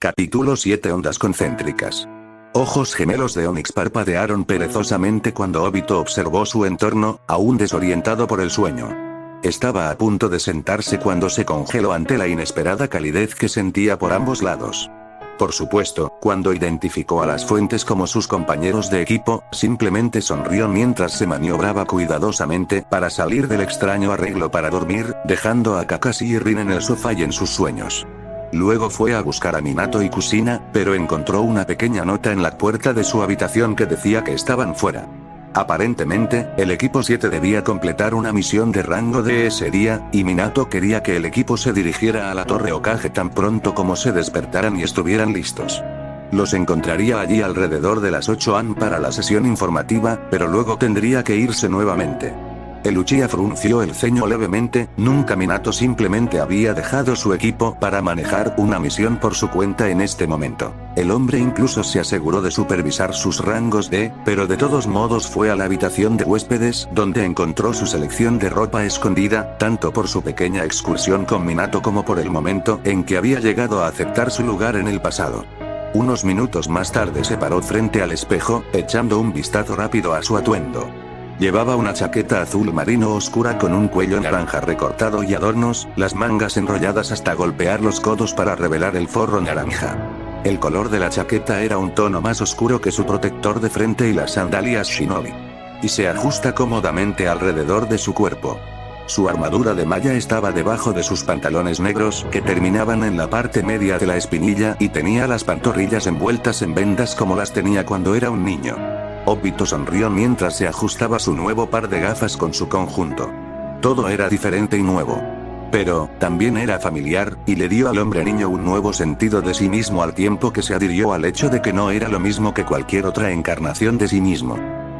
Capítulo 7. Ondas concéntricas. Ojos gemelos de Onix parpadearon perezosamente cuando Obito observó su entorno, aún desorientado por el sueño. Estaba a punto de sentarse cuando se congeló ante la inesperada calidez que sentía por ambos lados. Por supuesto, cuando identificó a las fuentes como sus compañeros de equipo, simplemente sonrió mientras se maniobraba cuidadosamente para salir del extraño arreglo para dormir, dejando a Kakashi y Rin en el sofá y en sus sueños. Luego fue a buscar a Minato y Kushina, pero encontró una pequeña nota en la puerta de su habitación que decía que estaban fuera. Aparentemente, el equipo 7 debía completar una misión de rango de ese día, y Minato quería que el equipo se dirigiera a la Torre Hokage tan pronto como se despertaran y estuvieran listos. Los encontraría allí alrededor de las 8 am para la sesión informativa, pero luego tendría que irse nuevamente. El Uchiha frunció el ceño levemente, nunca Minato simplemente había dejado su equipo para manejar una misión por su cuenta en este momento. El hombre incluso se aseguró de supervisar sus rangos pero de todos modos fue a la habitación de huéspedes donde encontró su selección de ropa escondida, tanto por su pequeña excursión con Minato como por el momento en que había llegado a aceptar su lugar en el pasado. Unos minutos más tarde se paró frente al espejo, echando un vistazo rápido a su atuendo. Llevaba una chaqueta azul marino oscura con un cuello naranja recortado y adornos, las mangas enrolladas hasta golpear los codos para revelar el forro naranja. El color de la chaqueta era un tono más oscuro que su protector de frente y las sandalias shinobi. Y se ajusta cómodamente alrededor de su cuerpo. Su armadura de malla estaba debajo de sus pantalones negros que terminaban en la parte media de la espinilla y tenía las pantorrillas envueltas en vendas como las tenía cuando era un niño. Obito sonrió mientras se ajustaba su nuevo par de gafas con su conjunto. Todo era diferente y nuevo. Pero, también era familiar, y le dio al hombre niño un nuevo sentido de sí mismo al tiempo que se adhirió al hecho de que no era lo mismo que cualquier otra encarnación de sí mismo.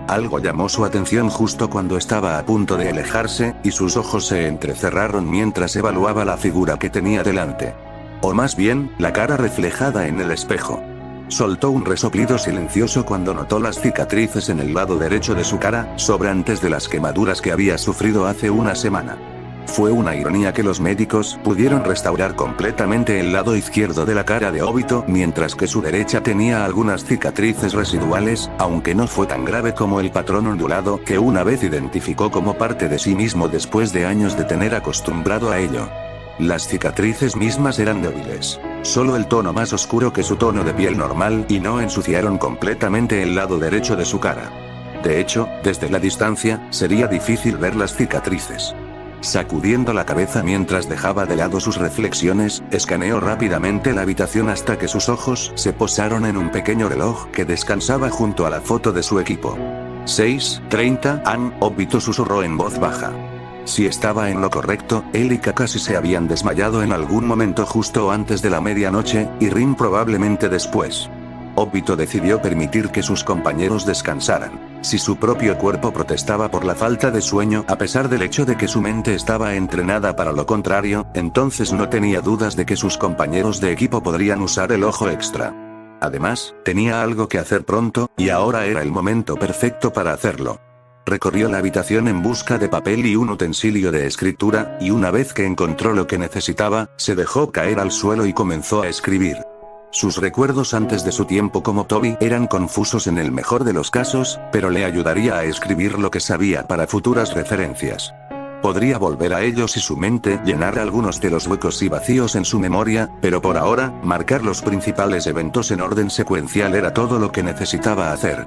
Algo llamó su atención justo cuando estaba a punto de alejarse, y sus ojos se entrecerraron mientras evaluaba la figura que tenía delante. O más bien, la cara reflejada en el espejo. Soltó un resoplido silencioso cuando notó las cicatrices en el lado derecho de su cara, sobrantes de las quemaduras que había sufrido hace una semana. Fue una ironía que los médicos pudieron restaurar completamente el lado izquierdo de la cara de Obito, mientras que su derecha tenía algunas cicatrices residuales, aunque no fue tan grave como el patrón ondulado que una vez identificó como parte de sí mismo después de años de tener acostumbrado a ello. Las cicatrices mismas eran débiles, solo el tono más oscuro que su tono de piel normal y no ensuciaron completamente el lado derecho de su cara. De hecho, desde la distancia, sería difícil ver las cicatrices. Sacudiendo la cabeza mientras dejaba de lado sus reflexiones, escaneó rápidamente la habitación hasta que sus ojos se posaron en un pequeño reloj que descansaba junto a la foto de su equipo. 6:30 am, Obito susurró en voz baja. Si estaba en lo correcto, él y Kakashi se habían desmayado en algún momento justo antes de la medianoche, y Rin probablemente después. Obito decidió permitir que sus compañeros descansaran. Si su propio cuerpo protestaba por la falta de sueño a pesar del hecho de que su mente estaba entrenada para lo contrario, entonces no tenía dudas de que sus compañeros de equipo podrían usar el ojo extra. Además, tenía algo que hacer pronto, y ahora era el momento perfecto para hacerlo. Recorrió la habitación en busca de papel y un utensilio de escritura, y una vez que encontró lo que necesitaba, se dejó caer al suelo y comenzó a escribir. Sus recuerdos antes de su tiempo como Toby eran confusos en el mejor de los casos, pero le ayudaría a escribir lo que sabía para futuras referencias. Podría volver a ellos y su mente llenar algunos de los huecos y vacíos en su memoria, pero por ahora, marcar los principales eventos en orden secuencial era todo lo que necesitaba hacer.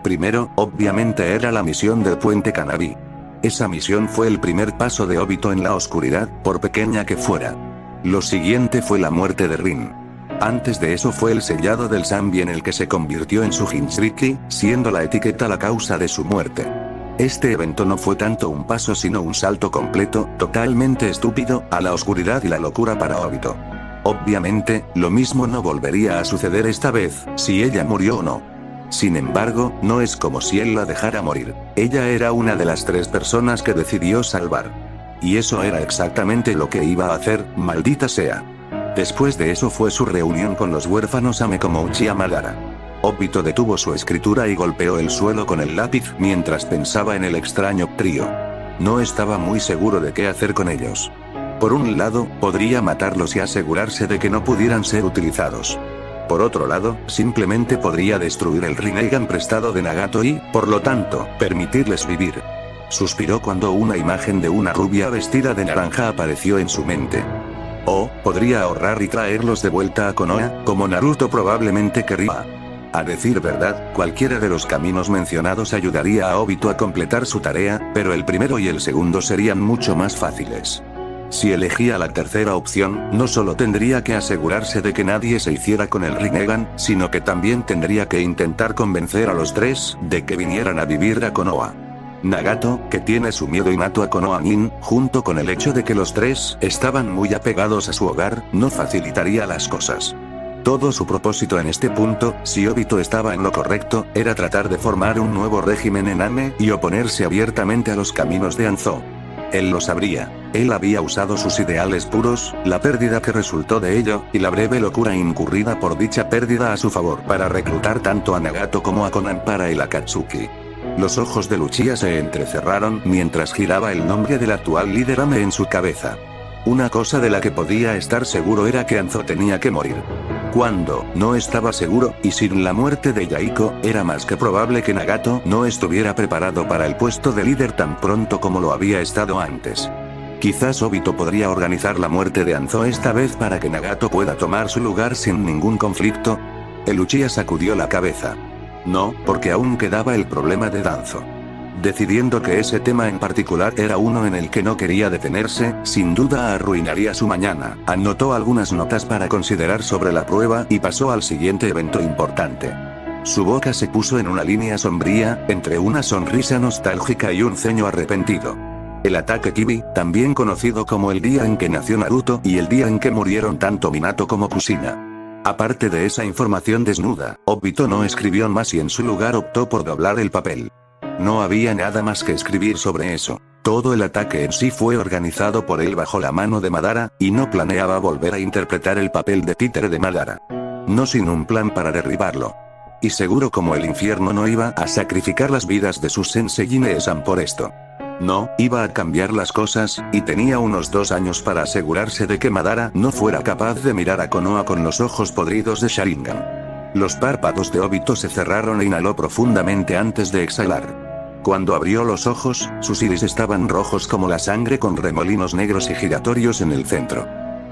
Primero, obviamente era la misión del puente Kanabi. Esa misión fue el primer paso de Obito en la oscuridad, por pequeña que fuera. Lo siguiente fue la muerte de Rin. Antes de eso fue el sellado del Zanbi en el que se convirtió en su Jinchuriki, siendo la etiqueta la causa de su muerte. Este evento no fue tanto un paso sino un salto completo, totalmente estúpido, a la oscuridad y la locura para Obito. Obviamente, lo mismo no volvería a suceder esta vez, si ella murió o no. Sin embargo, no es como si él la dejara morir. Ella era una de las 3 personas que decidió salvar. Y eso era exactamente lo que iba a hacer, maldita sea. Después de eso fue su reunión con los huérfanos Ame como Uchiha Madara. Obito detuvo su escritura y golpeó el suelo con el lápiz mientras pensaba en el extraño trío. No estaba muy seguro de qué hacer con ellos. Por un lado, podría matarlos y asegurarse de que no pudieran ser utilizados. Por otro lado, simplemente podría destruir el Rinnegan prestado de Nagato y, por lo tanto, permitirles vivir. Suspiró cuando una imagen de una rubia vestida de naranja apareció en su mente. O, podría ahorrar y traerlos de vuelta a Konoha, como Naruto probablemente querría. A decir verdad, cualquiera de los caminos mencionados ayudaría a Obito a completar su tarea, pero el primero y el segundo serían mucho más fáciles. Si elegía la tercera opción, no solo tendría que asegurarse de que nadie se hiciera con el Rinnegan, sino que también tendría que intentar convencer a los tres de que vinieran a vivir a Konoha. Nagato, que tiene su miedo innato a Konoha Nin, junto con el hecho de que los tres estaban muy apegados a su hogar, no facilitaría las cosas. Todo su propósito en este punto, si Obito estaba en lo correcto, era tratar de formar un nuevo régimen en Ame y oponerse abiertamente a los caminos de Anzo. Él lo sabría. Él había usado sus ideales puros, la pérdida que resultó de ello, y la breve locura incurrida por dicha pérdida a su favor para reclutar tanto a Nagato como a Konan para el Akatsuki. Los ojos de Luchia se entrecerraron mientras giraba el nombre del actual líder Ame en su cabeza. Una cosa de la que podía estar seguro era que Anzo tenía que morir. Cuando no estaba seguro, y sin la muerte de Yaiko, era más que probable que Nagato no estuviera preparado para el puesto de líder tan pronto como lo había estado antes. Quizás Obito podría organizar la muerte de Anzo esta vez para que Nagato pueda tomar su lugar sin ningún conflicto. El Uchiha sacudió la cabeza. No, porque aún quedaba el problema de Danzo. Decidiendo que ese tema en particular era uno en el que no quería detenerse, sin duda arruinaría su mañana. Anotó algunas notas para considerar sobre la prueba y pasó al siguiente evento importante. Su boca se puso en una línea sombría, entre una sonrisa nostálgica y un ceño arrepentido. El ataque Kibi, también conocido como el día en que nació Naruto y el día en que murieron tanto Minato como Kushina. Aparte de esa información desnuda, Obito no escribió más y en su lugar optó por doblar el papel. No había nada más que escribir sobre eso. Todo el ataque en sí fue organizado por él bajo la mano de Madara, y no planeaba volver a interpretar el papel de títere de Madara. No sin un plan para derribarlo. Y seguro como el infierno no iba a sacrificar las vidas de sus sensei y Ine-san por esto. No, iba a cambiar las cosas, y tenía unos 2 años para asegurarse de que Madara no fuera capaz de mirar a Konoha con los ojos podridos de Sharingan. Los párpados de Obito se cerraron e inhaló profundamente antes de exhalar. Cuando abrió los ojos, sus iris estaban rojos como la sangre con remolinos negros y giratorios en el centro.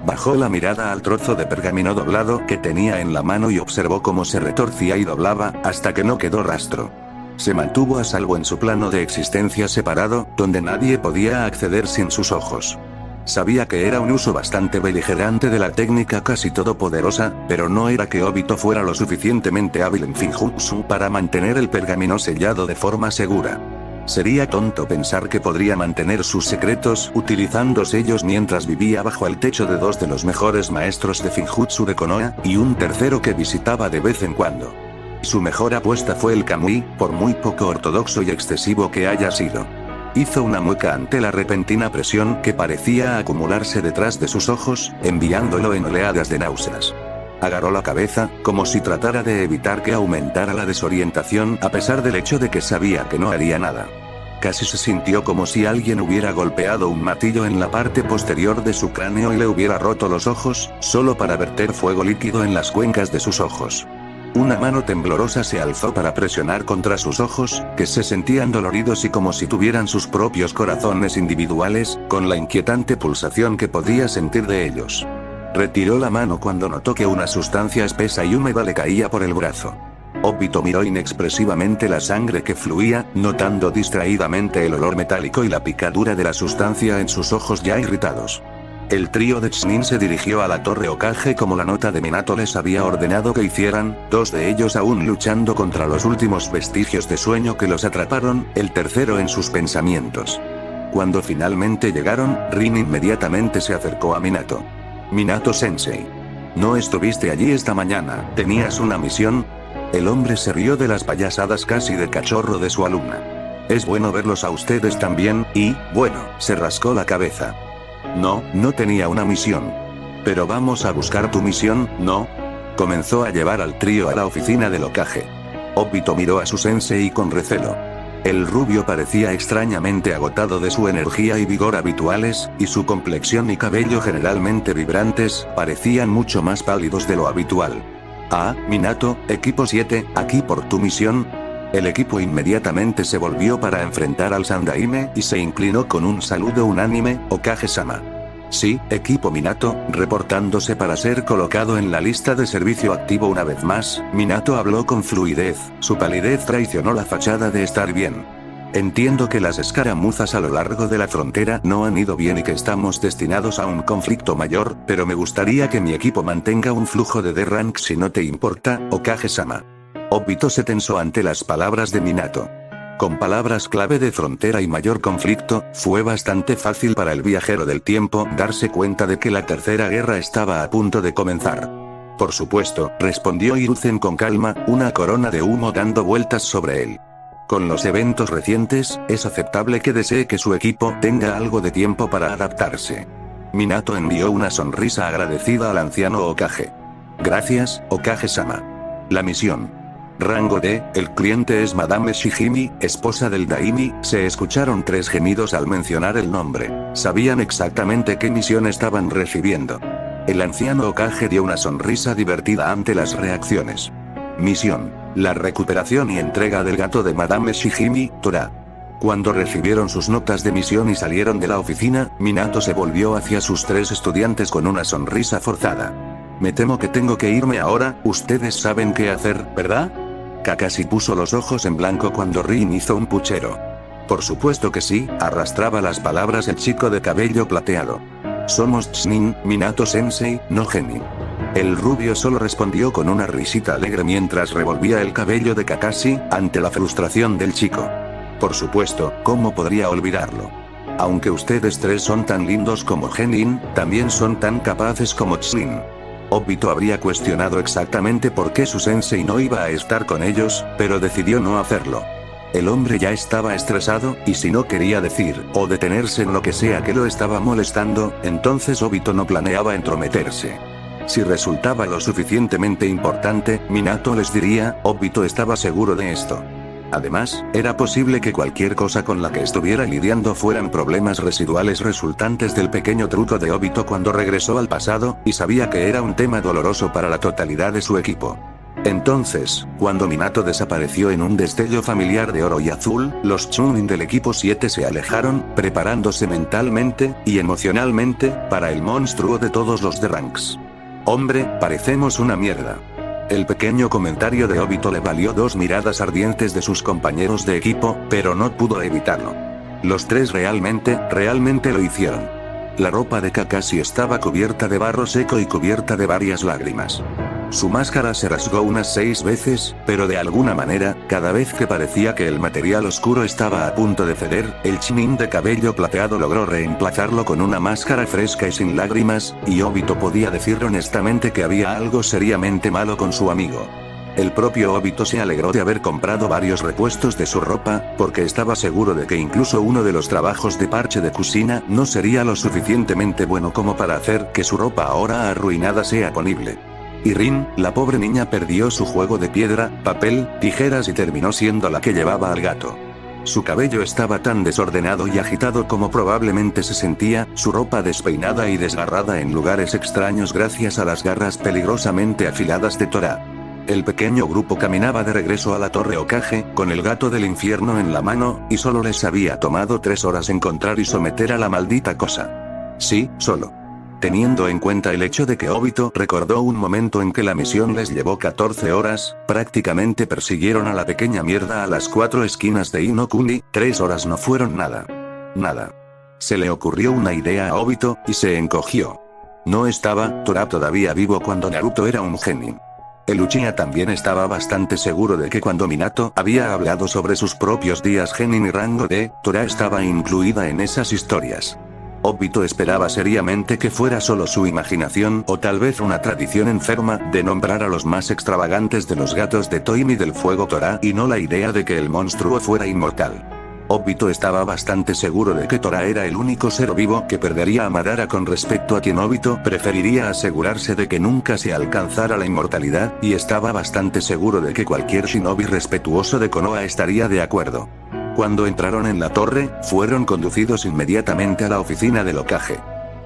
Bajó la mirada al trozo de pergamino doblado que tenía en la mano y observó cómo se retorcía y doblaba, hasta que no quedó rastro. Se mantuvo a salvo en su plano de existencia separado, donde nadie podía acceder sin sus ojos. Sabía que era un uso bastante beligerante de la técnica casi todopoderosa, pero no era que Obito fuera lo suficientemente hábil en Finjutsu para mantener el pergamino sellado de forma segura. Sería tonto pensar que podría mantener sus secretos utilizando sellos mientras vivía bajo el techo de 2 de los mejores maestros de Finjutsu de Konoha, y un tercero que visitaba de vez en cuando. Su mejor apuesta fue el Kamui, por muy poco ortodoxo y excesivo que haya sido. Hizo una mueca ante la repentina presión que parecía acumularse detrás de sus ojos, enviándolo en oleadas de náuseas. Agarró la cabeza, como si tratara de evitar que aumentara la desorientación a pesar del hecho de que sabía que no haría nada. Casi se sintió como si alguien hubiera golpeado un martillo en la parte posterior de su cráneo y le hubiera roto los ojos, solo para verter fuego líquido en las cuencas de sus ojos. Una mano temblorosa se alzó para presionar contra sus ojos, que se sentían doloridos y como si tuvieran sus propios corazones individuales, con la inquietante pulsación que podía sentir de ellos. Retiró la mano cuando notó que una sustancia espesa y húmeda le caía por el brazo. Obito miró inexpresivamente la sangre que fluía, notando distraídamente el olor metálico y la picadura de la sustancia en sus ojos ya irritados. El trío de Chunin se dirigió a la torre Hokage como la nota de Minato les había ordenado que hicieran, 2 de ellos aún luchando contra los últimos vestigios de sueño que los atraparon, el tercero en sus pensamientos. Cuando finalmente llegaron, Rin inmediatamente se acercó a Minato. Minato-sensei. ¿No estuviste allí esta mañana? ¿Tenías una misión? El hombre se rió de las payasadas casi de cachorro de su alumna. Es bueno verlos a ustedes también, y, bueno, se rascó la cabeza. No, no tenía una misión. Pero vamos a buscar tu misión, ¿no? Comenzó a llevar al trío a la oficina del Hokage. Obito miró a su sensei con recelo. El rubio parecía extrañamente agotado de su energía y vigor habituales, y su complexión y cabello generalmente vibrantes, parecían mucho más pálidos de lo habitual. Ah, Minato, equipo 7, aquí por tu misión. El equipo inmediatamente se volvió para enfrentar al Sandaime y se inclinó con un saludo unánime, Okage-sama. Sí, equipo Minato, reportándose para ser colocado en la lista de servicio activo una vez más. Minato habló con fluidez, su palidez traicionó la fachada de estar bien. Entiendo que las escaramuzas a lo largo de la frontera no han ido bien y que estamos destinados a un conflicto mayor, pero me gustaría que mi equipo mantenga un flujo de D-Rank si no te importa, Okage-sama. Obito se tensó ante las palabras de Minato. Con palabras clave de frontera y mayor conflicto, fue bastante fácil para el viajero del tiempo darse cuenta de que la tercera guerra estaba a punto de comenzar. Por supuesto, respondió Hiruzen con calma, una corona de humo dando vueltas sobre él. Con los eventos recientes, es aceptable que desee que su equipo tenga algo de tiempo para adaptarse. Minato envió una sonrisa agradecida al anciano Okage. Gracias, Okage-sama. La misión. Rango D, el cliente es Madame Shihimi, esposa del Daimi. Se escucharon 3 gemidos al mencionar el nombre. Sabían exactamente qué misión estaban recibiendo. El anciano Okage dio una sonrisa divertida ante las reacciones. Misión. La recuperación y entrega del gato de Madame Shihimi, Tora. Cuando recibieron sus notas de misión y salieron de la oficina, Minato se volvió hacia sus 3 estudiantes con una sonrisa forzada. Me temo que tengo que irme ahora, ustedes saben qué hacer, ¿verdad? Kakashi puso los ojos en blanco cuando Rin hizo un puchero. Por supuesto que sí, arrastraba las palabras el chico de cabello plateado. Somos Chunin, Minato-sensei, no Genin. El rubio solo respondió con una risita alegre mientras revolvía el cabello de Kakashi, ante la frustración del chico. Por supuesto, ¿cómo podría olvidarlo? Aunque ustedes 3 son tan lindos como Genin, también son tan capaces como Chunin. Obito habría cuestionado exactamente por qué su sensei no iba a estar con ellos, pero decidió no hacerlo. El hombre ya estaba estresado, y si no quería decir, o detenerse en lo que sea que lo estaba molestando, entonces Obito no planeaba entrometerse. Si resultaba lo suficientemente importante, Minato les diría, Obito estaba seguro de esto. Además, era posible que cualquier cosa con la que estuviera lidiando fueran problemas residuales resultantes del pequeño truco de Obito cuando regresó al pasado, y sabía que era un tema doloroso para la totalidad de su equipo. Entonces, cuando Minato desapareció en un destello familiar de oro y azul, los Chunin del equipo 7 se alejaron, preparándose mentalmente y emocionalmente para el monstruo de todos los D-Ranks. Hombre, parecemos una mierda. El pequeño comentario de Obito le valió 2 miradas ardientes de sus compañeros de equipo, pero no pudo evitarlo. Los 3 realmente lo hicieron. La ropa de Kakashi estaba cubierta de barro seco y cubierta de varias lágrimas. Su máscara se rasgó unas 6 veces, pero de alguna manera, cada vez que parecía que el material oscuro estaba a punto de ceder, el Chunin de cabello plateado logró reemplazarlo con una máscara fresca y sin lágrimas, y Obito podía decir honestamente que había algo seriamente malo con su amigo. El propio Obito se alegró de haber comprado varios repuestos de su ropa, porque estaba seguro de que incluso uno de los trabajos de parche de Kushina no sería lo suficientemente bueno como para hacer que su ropa ahora arruinada sea ponible. Y Rin, la pobre niña, perdió su juego de piedra, papel, tijeras y terminó siendo la que llevaba al gato. Su cabello estaba tan desordenado y agitado como probablemente se sentía, su ropa despeinada y desgarrada en lugares extraños gracias a las garras peligrosamente afiladas de Tora. El pequeño grupo caminaba de regreso a la Torre Hokage, con el gato del infierno en la mano, y solo les había tomado 3 horas encontrar y someter a la maldita cosa. Sí, solo. Teniendo en cuenta el hecho de que Obito recordó un momento en que la misión les llevó 14 horas, prácticamente persiguieron a la pequeña mierda a las 4 esquinas de Inokuni, 3 horas no fueron nada. Nada. Se le ocurrió una idea a Obito, y se encogió. No estaba Tora todavía vivo cuando Naruto era un genin. El Uchiha también estaba bastante seguro de que cuando Minato había hablado sobre sus propios días genin y rango D, Tora estaba incluida en esas historias. Obito esperaba seriamente que fuera solo su imaginación o tal vez una tradición enferma de nombrar a los más extravagantes de los gatos de Toimi del fuego Tora y no la idea de que el monstruo fuera inmortal. Obito estaba bastante seguro de que Tora era el único ser vivo que perdería a Madara con respecto a quien Obito preferiría asegurarse de que nunca se alcanzara la inmortalidad, y estaba bastante seguro de que cualquier shinobi respetuoso de Konoha estaría de acuerdo. Cuando entraron en la torre, fueron conducidos inmediatamente a la oficina del Hokage.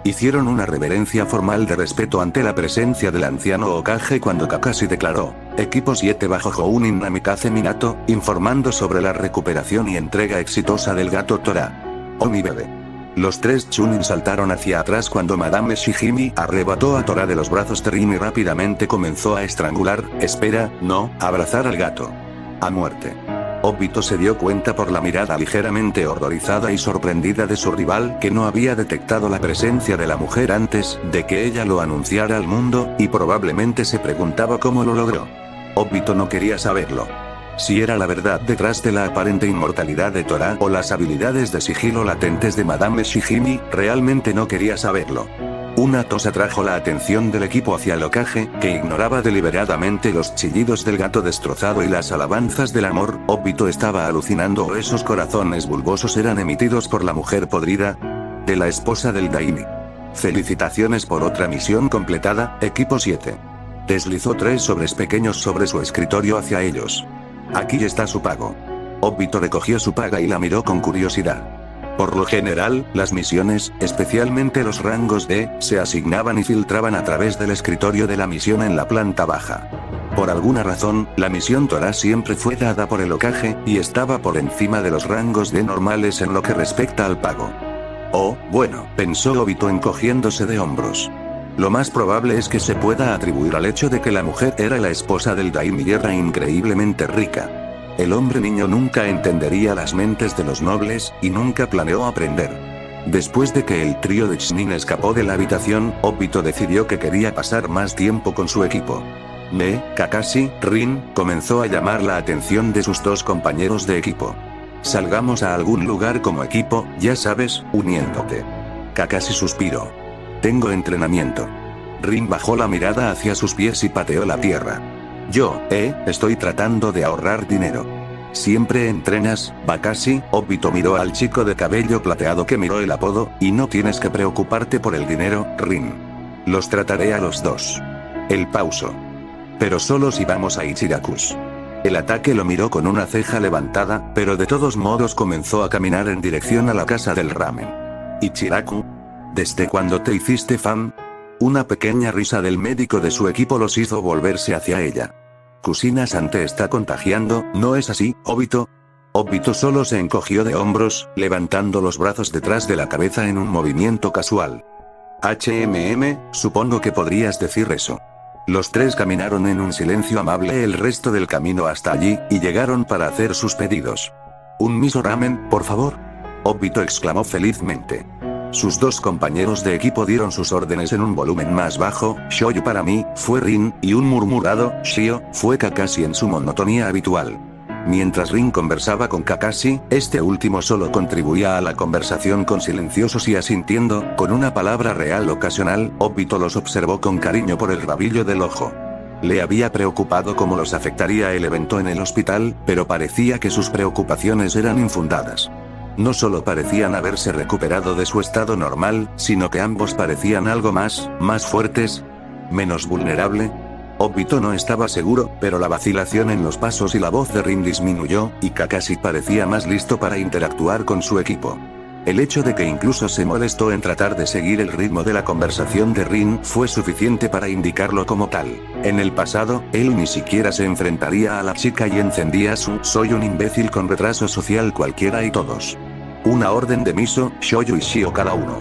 Hicieron una reverencia formal de respeto ante la presencia del anciano Hokage cuando Kakashi declaró: Equipo 7 bajo Jounin Namikaze Minato, informando sobre la recuperación y entrega exitosa del gato Tora. Oh mi bebé. Los 3 Chunin saltaron hacia atrás cuando Madame Shihime arrebató a Tora de los brazos de Rin y rápidamente comenzó a estrangular, abrazar al gato. A muerte. Obito se dio cuenta por la mirada ligeramente horrorizada y sorprendida de su rival que no había detectado la presencia de la mujer antes de que ella lo anunciara al mundo, y probablemente se preguntaba cómo lo logró. Obito no quería saberlo. Si era la verdad detrás de la aparente inmortalidad de Tora o las habilidades de sigilo latentes de Madame Shihime, realmente no quería saberlo. Una tos atrajo la atención del equipo hacia el Hokage, que ignoraba deliberadamente los chillidos del gato destrozado y las alabanzas del amor. Obito estaba alucinando, o esos corazones bulbosos eran emitidos por la mujer podrida de la esposa del Daimi. Felicitaciones por otra misión completada, equipo 7. Deslizó 3 sobres pequeños sobre su escritorio hacia ellos. Aquí está su pago. Obito recogió su paga y la miró con curiosidad. Por lo general, las misiones, especialmente los rangos D, se asignaban y filtraban a través del escritorio de la misión en la planta baja. Por alguna razón, la misión Tora siempre fue dada por el Hokage, y estaba por encima de los rangos D normales en lo que respecta al pago. Oh, bueno, pensó Obito encogiéndose de hombros. Lo más probable es que se pueda atribuir al hecho de que la mujer era la esposa del Daimi y era increíblemente rica. El hombre niño nunca entendería las mentes de los nobles, y nunca planeó aprender. Después de que el trío de Chunin escapó de la habitación, Obito decidió que quería pasar más tiempo con su equipo. Kakashi, Rin, comenzó a llamar la atención de sus 2 compañeros de equipo. Salgamos a algún lugar como equipo, ya sabes, uniéndote. Kakashi suspiró. Tengo entrenamiento. Rin bajó la mirada hacia sus pies y pateó la tierra. Estoy tratando de ahorrar dinero. ¿Siempre entrenas, Kakashi? Obito miró al chico de cabello plateado que miró el apodo, y no tienes que preocuparte por el dinero, Rin. Los trataré a los 2. El pauso. Pero solo si vamos a Ichiraku's. El ataque lo miró con una ceja levantada, pero de todos modos comenzó a caminar en dirección a la casa del ramen. ¿Ichiraku? ¿Desde cuándo te hiciste fan? Una pequeña risa del médico de su equipo los hizo volverse hacia ella. Kusina-san te está contagiando, ¿no es así, Obito? Obito solo se encogió de hombros, levantando los brazos detrás de la cabeza en un movimiento casual. Supongo que podrías decir eso. Los 3 caminaron en un silencio amable el resto del camino hasta allí, y llegaron para hacer sus pedidos. ¿Un miso ramen, por favor? Obito exclamó felizmente. Sus 2 compañeros de equipo dieron sus órdenes en un volumen más bajo. Shoyu para mí, fue Rin, y un murmurado shio fue Kakashi en su monotonía habitual. Mientras Rin conversaba con Kakashi, este último solo contribuía a la conversación con silenciosos y asintiendo, con una palabra real ocasional. Obito los observó con cariño por el rabillo del ojo. Le había preocupado cómo los afectaría el evento en el hospital, pero parecía que sus preocupaciones eran infundadas. No solo parecían haberse recuperado de su estado normal, sino que ambos parecían algo más fuertes, menos vulnerable. Obito no estaba seguro, pero la vacilación en los pasos y la voz de Rin disminuyó, y Kakashi parecía más listo para interactuar con su equipo. El hecho de que incluso se molestó en tratar de seguir el ritmo de la conversación de Rin fue suficiente para indicarlo como tal. En el pasado, él ni siquiera se enfrentaría a la chica y encendía su "soy un imbécil con retraso social cualquiera y todos". Una orden de miso, shoyu y shio cada uno.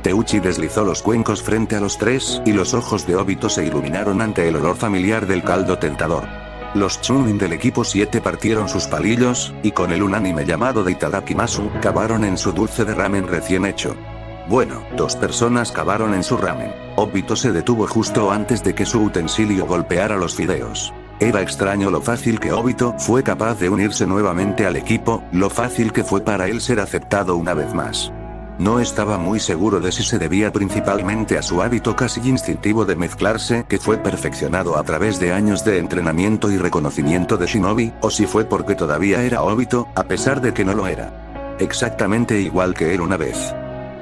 Teuchi deslizó los cuencos frente a los 3, y los ojos de Obito se iluminaron ante el olor familiar del caldo tentador. Los Chunin del equipo 7 partieron sus palillos, y con el unánime llamado de Itadakimasu, cavaron en su dulce de ramen recién hecho. Bueno, 2 personas cavaron en su ramen. Obito se detuvo justo antes de que su utensilio golpeara los fideos. Era extraño lo fácil que Obito fue capaz de unirse nuevamente al equipo, lo fácil que fue para él ser aceptado una vez más. No estaba muy seguro de si se debía principalmente a su hábito casi instintivo de mezclarse, que fue perfeccionado a través de años de entrenamiento y reconocimiento de shinobi, o si fue porque todavía era Obito, a pesar de que no lo era. Exactamente igual que él una vez.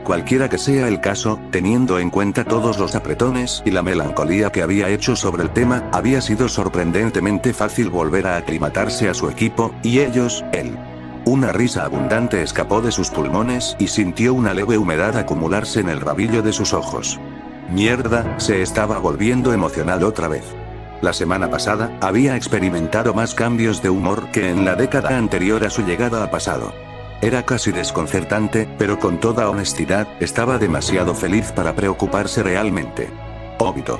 Cualquiera que sea el caso, teniendo en cuenta todos los apretones y la melancolía que había hecho sobre el tema, había sido sorprendentemente fácil volver a aclimatarse a su equipo, y ellos, él. Una risa abundante escapó de sus pulmones y sintió una leve humedad acumularse en el rabillo de sus ojos. Mierda, se estaba volviendo emocional otra vez. La semana pasada, había experimentado más cambios de humor que en la década anterior a su llegada a pasado. Era casi desconcertante, pero con toda honestidad, estaba demasiado feliz para preocuparse realmente. Obito.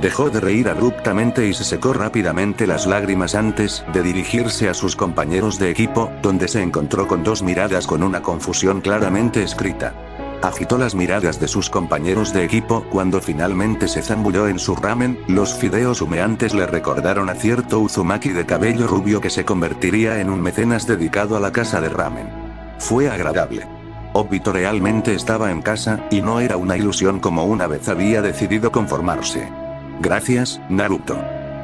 Dejó de reír abruptamente y se secó rápidamente las lágrimas antes de dirigirse a sus compañeros de equipo, donde se encontró con dos miradas con una confusión claramente escrita. Agitó las miradas de sus compañeros de equipo cuando finalmente se zambulló en su ramen. Los fideos humeantes le recordaron a cierto Uzumaki de cabello rubio que se convertiría en un mecenas dedicado a la casa de ramen. Fue agradable. Obito realmente estaba en casa, y no era una ilusión como una vez había decidido conformarse. Gracias, Naruto.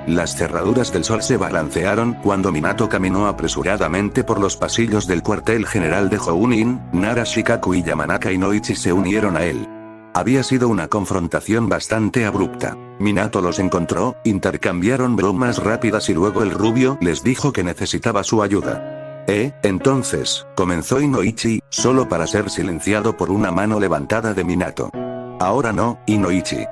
Las cerraduras del sol se balancearon cuando Minato caminó apresuradamente por los pasillos del cuartel general de Jounin. Nara, Shikaku y Yamanaka Inoichi se unieron a él. Había sido una confrontación bastante abrupta. Minato los encontró, intercambiaron bromas rápidas y luego el rubio les dijo que necesitaba su ayuda. Entonces, comenzó Inoichi, solo para ser silenciado por una mano levantada de Minato. Ahora no, Inoichi.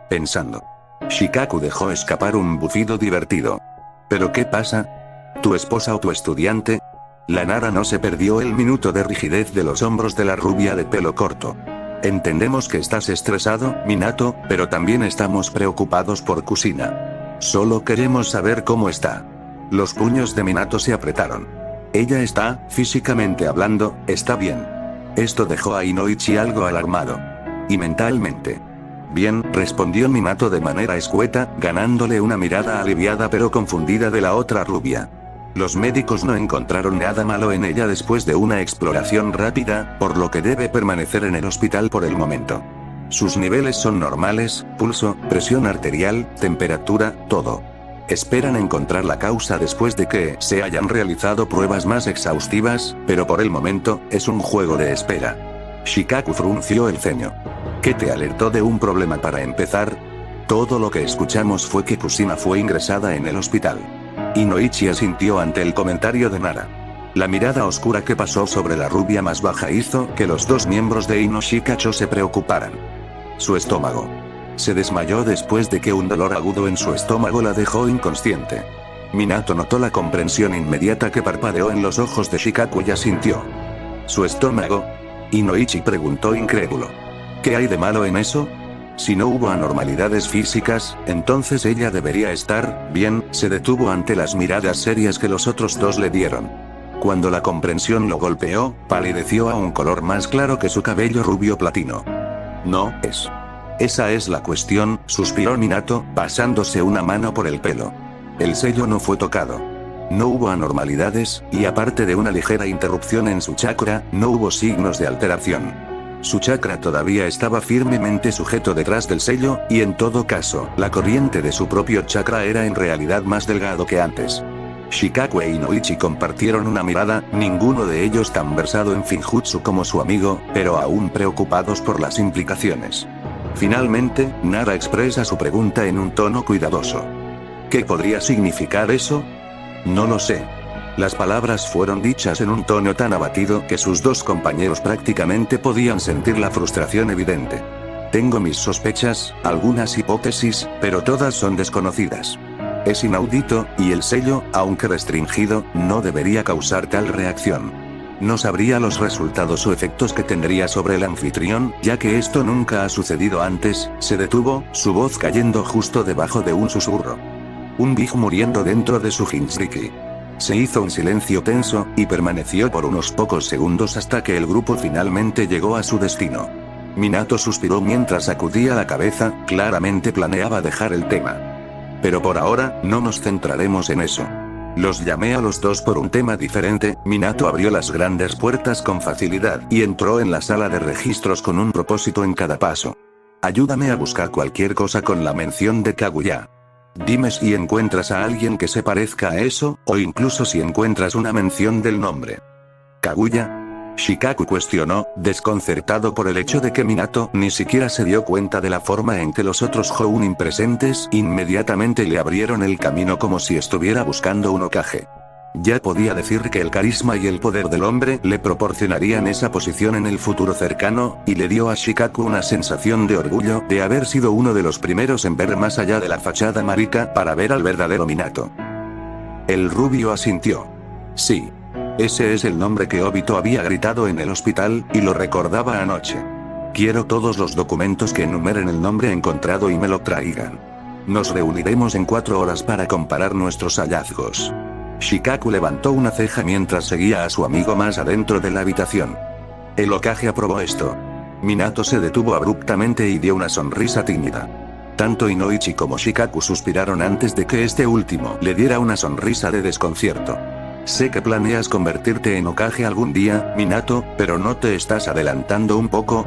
Pensando. Shikaku dejó escapar un bufido divertido. ¿Pero qué pasa? ¿Tu esposa o tu estudiante? La Nara no se perdió el minuto de rigidez de los hombros de la rubia de pelo corto. Entendemos que estás estresado, Minato, pero también estamos preocupados por Kusina. Solo queremos saber cómo está. Los puños de Minato se apretaron. Ella está, físicamente hablando, está bien. Esto dejó a Inoichi algo alarmado. Y mentalmente. Bien, respondió Minato de manera escueta, ganándole una mirada aliviada pero confundida de la otra rubia. Los médicos no encontraron nada malo en ella después de una exploración rápida, por lo que debe permanecer en el hospital por el momento. Sus niveles son normales, pulso, presión arterial, temperatura, todo. Esperan encontrar la causa después de que se hayan realizado pruebas más exhaustivas, pero por el momento, es un juego de espera. Shikaku frunció el ceño. ¿Qué te alertó de un problema para empezar? Todo lo que escuchamos fue que Kusina fue ingresada en el hospital. Inoichi asintió ante el comentario de Nara. La mirada oscura que pasó sobre la rubia más baja hizo que los dos miembros de Inoshikacho se preocuparan. Su estómago. Se desmayó después de que un dolor agudo en su estómago la dejó inconsciente. Minato notó la comprensión inmediata que parpadeó en los ojos de Shikaku y asintió. ¿Su estómago? Inoichi preguntó incrédulo. ¿Qué hay de malo en eso? Si no hubo anormalidades físicas, entonces ella debería estar bien. Se detuvo ante las miradas serias que los otros dos le dieron. Cuando la comprensión lo golpeó, palideció a un color más claro que su cabello rubio platino. No es. Esa es la cuestión, suspiró Minato, pasándose una mano por el pelo. El sello no fue tocado. No hubo anormalidades, y aparte de una ligera interrupción en su chakra, no hubo signos de alteración. Su chakra todavía estaba firmemente sujeto detrás del sello, y en todo caso, la corriente de su propio chakra era en realidad más delgado que antes. Shikaku e Inoichi compartieron una mirada, ninguno de ellos tan versado en Finjutsu como su amigo, pero aún preocupados por las implicaciones. Finalmente, Nara expresa su pregunta en un tono cuidadoso. ¿Qué podría significar eso? No lo sé. Las palabras fueron dichas en un tono tan abatido que sus dos compañeros prácticamente podían sentir la frustración evidente. Tengo mis sospechas, algunas hipótesis, pero todas son desconocidas. Es inaudito, y el sello, aunque restringido, no debería causar tal reacción. No sabría los resultados o efectos que tendría sobre el anfitrión, ya que esto nunca ha sucedido antes. Se detuvo, su voz cayendo justo debajo de un susurro. Un Big muriendo dentro de su Jinchuriki. Se hizo un silencio tenso, y permaneció por unos pocos segundos hasta que el grupo finalmente llegó a su destino. Minato suspiró mientras sacudía la cabeza, claramente planeaba dejar el tema. Pero por ahora, no nos centraremos en eso. Los llamé a los dos por un tema diferente. Minato abrió las grandes puertas con facilidad, y entró en la sala de registros con un propósito en cada paso. Ayúdame a buscar cualquier cosa con la mención de Kaguya. Dime si encuentras a alguien que se parezca a eso, o incluso si encuentras una mención del nombre. ¿Kaguya? Shikaku cuestionó, desconcertado por el hecho de que Minato ni siquiera se dio cuenta de la forma en que los otros Jounin presentes inmediatamente le abrieron el camino como si estuviera buscando un Hokage. Ya podía decir que el carisma y el poder del hombre le proporcionarían esa posición en el futuro cercano, y le dio a Shikaku una sensación de orgullo de haber sido uno de los primeros en ver más allá de la fachada marica para ver al verdadero Minato. El rubio asintió. Sí. Ese es el nombre que Obito había gritado en el hospital, y lo recordaba anoche. Quiero todos los documentos que enumeren el nombre encontrado y me lo traigan. Nos reuniremos en 4 horas para comparar nuestros hallazgos. Shikaku levantó una ceja mientras seguía a su amigo más adentro de la habitación. El Hokage aprobó esto. Minato se detuvo abruptamente y dio una sonrisa tímida. Tanto Inoichi como Shikaku suspiraron antes de que este último le diera una sonrisa de desconcierto. Sé que planeas convertirte en Hokage algún día, Minato, pero ¿no te estás adelantando un poco?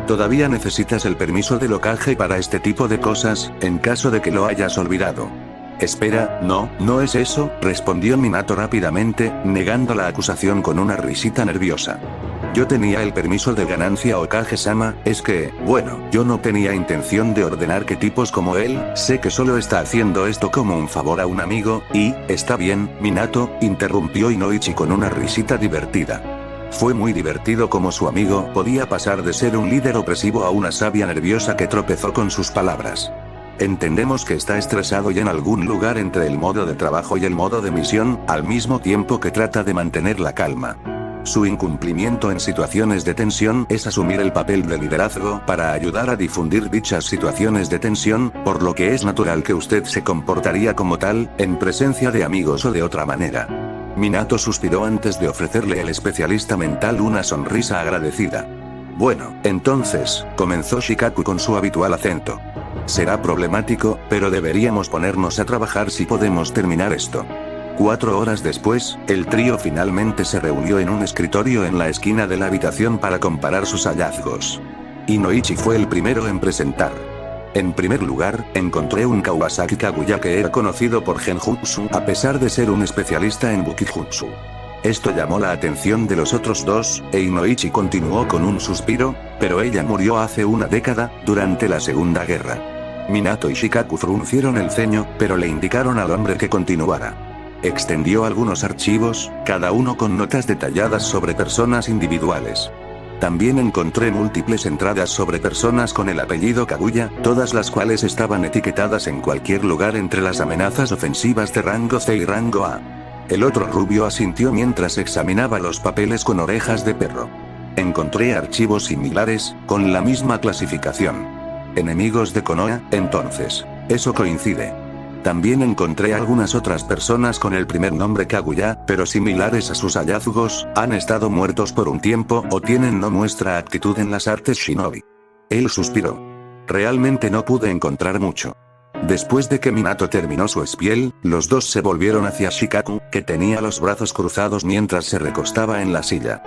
Todavía necesitas el permiso del Hokage para este tipo de cosas, en caso de que lo hayas olvidado. Espera, no es eso, respondió Minato rápidamente, negando la acusación con una risita nerviosa. Yo tenía el permiso de ganancia Hokage-sama, es que, bueno, yo no tenía intención de ordenar que tipos como él, sé que solo está haciendo esto como un favor a un amigo, y, está bien, Minato, interrumpió Inoichi con una risita divertida. Fue muy divertido como su amigo podía pasar de ser un líder opresivo a una sabia nerviosa que tropezó con sus palabras. Entendemos que está estresado y en algún lugar entre el modo de trabajo y el modo de misión, al mismo tiempo que trata de mantener la calma. Su incumplimiento en situaciones de tensión es asumir el papel de liderazgo para ayudar a difundir dichas situaciones de tensión, por lo que es natural que usted se comportaría como tal, en presencia de amigos o de otra manera. Minato suspiró antes de ofrecerle al especialista mental una sonrisa agradecida. Bueno, entonces, comenzó Shikaku con su habitual acento. Será problemático, pero deberíamos ponernos a trabajar si podemos terminar esto. 4 horas después, el trío finalmente se reunió en un escritorio en la esquina de la habitación para comparar sus hallazgos. Inoichi fue el primero en presentar. En primer lugar, encontré un Kawasaki Kaguya que era conocido por Genjutsu a pesar de ser un especialista en Bukijutsu. Esto llamó la atención de los otros dos, e Inoichi continuó con un suspiro, pero ella murió hace una década, durante la Segunda Guerra. Minato y Shikaku fruncieron el ceño, pero le indicaron al hombre que continuara. Extendió algunos archivos, cada uno con notas detalladas sobre personas individuales. También encontré múltiples entradas sobre personas con el apellido Kaguya, todas las cuales estaban etiquetadas en cualquier lugar entre las amenazas ofensivas de rango C y rango A. El otro rubio asintió mientras examinaba los papeles con orejas de perro. Encontré archivos similares, con la misma clasificación. Enemigos de Konoha, entonces. Eso coincide. También encontré algunas otras personas con el primer nombre Kaguya, pero similares a sus hallazgos, han estado muertos por un tiempo o tienen no nuestra actitud en las artes shinobi. Él suspiró. Realmente no pude encontrar mucho. Después de que Minato terminó su espiel, los dos se volvieron hacia Shikaku, que tenía los brazos cruzados mientras se recostaba en la silla.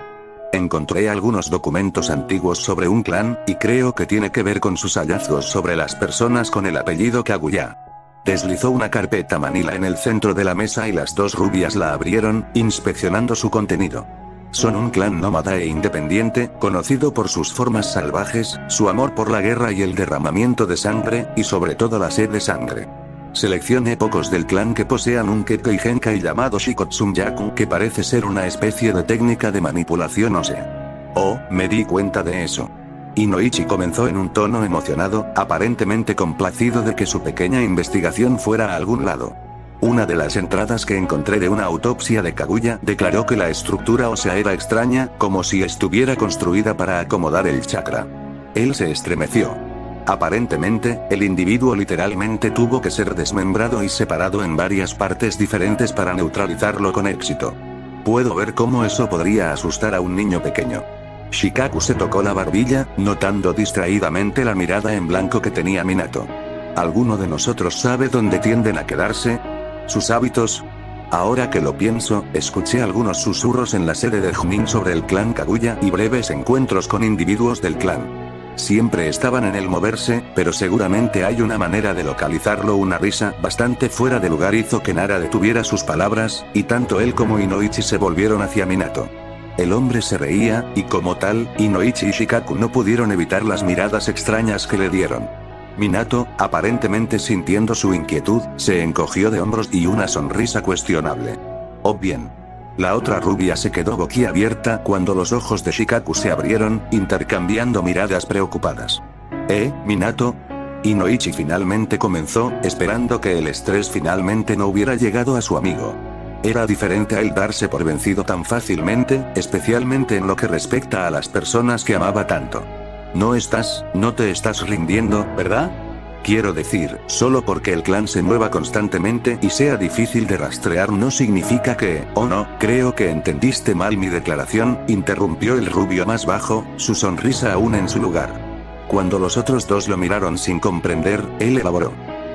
Encontré algunos documentos antiguos sobre un clan, y creo que tiene que ver con sus hallazgos sobre las personas con el apellido Kaguya. Deslizó una carpeta manila en el centro de la mesa y las dos rubias la abrieron, inspeccionando su contenido. Son un clan nómada e independiente, conocido por sus formas salvajes, su amor por la guerra y el derramamiento de sangre, y sobre todo la sed de sangre. Seleccione pocos del clan que posean un Kekkei Genkai llamado Shikotsunyaku, que parece ser una especie de técnica de manipulación ósea. Oh, me di cuenta de eso. Inoichi comenzó en un tono emocionado, aparentemente complacido de que su pequeña investigación fuera a algún lado. Una de las entradas que encontré de una autopsia de Kaguya declaró que la estructura ósea era extraña, como si estuviera construida para acomodar el chakra. Él se estremeció. Aparentemente, el individuo literalmente tuvo que ser desmembrado y separado en varias partes diferentes para neutralizarlo con éxito. Puedo ver cómo eso podría asustar a un niño pequeño. Shikaku se tocó la barbilla, notando distraídamente la mirada en blanco que tenía Minato. ¿Alguno de nosotros sabe dónde tienden a quedarse? ¿Sus hábitos? Ahora que lo pienso, escuché algunos susurros en la sede de Junin sobre el clan Kaguya y breves encuentros con individuos del clan. Siempre estaban en el moverse, pero seguramente hay una manera de localizarlo. Una risa bastante fuera de lugar hizo que Nara detuviera sus palabras, y tanto él como Inoichi se volvieron hacia Minato. El hombre se reía, y como tal, Inoichi y Shikaku no pudieron evitar las miradas extrañas que le dieron. Minato, aparentemente sintiendo su inquietud, se encogió de hombros y una sonrisa cuestionable. Oh bien. La otra rubia se quedó boquiabierta cuando los ojos de Shikaku se abrieron, intercambiando miradas preocupadas. Minato? Inoichi finalmente comenzó, esperando que el estrés finalmente no hubiera llegado a su amigo. Era diferente a él darse por vencido tan fácilmente, especialmente en lo que respecta a las personas que amaba tanto. No te estás rindiendo, ¿verdad? Quiero decir, solo porque el clan se mueva constantemente y sea difícil de rastrear no significa que, oh no, creo que entendiste mal mi declaración, interrumpió el rubio más bajo, su sonrisa aún en su lugar. Cuando los otros dos lo miraron sin comprender, él elaboró.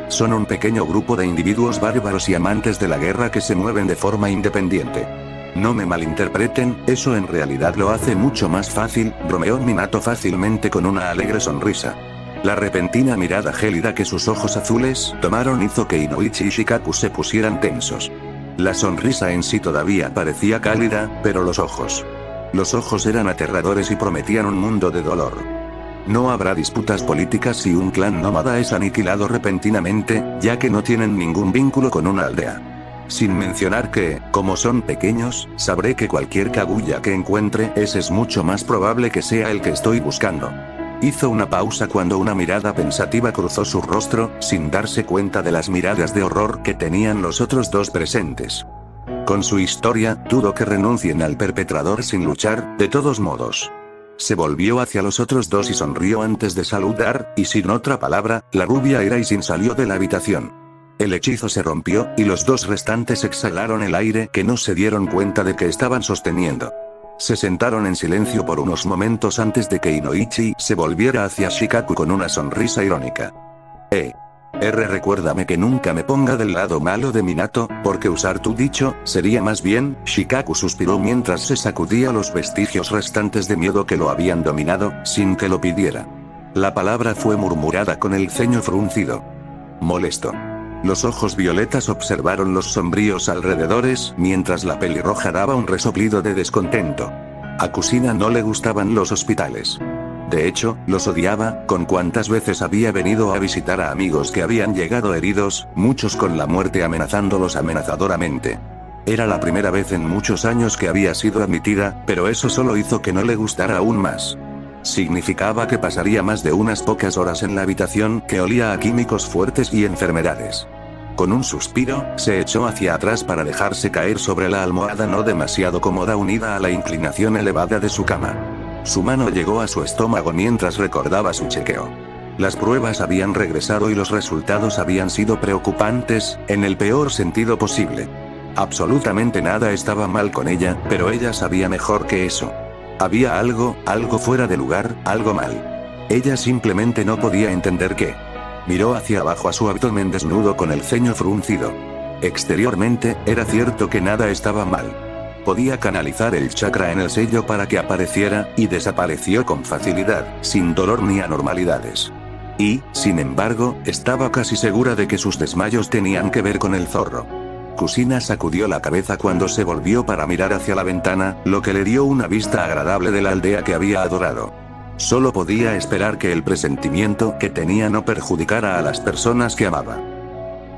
Son un pequeño grupo de individuos bárbaros y amantes de la guerra que se mueven de forma independiente. No me malinterpreten, eso en realidad lo hace mucho más fácil, bromeó Minato fácilmente con una alegre sonrisa. La repentina mirada gélida que sus ojos azules tomaron hizo que Inoichi y Shikaku se pusieran tensos. La sonrisa en sí todavía parecía cálida, pero los ojos eran aterradores y prometían un mundo de dolor. No habrá disputas políticas si un clan nómada es aniquilado repentinamente, ya que no tienen ningún vínculo con una aldea. Sin mencionar que, como son pequeños, sabré que cualquier Kaguya que encuentre es mucho más probable que sea el que estoy buscando. Hizo una pausa cuando una mirada pensativa cruzó su rostro, sin darse cuenta de las miradas de horror que tenían los otros dos presentes. Con su historia, dudo que renuncien al perpetrador sin luchar, de todos modos. Se volvió hacia los otros dos y sonrió antes de saludar, y sin otra palabra, la rubia Eraisin salió de la habitación. El hechizo se rompió, y los dos restantes exhalaron el aire que no se dieron cuenta de que estaban sosteniendo. Se sentaron en silencio por unos momentos antes de que Inoichi se volviera hacia Shikaku con una sonrisa irónica. Recuérdame que nunca me ponga del lado malo de Minato, porque usar tu dicho, sería más bien, Shikaku suspiró mientras se sacudía los vestigios restantes de miedo que lo habían dominado, sin que lo pidiera. La palabra fue murmurada con el ceño fruncido. Molesto. Los ojos violetas observaron los sombríos alrededores, mientras la pelirroja daba un resoplido de descontento. A Kusina no le gustaban los hospitales. De hecho, los odiaba, con cuantas veces había venido a visitar a amigos que habían llegado heridos, muchos con la muerte amenazándolos amenazadoramente. Era la primera vez en muchos años que había sido admitida, pero eso solo hizo que no le gustara aún más. Significaba que pasaría más de unas pocas horas en la habitación que olía a químicos fuertes y enfermedades. Con un suspiro, se echó hacia atrás para dejarse caer sobre la almohada no demasiado cómoda unida a la inclinación elevada de su cama. Su mano llegó a su estómago mientras recordaba su chequeo. Las pruebas habían regresado y los resultados habían sido preocupantes, en el peor sentido posible. Absolutamente nada estaba mal con ella, pero ella sabía mejor que eso. Había algo fuera de lugar, algo mal. Ella simplemente no podía entender qué. Miró hacia abajo a su abdomen desnudo con el ceño fruncido. Exteriormente, era cierto que nada estaba mal. Podía canalizar el chakra en el sello para que apareciera, y desapareció con facilidad, sin dolor ni anormalidades. Y, sin embargo, estaba casi segura de que sus desmayos tenían que ver con el zorro. Kusina sacudió la cabeza cuando se volvió para mirar hacia la ventana, lo que le dio una vista agradable de la aldea que había adorado. Solo podía esperar que el presentimiento que tenía no perjudicara a las personas que amaba.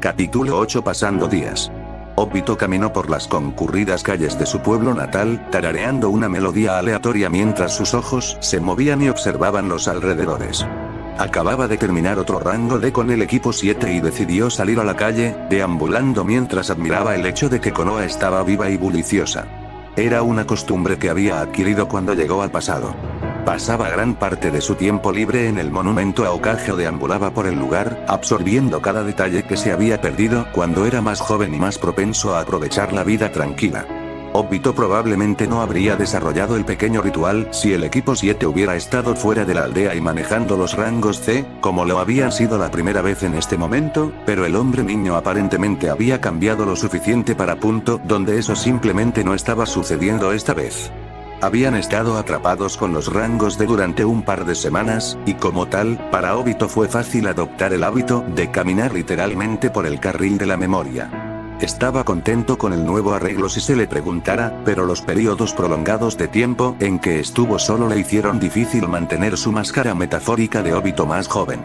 Capítulo 8. Pasando días. Obito caminó por las concurridas calles de su pueblo natal, tarareando una melodía aleatoria mientras sus ojos se movían y observaban los alrededores. Acababa de terminar otro rango D con el equipo 7 y decidió salir a la calle, deambulando mientras admiraba el hecho de que Konoha estaba viva y bulliciosa. Era una costumbre que había adquirido cuando llegó al pasado. Pasaba gran parte de su tiempo libre en el monumento a Hokage o deambulaba por el lugar, absorbiendo cada detalle que se había perdido cuando era más joven y más propenso a aprovechar la vida tranquila. Obito probablemente no habría desarrollado el pequeño ritual si el equipo 7 hubiera estado fuera de la aldea y manejando los rangos C, como lo habían sido la primera vez en este momento, pero el hombre niño aparentemente había cambiado lo suficiente para punto donde eso simplemente no estaba sucediendo esta vez. Habían estado atrapados con los rangos D durante un par de semanas, y como tal, para Obito fue fácil adoptar el hábito de caminar literalmente por el carril de la memoria. Estaba contento con el nuevo arreglo si se le preguntara, pero los periodos prolongados de tiempo en que estuvo solo le hicieron difícil mantener su máscara metafórica de Obito más joven.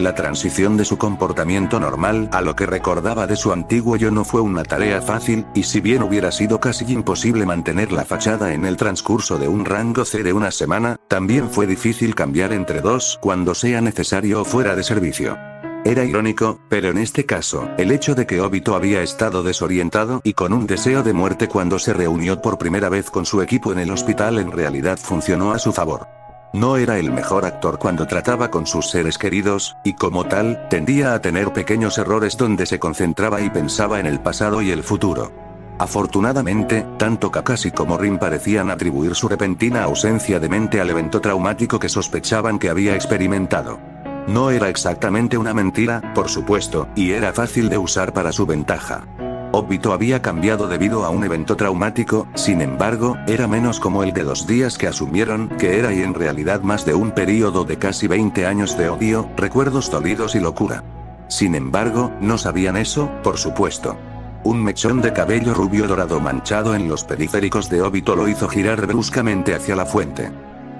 La transición de su comportamiento normal a lo que recordaba de su antiguo yo no fue una tarea fácil, y si bien hubiera sido casi imposible mantener la fachada en el transcurso de un rango C de una semana, también fue difícil cambiar entre dos cuando sea necesario o fuera de servicio. Era irónico, pero en este caso, el hecho de que Obito había estado desorientado y con un deseo de muerte cuando se reunió por primera vez con su equipo en el hospital en realidad funcionó a su favor. No era el mejor actor cuando trataba con sus seres queridos, y como tal, tendía a tener pequeños errores donde se concentraba y pensaba en el pasado y el futuro. Afortunadamente, tanto Kakashi como Rin parecían atribuir su repentina ausencia de mente al evento traumático que sospechaban que había experimentado. No era exactamente una mentira, por supuesto, y era fácil de usar para su ventaja. Obito había cambiado debido a un evento traumático, sin embargo, era menos como el de 2 días que asumieron que era y en realidad más de un período de casi 20 años de odio, recuerdos dolidos y locura. Sin embargo, no sabían eso, por supuesto. Un mechón de cabello rubio dorado manchado en los periféricos de Obito lo hizo girar bruscamente hacia la fuente.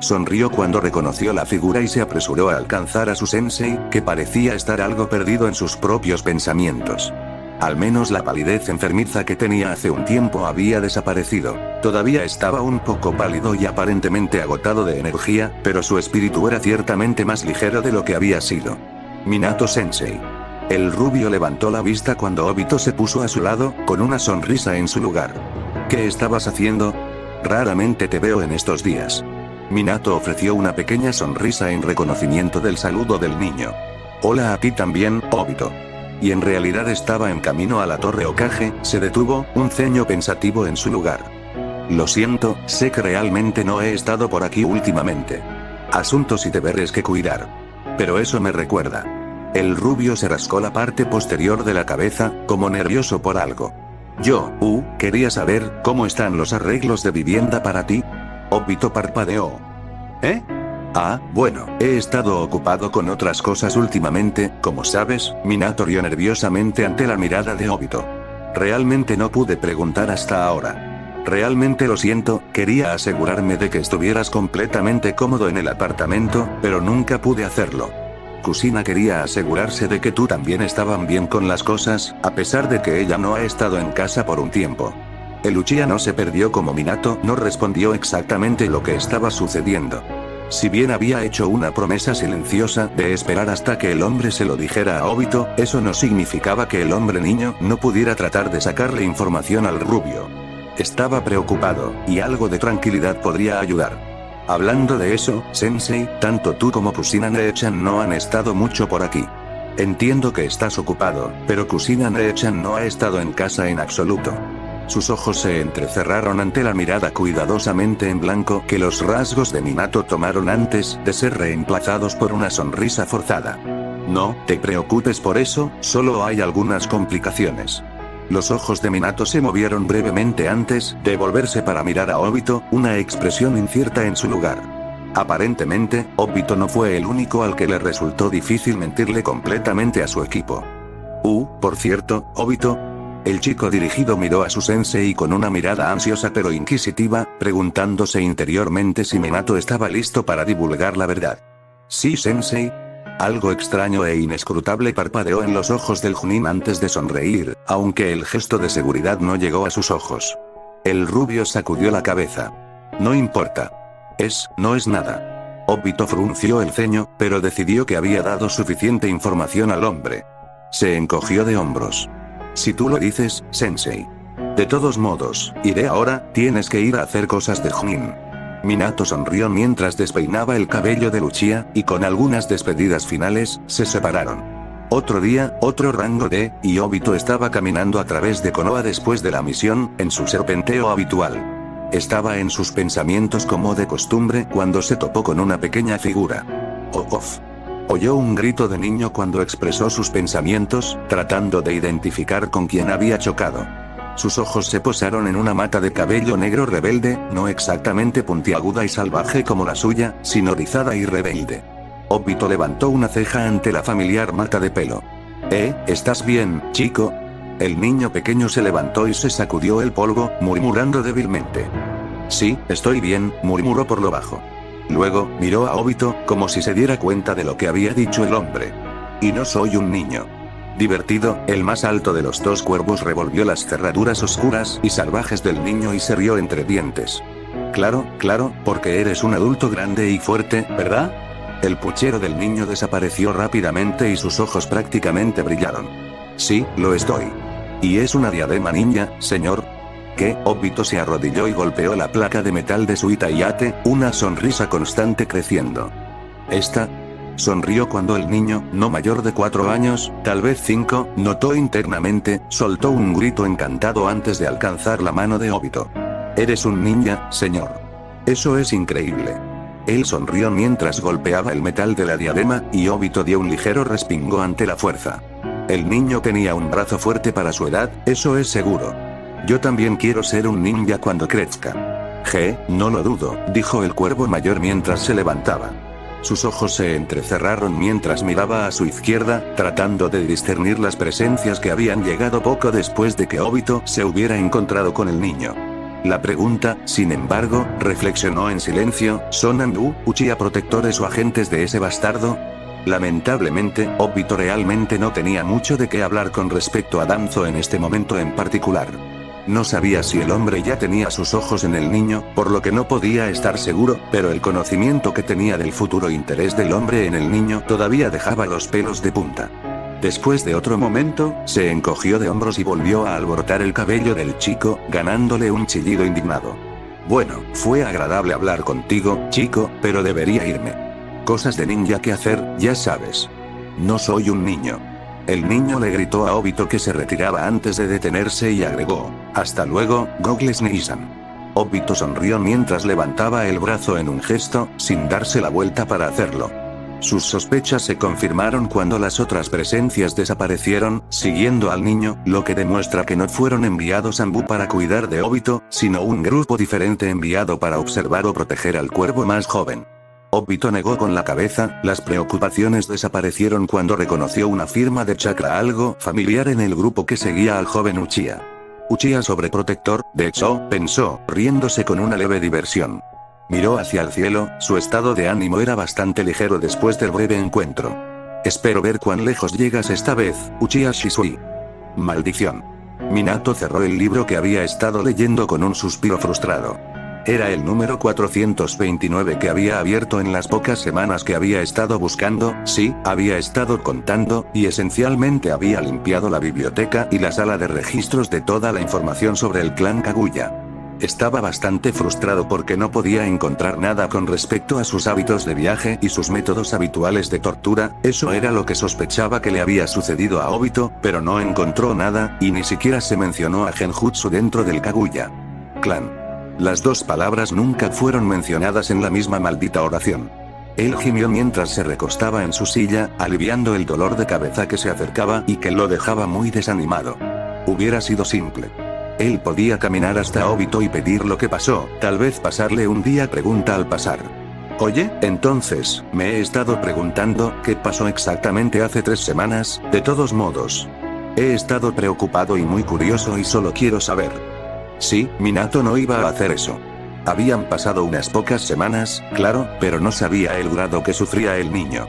Sonrió cuando reconoció la figura y se apresuró a alcanzar a su sensei, que parecía estar algo perdido en sus propios pensamientos. Al menos la palidez enfermiza que tenía hace un tiempo había desaparecido. Todavía estaba un poco pálido y aparentemente agotado de energía, pero su espíritu era ciertamente más ligero de lo que había sido. Minato-sensei. El rubio levantó la vista cuando Obito se puso a su lado, con una sonrisa en su lugar. ¿Qué estabas haciendo? Raramente te veo en estos días. Minato ofreció una pequeña sonrisa en reconocimiento del saludo del niño. Hola a ti también, Obito. Y en realidad estaba en camino a la Torre Hokage, se detuvo, un ceño pensativo en su lugar. Lo siento, sé que realmente no he estado por aquí últimamente. Asuntos y deberes que cuidar. Pero eso me recuerda. El rubio se rascó la parte posterior de la cabeza, como nervioso por algo. Quería saber, ¿cómo están los arreglos de vivienda para ti? Obito parpadeó. ¿Eh? Bueno, he estado ocupado con otras cosas últimamente, como sabes. Minato rió nerviosamente ante la mirada de Obito. Realmente no pude preguntar hasta ahora. Realmente lo siento, quería asegurarme de que estuvieras completamente cómodo en el apartamento, pero nunca pude hacerlo. Kusina quería asegurarse de que tú también estaban bien con las cosas, a pesar de que ella no ha estado en casa por un tiempo. El Uchiha no se perdió como Minato no respondió exactamente lo que estaba sucediendo. Si bien había hecho una promesa silenciosa de esperar hasta que el hombre se lo dijera a Obito, eso no significaba que el hombre niño no pudiera tratar de sacarle información al rubio. Estaba preocupado, y algo de tranquilidad podría ayudar. Hablando de eso, sensei, tanto tú como Kusina Nee-chan no han estado mucho por aquí. Entiendo que estás ocupado, pero Kusina Nee-chan no ha estado en casa en absoluto. Sus ojos se entrecerraron ante la mirada cuidadosamente en blanco que los rasgos de Minato tomaron antes de ser reemplazados por una sonrisa forzada. No te preocupes por eso, solo hay algunas complicaciones. Los ojos de Minato se movieron brevemente antes de volverse para mirar a Obito, una expresión incierta en su lugar. Aparentemente, Obito no fue el único al que le resultó difícil mentirle completamente a su equipo. Por cierto, Obito. El chico dirigido miró a su sensei con una mirada ansiosa pero inquisitiva, preguntándose interiormente si Minato estaba listo para divulgar la verdad. Sí, sensei. Algo extraño e inescrutable parpadeó en los ojos del Chunin antes de sonreír, aunque el gesto de seguridad no llegó a sus ojos. El rubio sacudió la cabeza. No importa. No es nada. Obito frunció el ceño, pero decidió que había dado suficiente información al hombre. Se encogió de hombros. Si tú lo dices, sensei. De todos modos, iré ahora, tienes que ir a hacer cosas de Chunin. Minato sonrió mientras despeinaba el cabello de Uchiha, y con algunas despedidas finales, se separaron. Otro día, otro rango D, y Obito estaba caminando a través de Konoha después de la misión, en su serpenteo habitual. Estaba en sus pensamientos como de costumbre cuando se topó con una pequeña figura. Oyó un grito de niño cuando expresó sus pensamientos, tratando de identificar con quién había chocado. Sus ojos se posaron en una mata de cabello negro rebelde, no exactamente puntiaguda y salvaje como la suya, sino rizada y rebelde. Obito levantó una ceja ante la familiar mata de pelo. ¿Estás bien, chico? El niño pequeño se levantó y se sacudió el polvo, murmurando débilmente. Sí, estoy bien, murmuró por lo bajo. Luego, miró a Obito, como si se diera cuenta de lo que había dicho el hombre. Y no soy un niño. Divertido, el más alto de los dos cuervos revolvió las cerraduras oscuras y salvajes del niño y se rió entre dientes. Claro, porque eres un adulto grande y fuerte, ¿verdad? El puchero del niño desapareció rápidamente y sus ojos prácticamente brillaron. Sí, lo estoy. ¿Y es una diadema ninja, señor? ¿Qué? Obito se arrodilló y golpeó la placa de metal de su itayate, una sonrisa constante creciendo. Esta. Sonrió cuando el niño, no mayor de 4 años, tal vez 5, notó internamente, soltó un grito encantado antes de alcanzar la mano de Obito. Eres un ninja, señor. Eso es increíble. Él sonrió mientras golpeaba el metal de la diadema, y Obito dio un ligero respingo ante la fuerza. El niño tenía un brazo fuerte para su edad, eso es seguro. Yo también quiero ser un ninja cuando crezca. No lo dudo, dijo el cuervo mayor mientras se levantaba. Sus ojos se entrecerraron mientras miraba a su izquierda, tratando de discernir las presencias que habían llegado poco después de que Obito se hubiera encontrado con el niño. La pregunta, sin embargo, reflexionó en silencio, ¿son Anbu, Uchiha protectores o agentes de ese bastardo? Lamentablemente, Obito realmente no tenía mucho de qué hablar con respecto a Danzo en este momento en particular. No sabía si el hombre ya tenía sus ojos en el niño, por lo que no podía estar seguro, pero el conocimiento que tenía del futuro interés del hombre en el niño todavía dejaba los pelos de punta. Después de otro momento, se encogió de hombros y volvió a alborotar el cabello del chico, ganándole un chillido indignado. Bueno, fue agradable hablar contigo, chico, pero debería irme. Cosas de ninja que hacer, ya sabes. No soy un niño. El niño le gritó a Obito que se retiraba antes de detenerse y agregó, hasta luego, Goggles Nissan. Obito sonrió mientras levantaba el brazo en un gesto, sin darse la vuelta para hacerlo. Sus sospechas se confirmaron cuando las otras presencias desaparecieron, siguiendo al niño, lo que demuestra que no fueron enviados a Anbu para cuidar de Obito, sino un grupo diferente enviado para observar o proteger al cuervo más joven. Obito negó con la cabeza, las preocupaciones desaparecieron cuando reconoció una firma de chakra algo familiar en el grupo que seguía al joven Uchiha. Uchiha sobreprotector, de hecho, pensó, riéndose con una leve diversión. Miró hacia el cielo, su estado de ánimo era bastante ligero después del breve encuentro. Espero ver cuán lejos llegas esta vez, Uchiha Shisui. Maldición. Minato cerró el libro que había estado leyendo con un suspiro frustrado. Era el número 429 que había abierto en las pocas semanas que había estado buscando, sí, había estado contando, y esencialmente había limpiado la biblioteca y la sala de registros de toda la información sobre el clan Kaguya. Estaba bastante frustrado porque no podía encontrar nada con respecto a sus hábitos de viaje y sus métodos habituales de tortura, eso era lo que sospechaba que le había sucedido a Obito, pero no encontró nada, y ni siquiera se mencionó a Genjutsu dentro del Kaguya. Clan. Las dos palabras nunca fueron mencionadas en la misma maldita oración. Él gimió mientras se recostaba en su silla, aliviando el dolor de cabeza que se acercaba y que lo dejaba muy desanimado. Hubiera sido simple. Él podía caminar hasta Obito y pedir lo que pasó, tal vez pasarle un día pregunta al pasar. Oye, entonces, me he estado preguntando, ¿qué pasó exactamente hace 3 semanas? De todos modos. He estado preocupado y muy curioso y solo quiero saber. Sí, Minato no iba a hacer eso. Habían pasado unas pocas semanas, claro, pero no sabía el grado que sufría el niño.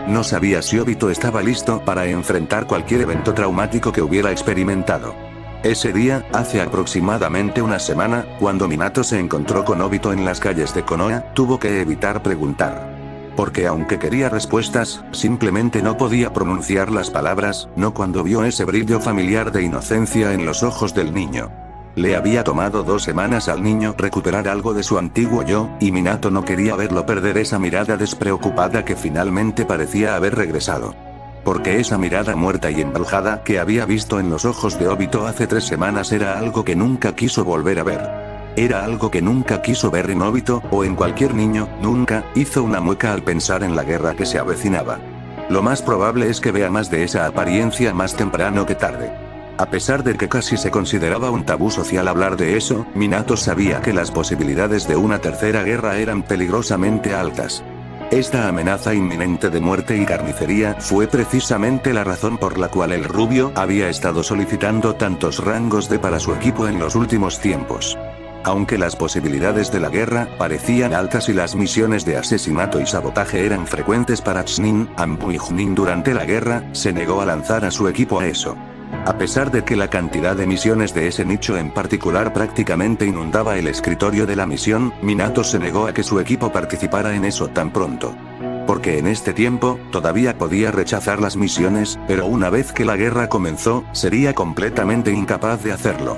No sabía si Obito estaba listo para enfrentar cualquier evento traumático que hubiera experimentado. Ese día, hace aproximadamente una semana, cuando Minato se encontró con Obito en las calles de Konoha, tuvo que evitar preguntar. Porque aunque quería respuestas, simplemente no podía pronunciar las palabras, no cuando vio ese brillo familiar de inocencia en los ojos del niño. Le había tomado 2 semanas al niño recuperar algo de su antiguo yo, y Minato no quería verlo perder esa mirada despreocupada que finalmente parecía haber regresado. Porque esa mirada muerta y embrujada que había visto en los ojos de Obito hace 3 semanas era algo que nunca quiso volver a ver. Era algo que nunca quiso ver en Obito, o en cualquier niño, nunca, hizo una mueca al pensar en la guerra que se avecinaba. Lo más probable es que vea más de esa apariencia más temprano que tarde. A pesar de que casi se consideraba un tabú social hablar de eso, Minato sabía que las posibilidades de una tercera guerra eran peligrosamente altas. Esta amenaza inminente de muerte y carnicería fue precisamente la razón por la cual el rubio había estado solicitando tantos rangos D para su equipo en los últimos tiempos. Aunque las posibilidades de la guerra parecían altas y las misiones de asesinato y sabotaje eran frecuentes para Chnin, Ambuijnin durante la guerra, se negó a lanzar a su equipo a eso. A pesar de que la cantidad de misiones de ese nicho en particular prácticamente inundaba el escritorio de la misión, Minato se negó a que su equipo participara en eso tan pronto. Porque en este tiempo, todavía podía rechazar las misiones, pero una vez que la guerra comenzó, sería completamente incapaz de hacerlo.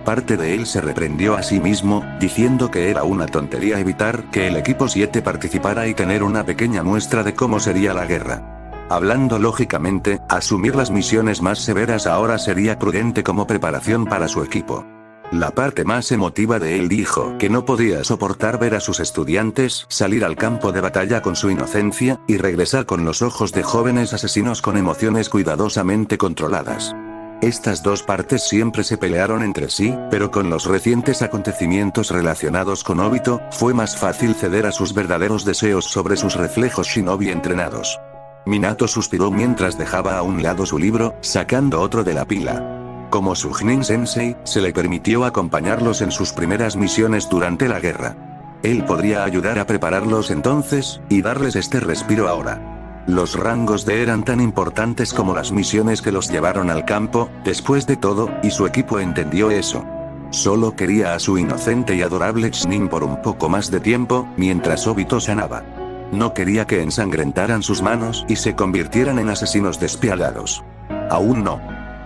Parte de él se reprendió a sí mismo, diciendo que era una tontería evitar que el equipo 7 participara y tener una pequeña muestra de cómo sería la guerra. Hablando lógicamente, asumir las misiones más severas ahora sería prudente como preparación para su equipo. La parte más emotiva de él dijo que no podía soportar ver a sus estudiantes salir al campo de batalla con su inocencia, y regresar con los ojos de jóvenes asesinos con emociones cuidadosamente controladas. Estas dos partes siempre se pelearon entre sí, pero con los recientes acontecimientos relacionados con Obito, fue más fácil ceder a sus verdaderos deseos sobre sus reflejos shinobi entrenados. Minato suspiró mientras dejaba a un lado su libro, sacando otro de la pila. Como su Chunin Sensei, se le permitió acompañarlos en sus primeras misiones durante la guerra. Él podría ayudar a prepararlos entonces, y darles este respiro ahora. Los rangos de eran tan importantes como las misiones que los llevaron al campo, después de todo, y su equipo entendió eso. Solo quería a su inocente y adorable Chunin por un poco más de tiempo, mientras Obito sanaba. No quería que ensangrentaran sus manos y se convirtieran en asesinos despiadados. Aún no.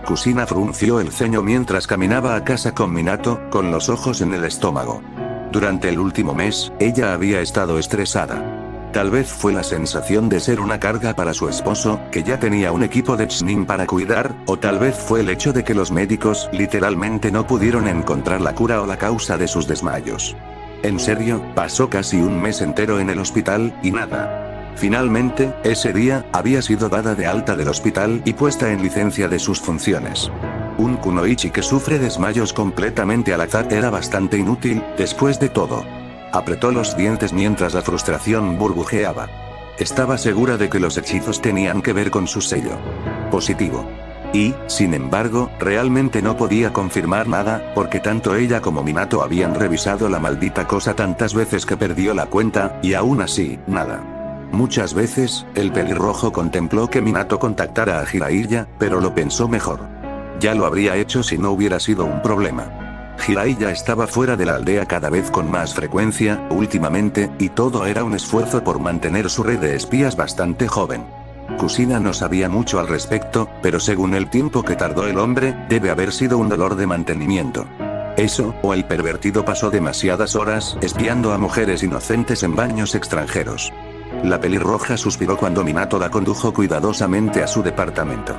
Kushina frunció el ceño mientras caminaba a casa con Minato, con los ojos en el estómago. Durante el último mes, ella había estado estresada. Tal vez fue la sensación de ser una carga para su esposo, que ya tenía un equipo de Chunin para cuidar, o tal vez fue el hecho de que los médicos literalmente no pudieron encontrar la cura o la causa de sus desmayos. En serio, pasó casi un mes entero en el hospital, y nada. Finalmente, ese día, había sido dada de alta del hospital y puesta en licencia de sus funciones. Un kunoichi que sufre desmayos completamente al azar era bastante inútil, después de todo. Apretó los dientes mientras la frustración burbujeaba. Estaba segura de que los hechizos tenían que ver con su sello positivo. Y, sin embargo, realmente no podía confirmar nada, porque tanto ella como Minato habían revisado la maldita cosa tantas veces que perdió la cuenta, y aún así, nada. Muchas veces, el pelirrojo contempló que Minato contactara a Jiraiya, pero lo pensó mejor. Ya lo habría hecho si no hubiera sido un problema. Jiraiya estaba fuera de la aldea cada vez con más frecuencia, últimamente, y todo era un esfuerzo por mantener su red de espías bastante joven. Kushina no sabía mucho al respecto, pero según el tiempo que tardó el hombre, debe haber sido un dolor de mantenimiento. Eso, o el pervertido pasó demasiadas horas espiando a mujeres inocentes en baños extranjeros. La pelirroja suspiró cuando Minato la condujo cuidadosamente a su departamento.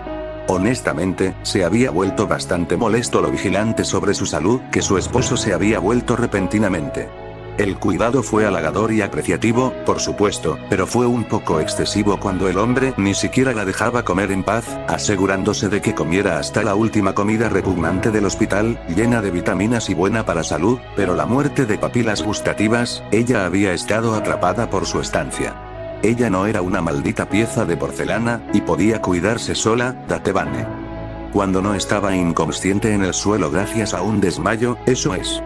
Honestamente, se había vuelto bastante molesto lo vigilante sobre su salud, que su esposo se había vuelto repentinamente. El cuidado fue halagador y apreciativo, por supuesto, pero fue un poco excesivo cuando el hombre ni siquiera la dejaba comer en paz, asegurándose de que comiera hasta la última comida repugnante del hospital, llena de vitaminas y buena para salud, pero la muerte de papilas gustativas, ella había estado atrapada por su estancia. Ella no era una maldita pieza de porcelana, y podía cuidarse sola, Datebane. Cuando no estaba inconsciente en el suelo gracias a un desmayo, eso es.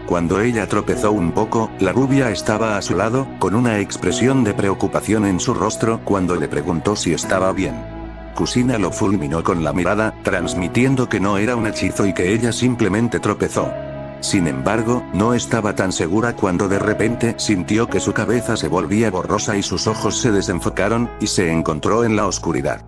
Cuando ella tropezó un poco, la rubia estaba a su lado, con una expresión de preocupación en su rostro cuando le preguntó si estaba bien. Kushina lo fulminó con la mirada, transmitiendo que no era un hechizo y que ella simplemente tropezó. Sin embargo, no estaba tan segura cuando de repente sintió que su cabeza se volvía borrosa y sus ojos se desenfocaron, y se encontró en la oscuridad.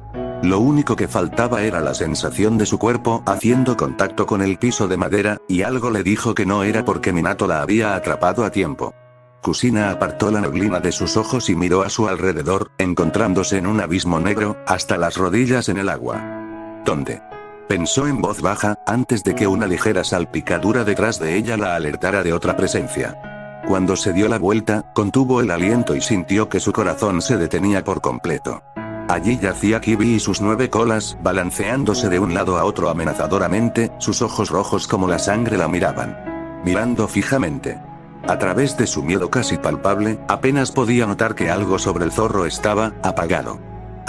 Lo único que faltaba era la sensación de su cuerpo haciendo contacto con el piso de madera, y algo le dijo que no era porque Minato la había atrapado a tiempo. Kushina apartó la neblina de sus ojos y miró a su alrededor, encontrándose en un abismo negro, hasta las rodillas en el agua. ¿Dónde? Pensó en voz baja, antes de que una ligera salpicadura detrás de ella la alertara de otra presencia. Cuando se dio la vuelta, contuvo el aliento y sintió que su corazón se detenía por completo. Allí yacía Kibi y sus 9 colas, balanceándose de un lado a otro amenazadoramente, sus ojos rojos como la sangre la miraban. Mirando fijamente. A través de su miedo casi palpable, apenas podía notar que algo sobre el zorro estaba apagado.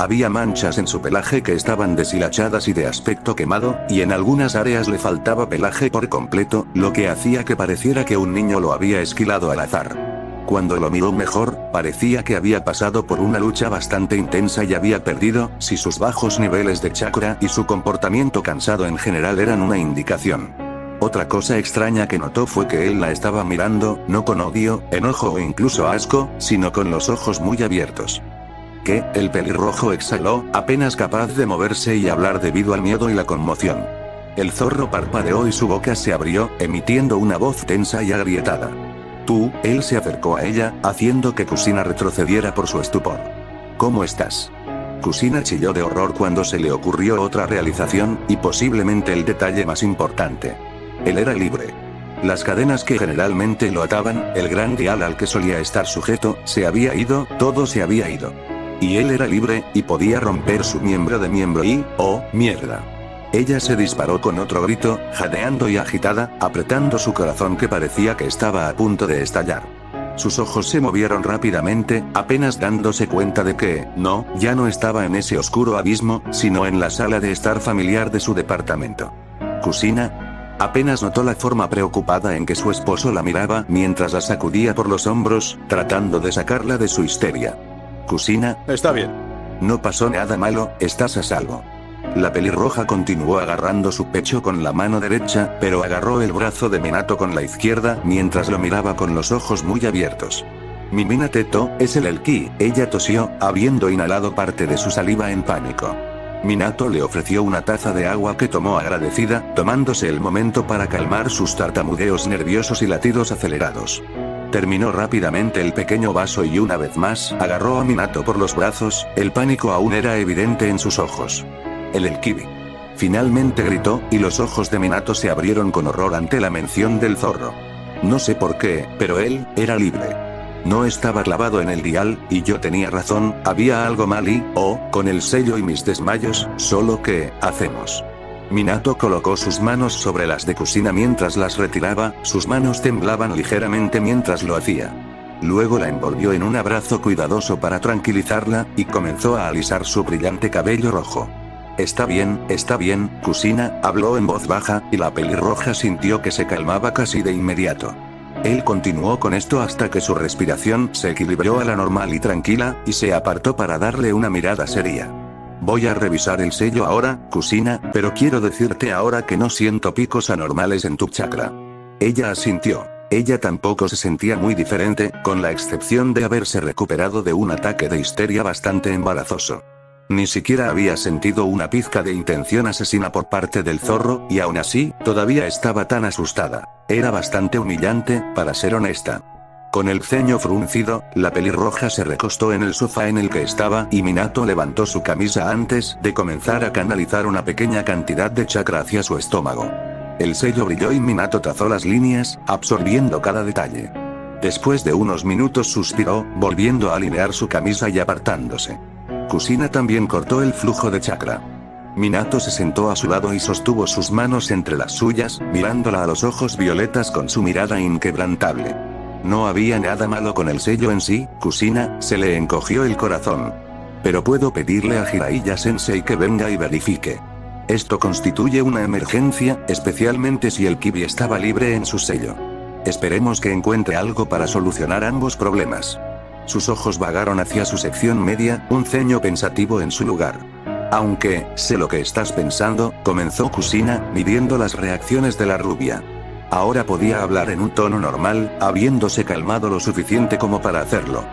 Había manchas en su pelaje que estaban deshilachadas y de aspecto quemado, y en algunas áreas le faltaba pelaje por completo, lo que hacía que pareciera que un niño lo había esquilado al azar. Cuando lo miró mejor, parecía que había pasado por una lucha bastante intensa y había perdido, si sus bajos niveles de chakra y su comportamiento cansado en general eran una indicación. Otra cosa extraña que notó fue que él la estaba mirando, no con odio, enojo o incluso asco, sino con los ojos muy abiertos. ¿Qué? El pelirrojo exhaló, apenas capaz de moverse y hablar debido al miedo y la conmoción. El zorro parpadeó y su boca se abrió, emitiendo una voz tensa y agrietada. Tú, él se acercó a ella, haciendo que Kusina retrocediera por su estupor. ¿Cómo estás? Kusina chilló de horror cuando se le ocurrió otra realización, y posiblemente el detalle más importante. Él era libre. Las cadenas que generalmente lo ataban, el gran dial al que solía estar sujeto, se había ido, todo se había ido. Y él era libre, y podía romper su miembro de miembro y, ¡oh, mierda! Ella se disparó con otro grito, jadeando y agitada, apretando su corazón que parecía que estaba a punto de estallar. Sus ojos se movieron rápidamente, apenas dándose cuenta de que, no, ya no estaba en ese oscuro abismo, sino en la sala de estar familiar de su departamento. Kusina. Apenas notó la forma preocupada en que su esposo la miraba mientras la sacudía por los hombros, tratando de sacarla de su histeria. Kusina. Está bien. No pasó nada malo, estás a salvo. La pelirroja continuó agarrando su pecho con la mano derecha, pero agarró el brazo de Minato con la izquierda mientras lo miraba con los ojos muy abiertos. Mi Minateto, es el ki, ella tosió, habiendo inhalado parte de su saliva en pánico. Minato le ofreció una taza de agua que tomó agradecida, tomándose el momento para calmar sus tartamudeos nerviosos y latidos acelerados. Terminó rápidamente el pequeño vaso y una vez más, agarró a Minato por los brazos, el pánico aún era evidente en sus ojos. El Kibi. Finalmente gritó, y los ojos de Minato se abrieron con horror ante la mención del zorro. No sé por qué, pero él, era libre. No estaba clavado en el dial, y yo tenía razón, había algo mal y, con el sello y mis desmayos, solo que, hacemos. Minato colocó sus manos sobre las de Kusina mientras las retiraba, sus manos temblaban ligeramente mientras lo hacía. Luego la envolvió en un abrazo cuidadoso para tranquilizarla, y comenzó a alisar su brillante cabello rojo. Está bien, Kusina, habló en voz baja, y la pelirroja sintió que se calmaba casi de inmediato. Él continuó con esto hasta que su respiración se equilibró a la normal y tranquila, y se apartó para darle una mirada seria. Voy a revisar el sello ahora, Kusina, pero quiero decirte ahora que no siento picos anormales en tu chakra. Ella asintió. Ella tampoco se sentía muy diferente, con la excepción de haberse recuperado de un ataque de histeria bastante embarazoso. Ni siquiera había sentido una pizca de intención asesina por parte del zorro, y aún así, todavía estaba tan asustada. Era bastante humillante, para ser honesta. Con el ceño fruncido, la pelirroja se recostó en el sofá en el que estaba y Minato levantó su camisa antes de comenzar a canalizar una pequeña cantidad de chakra hacia su estómago. El sello brilló y Minato trazó las líneas, absorbiendo cada detalle. Después de unos minutos suspiró, volviendo a alinear su camisa y apartándose. Kusina también cortó el flujo de chakra. Minato se sentó a su lado y sostuvo sus manos entre las suyas, mirándola a los ojos violetas con su mirada inquebrantable. No había nada malo con el sello en sí, Kusina, se le encogió el corazón. Pero puedo pedirle a Jiraiya Sensei que venga y verifique. Esto constituye una emergencia, especialmente si el Kibi estaba libre en su sello. Esperemos que encuentre algo para solucionar ambos problemas. Sus ojos vagaron hacia su sección media, un ceño pensativo en su lugar. Aunque, sé lo que estás pensando, comenzó Kusina, midiendo las reacciones de la rubia. Ahora podía hablar en un tono normal, habiéndose calmado lo suficiente como para hacerlo.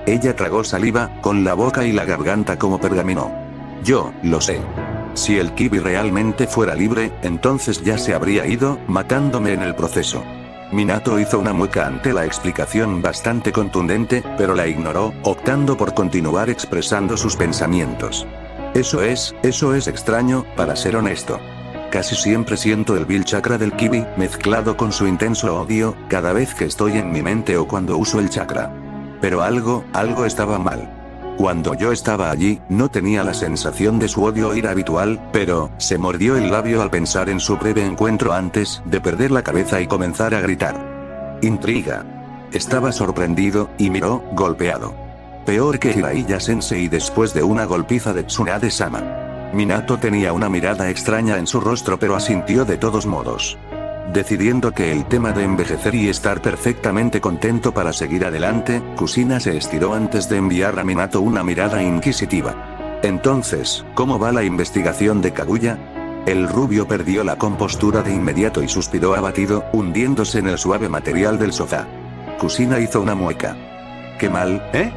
Ella tragó saliva, con la boca y la garganta como pergamino. Yo, lo sé. Si el Kibi realmente fuera libre, entonces ya se habría ido, matándome en el proceso. Minato hizo una mueca ante la explicación bastante contundente, pero la ignoró, optando por continuar expresando sus pensamientos. Eso es extraño, para ser honesto. Casi siempre siento el vil chakra del Kibi, mezclado con su intenso odio, cada vez que estoy en mi mente o cuando uso el chakra. Pero algo estaba mal. Cuando yo estaba allí, no tenía la sensación de su odio ira habitual, pero, se mordió el labio al pensar en su breve encuentro antes de perder la cabeza y comenzar a gritar. Intriga. Estaba sorprendido, y miró, golpeado. Peor que Jiraiya Sensei después de una golpiza de Tsunade-sama. Minato tenía una mirada extraña en su rostro pero asintió de todos modos. Decidiendo que el tema de envejecer y estar perfectamente contento para seguir adelante, Kushina se estiró antes de enviar a Minato una mirada inquisitiva. Entonces, ¿cómo va la investigación de Kaguya? El rubio perdió la compostura de inmediato y suspiró abatido, hundiéndose en el suave material del sofá. Kushina hizo una mueca. ¿Qué mal, eh?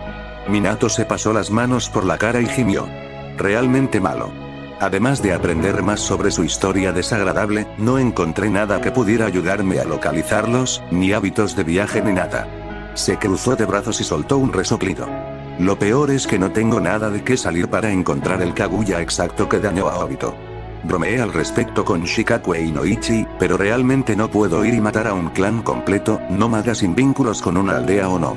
Minato se pasó las manos por la cara y gimió. Realmente malo. Además de aprender más sobre su historia desagradable, no encontré nada que pudiera ayudarme a localizarlos, ni hábitos de viaje ni nada. Se cruzó de brazos y soltó un resoplido. Lo peor es que no tengo nada de qué salir para encontrar el Kaguya exacto que dañó a Obito. Bromeé al respecto con Shikakue y Noichi, pero realmente no puedo ir y matar a un clan completo, nómada sin vínculos con una aldea o no.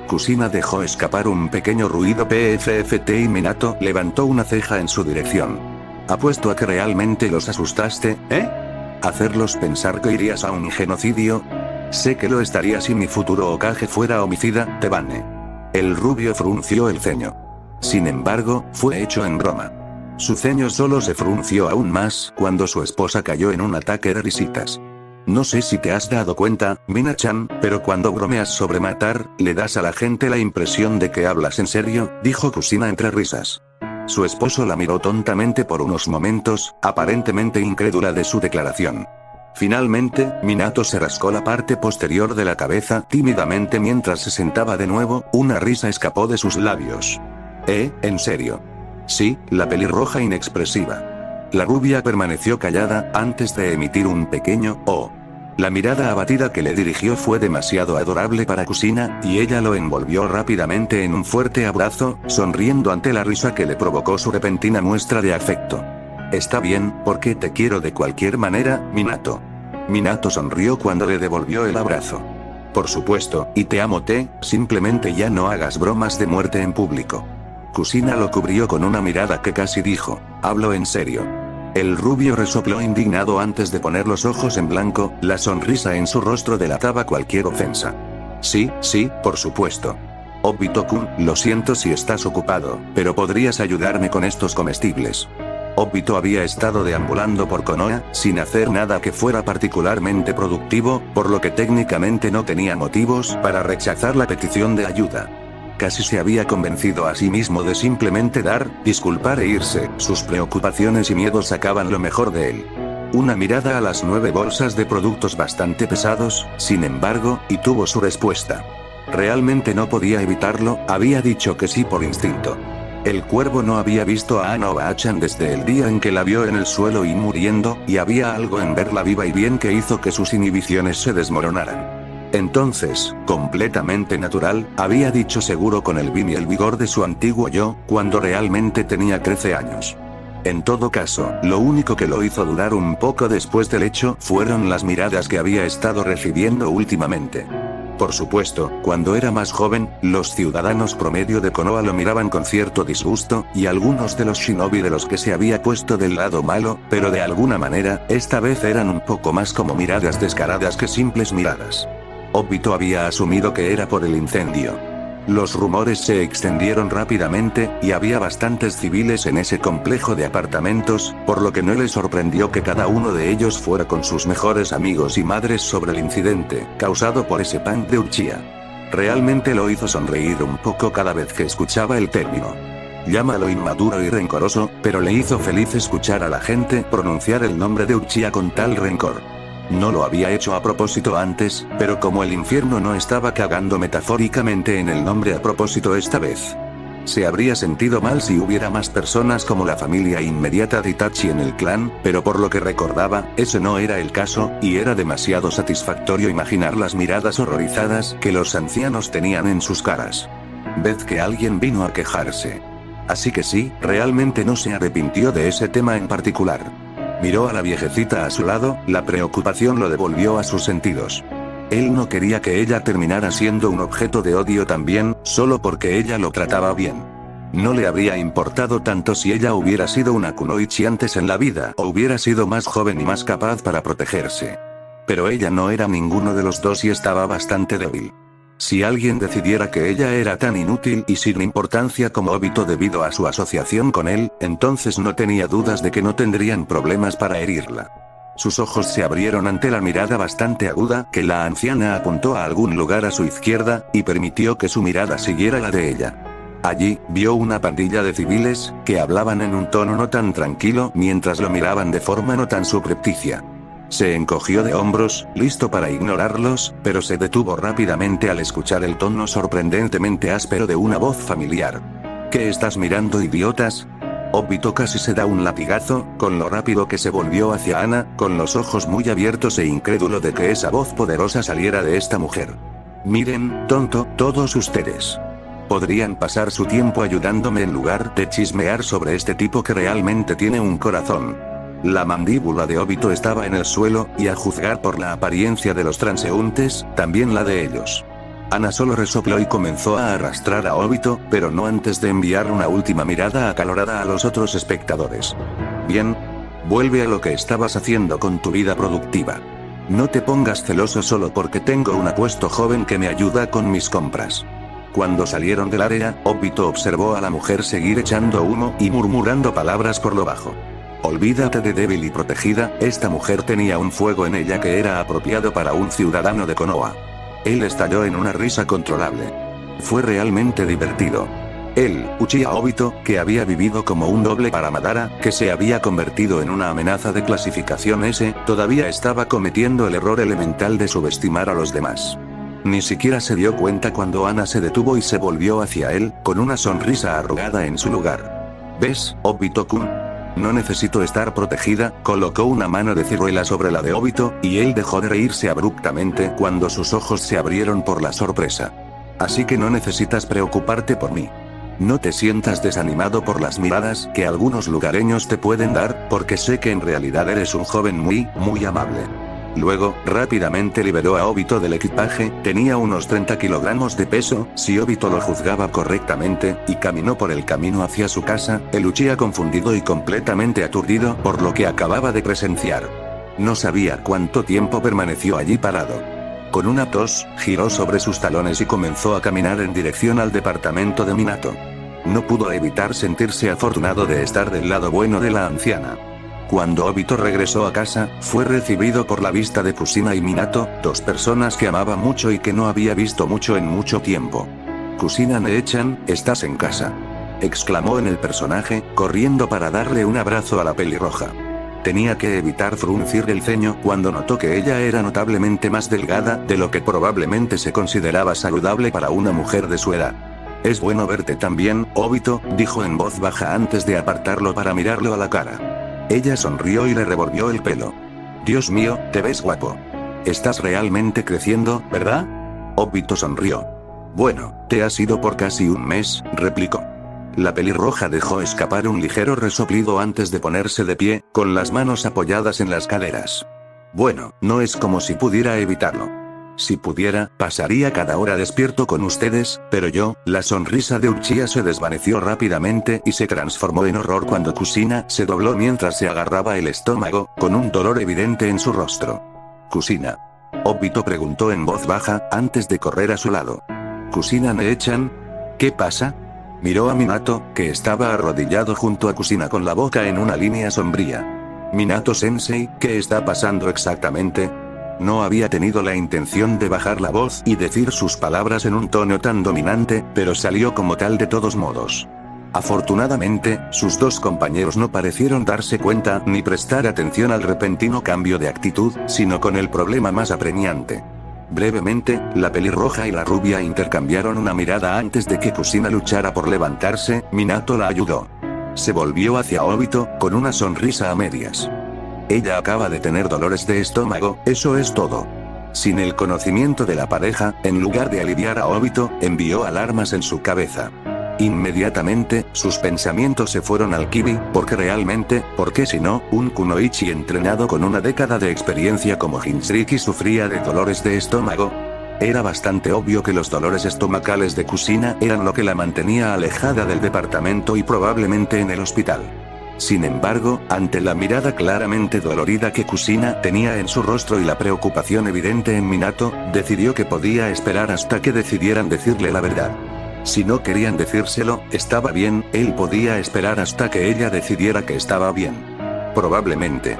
Kushina dejó escapar un pequeño ruido PFFT y Minato levantó una ceja en su dirección. Apuesto a que realmente los asustaste, ¿eh? ¿Hacerlos pensar que irías a un genocidio? Sé que lo estaría si mi futuro Hokage fuera homicida, Tebane. El rubio frunció el ceño. Sin embargo, fue hecho en broma. Su ceño solo se frunció aún más cuando su esposa cayó en un ataque de risitas. No sé si te has dado cuenta, Mina-chan, pero cuando bromeas sobre matar, le das a la gente la impresión de que hablas en serio, dijo Kushina entre risas. Su esposo la miró tontamente por unos momentos, aparentemente incrédula de su declaración. Finalmente, Minato se rascó la parte posterior de la cabeza tímidamente mientras se sentaba de nuevo, una risa escapó de sus labios. ¿En serio? Sí, la pelirroja inexpresiva. La rubia permaneció callada, antes de emitir un pequeño «oh». La mirada abatida que le dirigió fue demasiado adorable para Kushina, y ella lo envolvió rápidamente en un fuerte abrazo, sonriendo ante la risa que le provocó su repentina muestra de afecto. Está bien, porque te quiero de cualquier manera, Minato. Minato sonrió cuando le devolvió el abrazo. Por supuesto, y te amo simplemente ya no hagas bromas de muerte en público. Kushina lo cubrió con una mirada que casi dijo, hablo en serio. El rubio resopló indignado antes de poner los ojos en blanco, la sonrisa en su rostro delataba cualquier ofensa. Sí, por supuesto. Obito-kun, lo siento si estás ocupado, pero podrías ayudarme con estos comestibles. Obito había estado deambulando por Konoha, sin hacer nada que fuera particularmente productivo, por lo que técnicamente no tenía motivos para rechazar la petición de ayuda. Casi se había convencido a sí mismo de simplemente dar, disculpar e irse, sus preocupaciones y miedos sacaban lo mejor de él. Una mirada a las 9 bolsas de productos bastante pesados, sin embargo, y tuvo su respuesta. Realmente no podía evitarlo, había dicho que sí por instinto. El cuervo no había visto a Anoba-chan desde el día en que la vio en el suelo y muriendo, y había algo en verla viva y bien que hizo que sus inhibiciones se desmoronaran. Entonces, completamente natural, había dicho seguro con el vin y el vigor de su antiguo yo, cuando realmente tenía 13 años. En todo caso, lo único que lo hizo dudar un poco después del hecho fueron las miradas que había estado recibiendo últimamente. Por supuesto, cuando era más joven, los ciudadanos promedio de Konoha lo miraban con cierto disgusto, y algunos de los shinobi de los que se había puesto del lado malo, pero de alguna manera, esta vez eran un poco más como miradas descaradas que simples miradas. Obito había asumido que era por el incendio. Los rumores se extendieron rápidamente, y había bastantes civiles en ese complejo de apartamentos, por lo que no le sorprendió que cada uno de ellos fuera con sus mejores amigos y madres sobre el incidente, causado por ese punk de Uchiha. Realmente lo hizo sonreír un poco cada vez que escuchaba el término. Llámalo inmaduro y rencoroso, pero le hizo feliz escuchar a la gente pronunciar el nombre de Uchiha con tal rencor. No lo había hecho a propósito antes, pero como el infierno no estaba cagando metafóricamente en el nombre a propósito esta vez. Se habría sentido mal si hubiera más personas como la familia inmediata de Itachi en el clan, pero por lo que recordaba, ese no era el caso, y era demasiado satisfactorio imaginar las miradas horrorizadas que los ancianos tenían en sus caras. Vez que alguien vino a quejarse. Así que sí, realmente no se arrepintió de ese tema en particular. Miró a la viejecita a su lado, la preocupación lo devolvió a sus sentidos. Él no quería que ella terminara siendo un objeto de odio también, solo porque ella lo trataba bien. No le habría importado tanto si ella hubiera sido una kunoichi antes en la vida o hubiera sido más joven y más capaz para protegerse. Pero ella no era ninguno de los dos y estaba bastante débil. Si alguien decidiera que ella era tan inútil y sin importancia como Obito debido a su asociación con él, entonces no tenía dudas de que no tendrían problemas para herirla. Sus ojos se abrieron ante la mirada bastante aguda que la anciana apuntó a algún lugar a su izquierda, y permitió que su mirada siguiera la de ella. Allí, vio una pandilla de civiles, que hablaban en un tono no tan tranquilo mientras lo miraban de forma no tan subrepticia. Se encogió de hombros, listo para ignorarlos, pero se detuvo rápidamente al escuchar el tono sorprendentemente áspero de una voz familiar. ¿Qué estás mirando, idiotas? Obito casi se da un latigazo, con lo rápido que se volvió hacia Ana, con los ojos muy abiertos e incrédulo de que esa voz poderosa saliera de esta mujer. Miren, tonto, todos ustedes. Podrían pasar su tiempo ayudándome en lugar de chismear sobre este tipo que realmente tiene un corazón. La mandíbula de Obito estaba en el suelo, y a juzgar por la apariencia de los transeúntes, también la de ellos. Ana solo resopló y comenzó a arrastrar a Obito, pero no antes de enviar una última mirada acalorada a los otros espectadores. Bien. Vuelve a lo que estabas haciendo con tu vida productiva. No te pongas celoso solo porque tengo un apuesto joven que me ayuda con mis compras. Cuando salieron del área, Obito observó a la mujer seguir echando humo y murmurando palabras por lo bajo. Olvídate de débil y protegida, esta mujer tenía un fuego en ella que era apropiado para un ciudadano de Konoha. Él estalló en una risa controlable. Fue realmente divertido. Él, Uchiha Obito, que había vivido como un doble para Madara, que se había convertido en una amenaza de clasificación S, todavía estaba cometiendo el error elemental de subestimar a los demás. Ni siquiera se dio cuenta cuando Ana se detuvo y se volvió hacia él, con una sonrisa arrugada en su lugar. ¿Ves, Obito-kun? No necesito estar protegida. Colocó una mano de ciruela sobre la de Obito, y él dejó de reírse abruptamente cuando sus ojos se abrieron por la sorpresa. Así que no necesitas preocuparte por mí. No te sientas desanimado por las miradas que algunos lugareños te pueden dar, porque sé que en realidad eres un joven muy amable. Luego, rápidamente liberó a Obito del equipaje, tenía unos 30 kilogramos de peso, si Obito lo juzgaba correctamente, y caminó por el camino hacia su casa, el Uchiha confundido y completamente aturdido por lo que acababa de presenciar. No sabía cuánto tiempo permaneció allí parado. Con una tos, giró sobre sus talones y comenzó a caminar en dirección al departamento de Minato. No pudo evitar sentirse afortunado de estar del lado bueno de la anciana. Cuando Obito regresó a casa, fue recibido por la vista de Kushina y Minato, dos personas que amaba mucho y que no había visto mucho en mucho tiempo. Kushina Ne-chan, ¿estás en casa?, exclamó en el personaje, corriendo para darle un abrazo a la pelirroja. Tenía que evitar fruncir el ceño cuando notó que ella era notablemente más delgada de lo que probablemente se consideraba saludable para una mujer de su edad. Es bueno verte también, Obito, dijo en voz baja antes de apartarlo para mirarlo a la cara. Ella sonrió y le revolvió el pelo. Dios mío, te ves guapo. Estás realmente creciendo, ¿verdad? Obito sonrió. Bueno, te has ido por casi un mes, replicó. La pelirroja dejó escapar un ligero resoplido antes de ponerse de pie, con las manos apoyadas en las caderas. Bueno, no es como si pudiera evitarlo. Si pudiera, pasaría cada hora despierto con ustedes, pero yo, la sonrisa de Uchiha se desvaneció rápidamente y se transformó en horror cuando Kushina se dobló mientras se agarraba el estómago, con un dolor evidente en su rostro. Kushina. Obito preguntó en voz baja, antes de correr a su lado. Kushina Ne-chan, ¿qué pasa? Miró a Minato, que estaba arrodillado junto a Kushina con la boca en una línea sombría. Minato-sensei, ¿qué está pasando exactamente? No había tenido la intención de bajar la voz y decir sus palabras en un tono tan dominante, pero salió como tal de todos modos. Afortunadamente, sus dos compañeros no parecieron darse cuenta ni prestar atención al repentino cambio de actitud, sino con el problema más apremiante. Brevemente, la pelirroja y la rubia intercambiaron una mirada antes de que Kushina luchara por levantarse. Minato la ayudó. Se volvió hacia Obito, con una sonrisa a medias. Ella acaba de tener dolores de estómago, eso es todo. Sin el conocimiento de la pareja, en lugar de aliviar a Obito, envió alarmas en su cabeza. Inmediatamente, sus pensamientos se fueron al Kibi, porque realmente, ¿por qué si no, un kunoichi entrenado con una década de experiencia como Jinchuriki sufría de dolores de estómago? Era bastante obvio que los dolores estomacales de Kushina eran lo que la mantenía alejada del departamento y probablemente en el hospital. Sin embargo, ante la mirada claramente dolorida que Kusina tenía en su rostro y la preocupación evidente en Minato, decidió que podía esperar hasta que decidieran decirle la verdad. Si no querían decírselo, estaba bien, él podía esperar hasta que ella decidiera que estaba bien. Probablemente.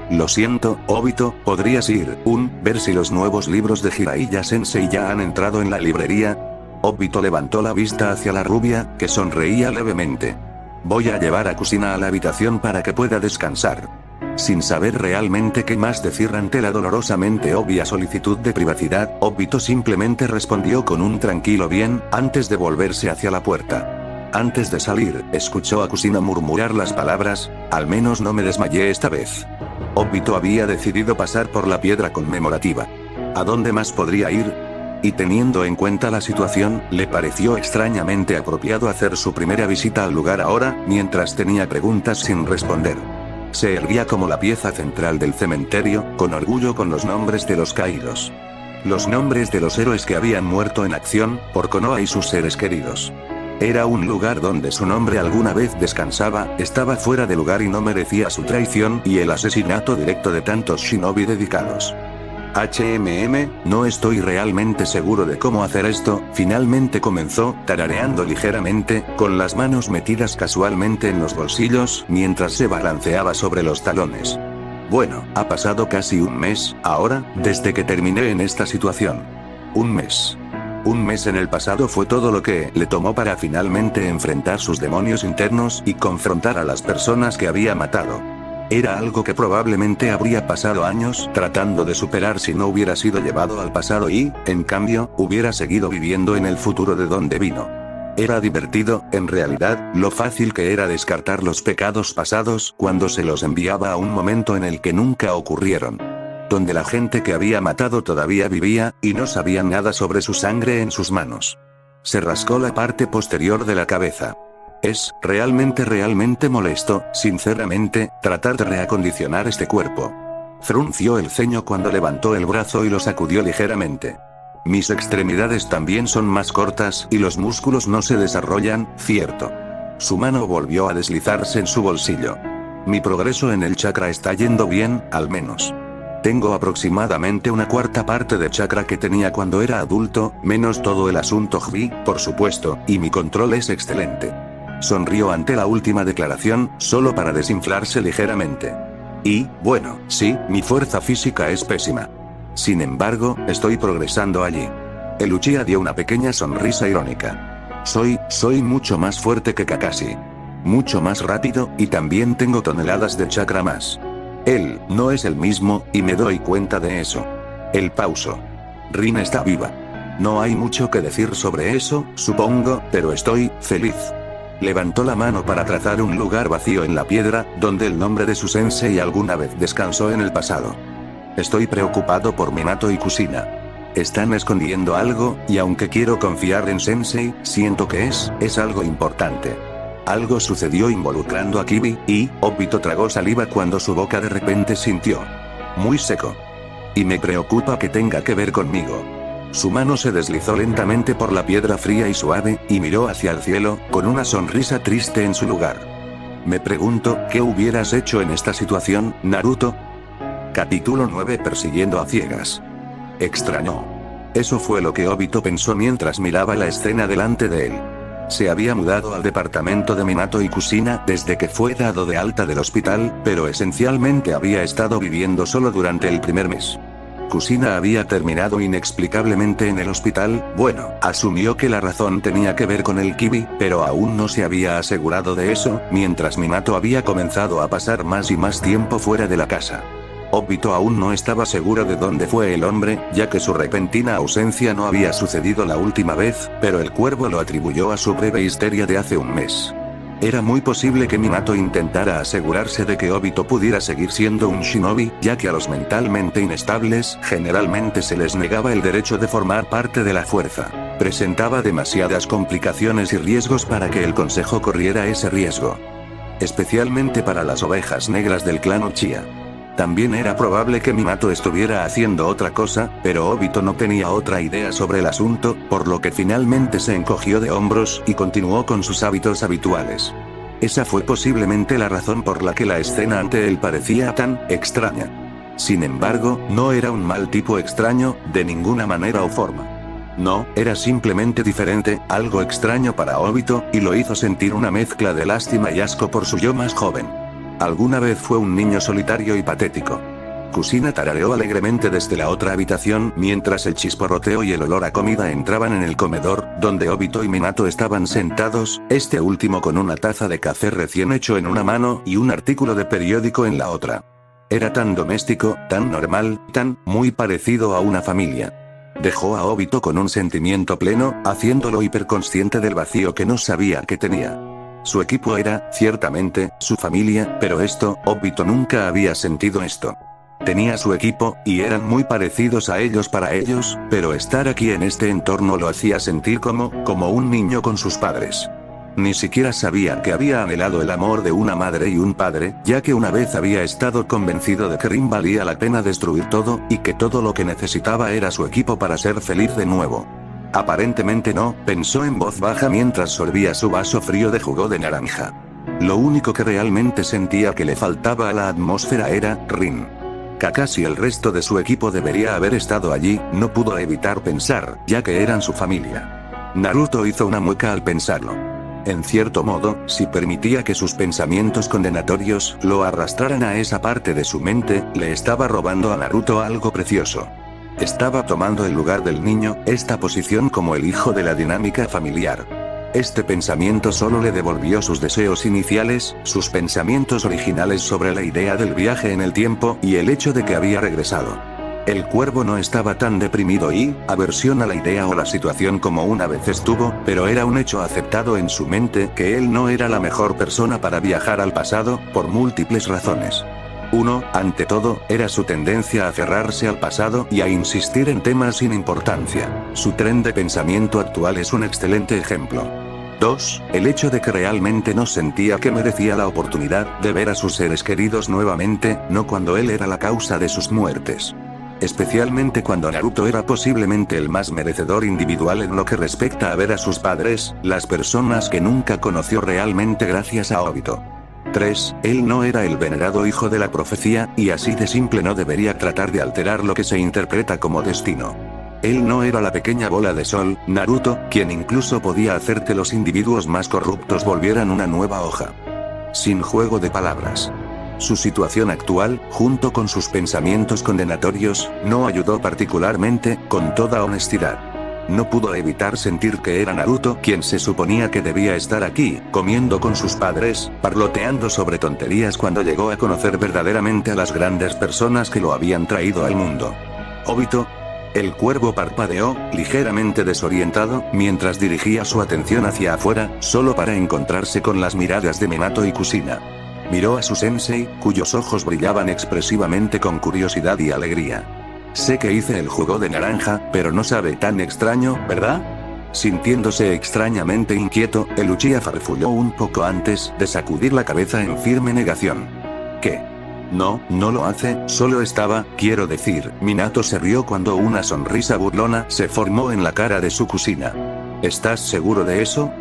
Lo siento, Obito, ¿podrías ir, ver si los nuevos libros de Jiraiya Sensei ya han entrado en la librería? Obito levantó la vista hacia la rubia, que sonreía levemente. Voy a llevar a Kusina a la habitación para que pueda descansar. Sin saber realmente qué más decir ante la dolorosamente obvia solicitud de privacidad, Obito simplemente respondió con un tranquilo bien, antes de volverse hacia la puerta. Antes de salir, escuchó a Kusina murmurar las palabras, al menos no me desmayé esta vez. Obito había decidido pasar por la piedra conmemorativa. ¿A dónde más podría ir? Y teniendo en cuenta la situación, le pareció extrañamente apropiado hacer su primera visita al lugar ahora, mientras tenía preguntas sin responder. Se erguía como la pieza central del cementerio, con orgullo con los nombres de los caídos. Los nombres de los héroes que habían muerto en acción, por Konoha y sus seres queridos. Era un lugar donde su nombre alguna vez descansaba, estaba fuera de lugar y no merecía su traición y el asesinato directo de tantos shinobi dedicados. No estoy realmente seguro de cómo hacer esto, finalmente comenzó, tarareando ligeramente, con las manos metidas casualmente en los bolsillos, mientras se balanceaba sobre los talones. Bueno, ha pasado casi un mes, ahora, desde que terminé en esta situación. Un mes. Un mes en el pasado fue todo lo que le tomó para finalmente enfrentar sus demonios internos y confrontar a las personas que había matado. Era algo que probablemente habría pasado años tratando de superar si no hubiera sido llevado al pasado y, en cambio, hubiera seguido viviendo en el futuro de donde vino. Era divertido, en realidad, lo fácil que era descartar los pecados pasados cuando se los enviaba a un momento en el que nunca ocurrieron. Donde la gente que había matado todavía vivía, y no sabían nada sobre su sangre en sus manos. Se rascó la parte posterior de la cabeza. Es realmente molesto, sinceramente, tratar de reacondicionar este cuerpo. Frunció el ceño cuando levantó el brazo y lo sacudió ligeramente. Mis extremidades también son más cortas y los músculos no se desarrollan, ¿cierto? Su mano volvió a deslizarse en su bolsillo. Mi progreso en el chakra está yendo bien, al menos. Tengo aproximadamente una cuarta parte de chakra que tenía cuando era adulto, menos todo el asunto Hbi, por supuesto, y mi control es excelente. Sonrió ante la última declaración, solo para desinflarse ligeramente. Y, bueno, sí, mi fuerza física es pésima. Sin embargo, estoy progresando allí. El Uchiha dio una pequeña sonrisa irónica. Soy mucho más fuerte que Kakashi. Mucho más rápido, y también tengo toneladas de chakra más. Él no es el mismo, y me doy cuenta de eso. El pauso. Rin está viva. No hay mucho que decir sobre eso, supongo, pero estoy feliz. Levantó la mano para trazar un lugar vacío en la piedra, donde el nombre de su sensei alguna vez descansó en el pasado. Estoy preocupado por Minato y Kusina. Están escondiendo algo, y aunque quiero confiar en Sensei, siento que es algo importante. Algo sucedió involucrando a Kibi, y Obito tragó saliva cuando su boca de repente sintió muy seco. Y me preocupa que tenga que ver conmigo. Su mano se deslizó lentamente por la piedra fría y suave, y miró hacia el cielo, con una sonrisa triste en su lugar. Me pregunto, ¿qué hubieras hecho en esta situación, Naruto? Capítulo 9 Persiguiendo a ciegas. Extrañó. Eso fue lo que Obito pensó mientras miraba la escena delante de él. Se había mudado al departamento de Minato y Kusina desde que fue dado de alta del hospital, pero esencialmente había estado viviendo solo durante el primer mes. Kusina había terminado inexplicablemente en el hospital, bueno, asumió que la razón tenía que ver con el Kibi, pero aún no se había asegurado de eso, mientras Minato había comenzado a pasar más y más tiempo fuera de la casa. Obito aún no estaba seguro de dónde fue el hombre, ya que su repentina ausencia no había sucedido la última vez, pero el cuervo lo atribuyó a su breve histeria de hace un mes. Era muy posible que Minato intentara asegurarse de que Obito pudiera seguir siendo un shinobi, ya que a los mentalmente inestables, generalmente se les negaba el derecho de formar parte de la fuerza. Presentaba demasiadas complicaciones y riesgos para que el consejo corriera ese riesgo. Especialmente para las ovejas negras del clan Uchiha. También era probable que Minato estuviera haciendo otra cosa, pero Obito no tenía otra idea sobre el asunto, por lo que finalmente se encogió de hombros y continuó con sus hábitos habituales. Esa fue posiblemente la razón por la que la escena ante él parecía tan extraña. Sin embargo, no era un mal tipo extraño, de ninguna manera o forma. No, era simplemente diferente, algo extraño para Obito, y lo hizo sentir una mezcla de lástima y asco por su yo más joven. Alguna vez fue un niño solitario y patético. Kusina tarareó alegremente desde la otra habitación mientras el chisporroteo y el olor a comida entraban en el comedor, donde Obito y Minato estaban sentados, este último con una taza de café recién hecho en una mano y un artículo de periódico en la otra. Era tan doméstico, tan normal, tan muy parecido a una familia. Dejó a Obito con un sentimiento pleno, haciéndolo hiperconsciente del vacío que no sabía que tenía. Su equipo era, ciertamente, su familia, pero Obito nunca había sentido esto. Tenía su equipo, y eran muy parecidos a ellos para ellos, pero estar aquí en este entorno lo hacía sentir como un niño con sus padres. Ni siquiera sabía que había anhelado el amor de una madre y un padre, ya que una vez había estado convencido de que Rin valía la pena destruir todo, y que todo lo que necesitaba era su equipo para ser feliz de nuevo. Aparentemente no, pensó en voz baja mientras sorbía su vaso frío de jugo de naranja. Lo único que realmente sentía que le faltaba a la atmósfera era Rin. Kakashi y el resto de su equipo debería haber estado allí, no pudo evitar pensar, ya que eran su familia. Naruto hizo una mueca al pensarlo. En cierto modo, si permitía que sus pensamientos condenatorios lo arrastraran a esa parte de su mente, le estaba robando a Naruto algo precioso. Estaba tomando el lugar del niño, esta posición como el hijo de la dinámica familiar. Este pensamiento solo le devolvió sus deseos iniciales, sus pensamientos originales sobre la idea del viaje en el tiempo, y el hecho de que había regresado. El cuervo no estaba tan deprimido y, aversión a la idea o la situación como una vez estuvo, pero era un hecho aceptado en su mente que él no era la mejor persona para viajar al pasado, por múltiples razones. Uno, ante todo, era su tendencia a aferrarse al pasado y a insistir en temas sin importancia. Su tren de pensamiento actual es un excelente ejemplo. 2. El hecho de que realmente no sentía que merecía la oportunidad de ver a sus seres queridos nuevamente, no cuando él era la causa de sus muertes. Especialmente cuando Naruto era posiblemente el más merecedor individual en lo que respecta a ver a sus padres, las personas que nunca conoció realmente gracias a Obito. 3. Él no era el venerado hijo de la profecía, y así de simple no debería tratar de alterar lo que se interpreta como destino. Él no era la pequeña bola de sol, Naruto, quien incluso podía hacer que los individuos más corruptos volvieran una nueva hoja. Sin juego de palabras. Su situación actual, junto con sus pensamientos condenatorios, no ayudó particularmente, con toda honestidad. No pudo evitar sentir que era Naruto quien se suponía que debía estar aquí, comiendo con sus padres, parloteando sobre tonterías cuando llegó a conocer verdaderamente a las grandes personas que lo habían traído al mundo. Obito. El cuervo parpadeó, ligeramente desorientado, mientras dirigía su atención hacia afuera, solo para encontrarse con las miradas de Minato y Kusina. Miró a su sensei, cuyos ojos brillaban expresivamente con curiosidad y alegría. Sé que hice el jugo de naranja, pero no sabe tan extraño, ¿verdad? Sintiéndose extrañamente inquieto, el Uchiha farfulló un poco antes de sacudir la cabeza en firme negación. ¿Qué? No, no lo hace, solo quiero decir, Minato se rió cuando una sonrisa burlona se formó en la cara de su Kusina. ¿Estás seguro de eso?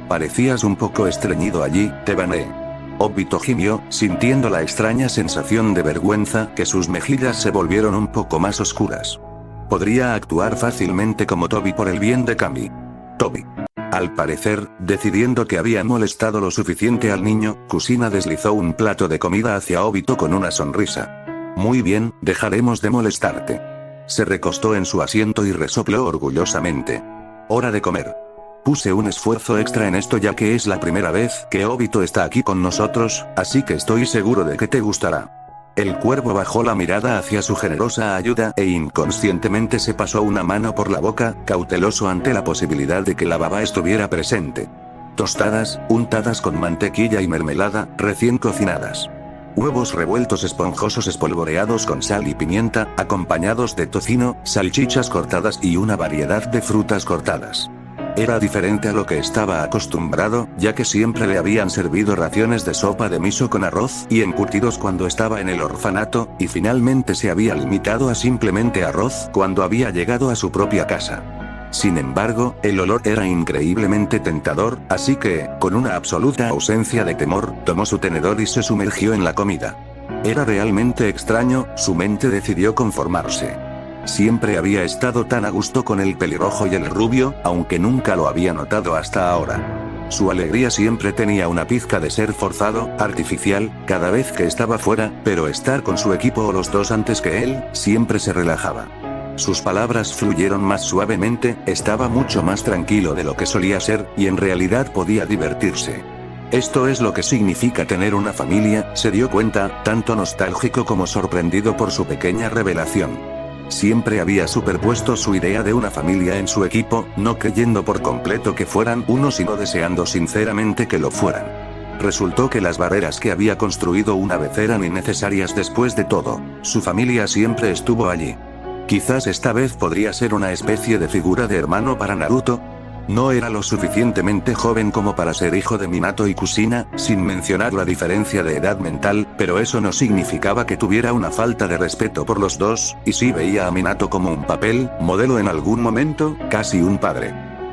Parecías un poco estreñido allí, te baneé. Obito gimió, sintiendo la extraña sensación de vergüenza que sus mejillas se volvieron un poco más oscuras. Podría actuar fácilmente como Tobi por el bien de Kami. Tobi. Al parecer, decidiendo que había molestado lo suficiente al niño, Kusina deslizó un plato de comida hacia Obito con una sonrisa. Muy bien, dejaremos de molestarte. Se recostó en su asiento y resopló orgullosamente. Hora de comer. Puse un esfuerzo extra en esto ya que es la primera vez que Obito está aquí con nosotros, así que estoy seguro de que te gustará. El cuervo bajó la mirada hacia su generosa ayuda e inconscientemente se pasó una mano por la boca, cauteloso ante la posibilidad de que la baba estuviera presente. Tostadas, untadas con mantequilla y mermelada, recién cocinadas. Huevos revueltos esponjosos espolvoreados con sal y pimienta, acompañados de tocino, salchichas cortadas y una variedad de frutas cortadas. Era diferente a lo que estaba acostumbrado, ya que siempre le habían servido raciones de sopa de miso con arroz y encurtidos cuando estaba en el orfanato, y finalmente se había limitado a simplemente arroz cuando había llegado a su propia casa. Sin embargo, el olor era increíblemente tentador, así que, con una absoluta ausencia de temor, tomó su tenedor y se sumergió en la comida. Era realmente extraño, su mente decidió conformarse. Siempre había estado tan a gusto con el pelirrojo y el rubio, aunque nunca lo había notado hasta ahora. Su alegría siempre tenía una pizca de ser forzado, artificial, cada vez que estaba fuera, pero estar con su equipo o los dos antes que él, siempre se relajaba. Sus palabras fluyeron más suavemente, estaba mucho más tranquilo de lo que solía ser, y en realidad podía divertirse. Esto es lo que significa tener una familia, se dio cuenta, tanto nostálgico como sorprendido por su pequeña revelación. Siempre había superpuesto su idea de una familia en su equipo, no creyendo por completo que fueran uno sino deseando sinceramente que lo fueran. Resultó que las barreras que había construido una vez eran innecesarias después de todo, su familia siempre estuvo allí. Quizás esta vez podría ser una especie de figura de hermano para Naruto. No era lo suficientemente joven como para ser hijo de Minato y Kushina, sin mencionar la diferencia de edad mental, pero eso no significaba que tuviera una falta de respeto por los dos, y sí veía a Minato como un papel, modelo en algún momento, casi un padre.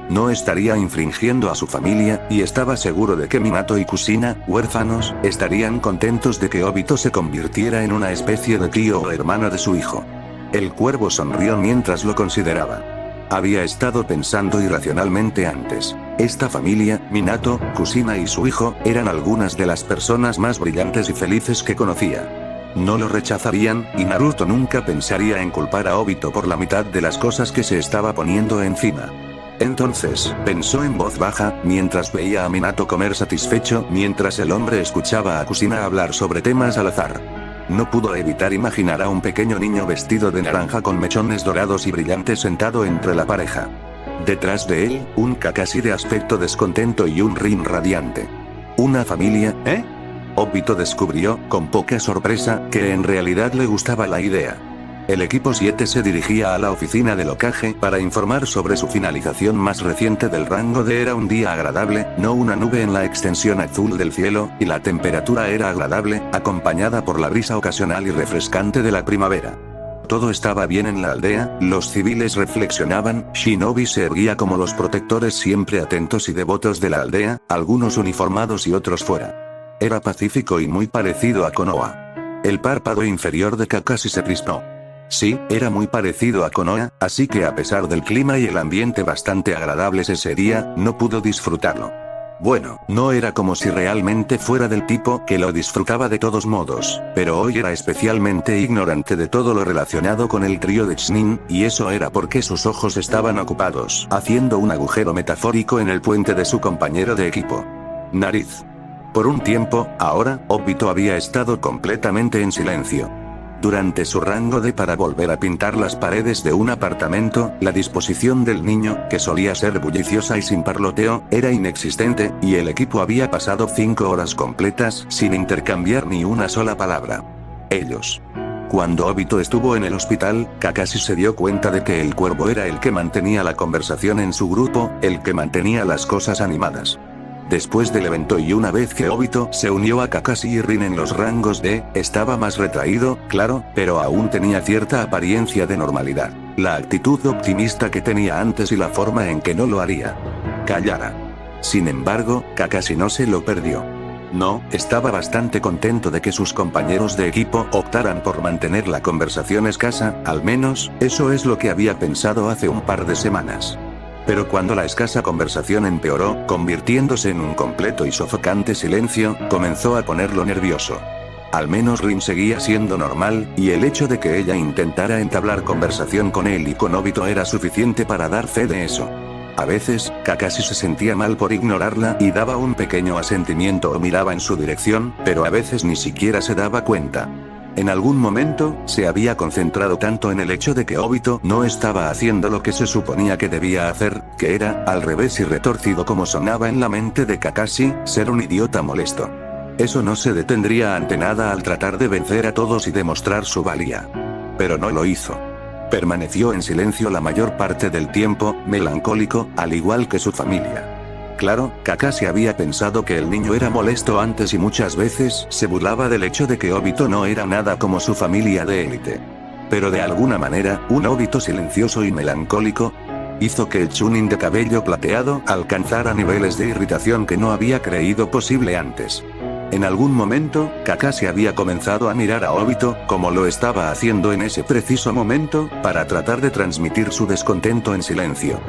No estaría infringiendo a su familia, y estaba seguro de que Minato y Kushina, huérfanos, estarían contentos de que Obito se convirtiera en una especie de tío o hermano de su hijo. El cuervo sonrió mientras lo consideraba. Había estado pensando irracionalmente antes. Esta familia, Minato, Kushina y su hijo, eran algunas de las personas más brillantes y felices que conocía. No lo rechazarían, y Naruto nunca pensaría en culpar a Obito por la mitad de las cosas que se estaba poniendo encima. Entonces, pensó en voz baja, mientras veía a Minato comer satisfecho, mientras el hombre escuchaba a Kushina hablar sobre temas al azar. No pudo evitar imaginar a un pequeño niño vestido de naranja con mechones dorados y brillantes sentado entre la pareja. Detrás de él, un Kakashi de aspecto descontento y un Rin radiante. ¿Una familia, eh? Obito descubrió, con poca sorpresa, que en realidad le gustaba la idea. El equipo 7 se dirigía a la oficina del Hokage para informar sobre su finalización más reciente del rango D. Era un día agradable, no una nube en la extensión azul del cielo, y la temperatura era agradable, acompañada por la brisa ocasional y refrescante de la primavera. Todo estaba bien en la aldea, los civiles reflexionaban, Shinobi se erguía como los protectores siempre atentos y devotos de la aldea, algunos uniformados y otros fuera. Era pacífico y muy parecido a Konoha. El párpado inferior de Kakashi se crispó. Sí, era muy parecido a Konoha, así que a pesar del clima y el ambiente bastante agradables ese día, no pudo disfrutarlo. Bueno, no era como si realmente fuera del tipo que lo disfrutaba de todos modos, pero hoy era especialmente ignorante de todo lo relacionado con el trío de Chunin, y eso era porque sus ojos estaban ocupados, haciendo un agujero metafórico en el puente de su compañero de equipo. Nariz. Por un tiempo, ahora, Obito había estado completamente en silencio. Durante su rango D para volver a pintar las paredes de un apartamento, la disposición del niño, que solía ser bulliciosa y sin parloteo, era inexistente, y el equipo había pasado 5 horas completas sin intercambiar ni una sola palabra. Ellos. Cuando Obito estuvo en el hospital, Kakashi se dio cuenta de que el cuervo era el que mantenía la conversación en su grupo, el que mantenía las cosas animadas. Después del evento y una vez que Obito se unió a Kakashi y Rin en los rangos D, estaba más retraído, claro, pero aún tenía cierta apariencia de normalidad. La actitud optimista que tenía antes y la forma en que no lo haría. Callara. Sin embargo, Kakashi no se lo perdió. No, estaba bastante contento de que sus compañeros de equipo optaran por mantener la conversación escasa, al menos, eso es lo que había pensado hace un par de semanas. Pero cuando la escasa conversación empeoró, convirtiéndose en un completo y sofocante silencio, comenzó a ponerlo nervioso. Al menos Rin seguía siendo normal, y el hecho de que ella intentara entablar conversación con él y con Obito era suficiente para dar fe de eso. A veces, Kakashi se sentía mal por ignorarla y daba un pequeño asentimiento o miraba en su dirección, pero a veces ni siquiera se daba cuenta. En algún momento, se había concentrado tanto en el hecho de que Obito no estaba haciendo lo que se suponía que debía hacer, que era, al revés y retorcido como sonaba en la mente de Kakashi, ser un idiota molesto. Eso no se detendría ante nada al tratar de vencer a todos y demostrar su valía. Pero no lo hizo. Permaneció en silencio la mayor parte del tiempo, melancólico, al igual que su familia. Claro, Kakashi había pensado que el niño era molesto antes y muchas veces se burlaba del hecho de que Obito no era nada como su familia de élite. Pero de alguna manera, un Obito silencioso y melancólico. hizo que el Chunin de cabello plateado alcanzara niveles de irritación que no había creído posible antes. En algún momento, Kakashi había comenzado a mirar a Obito, como lo estaba haciendo en ese preciso momento, para tratar de transmitir su descontento en silencio.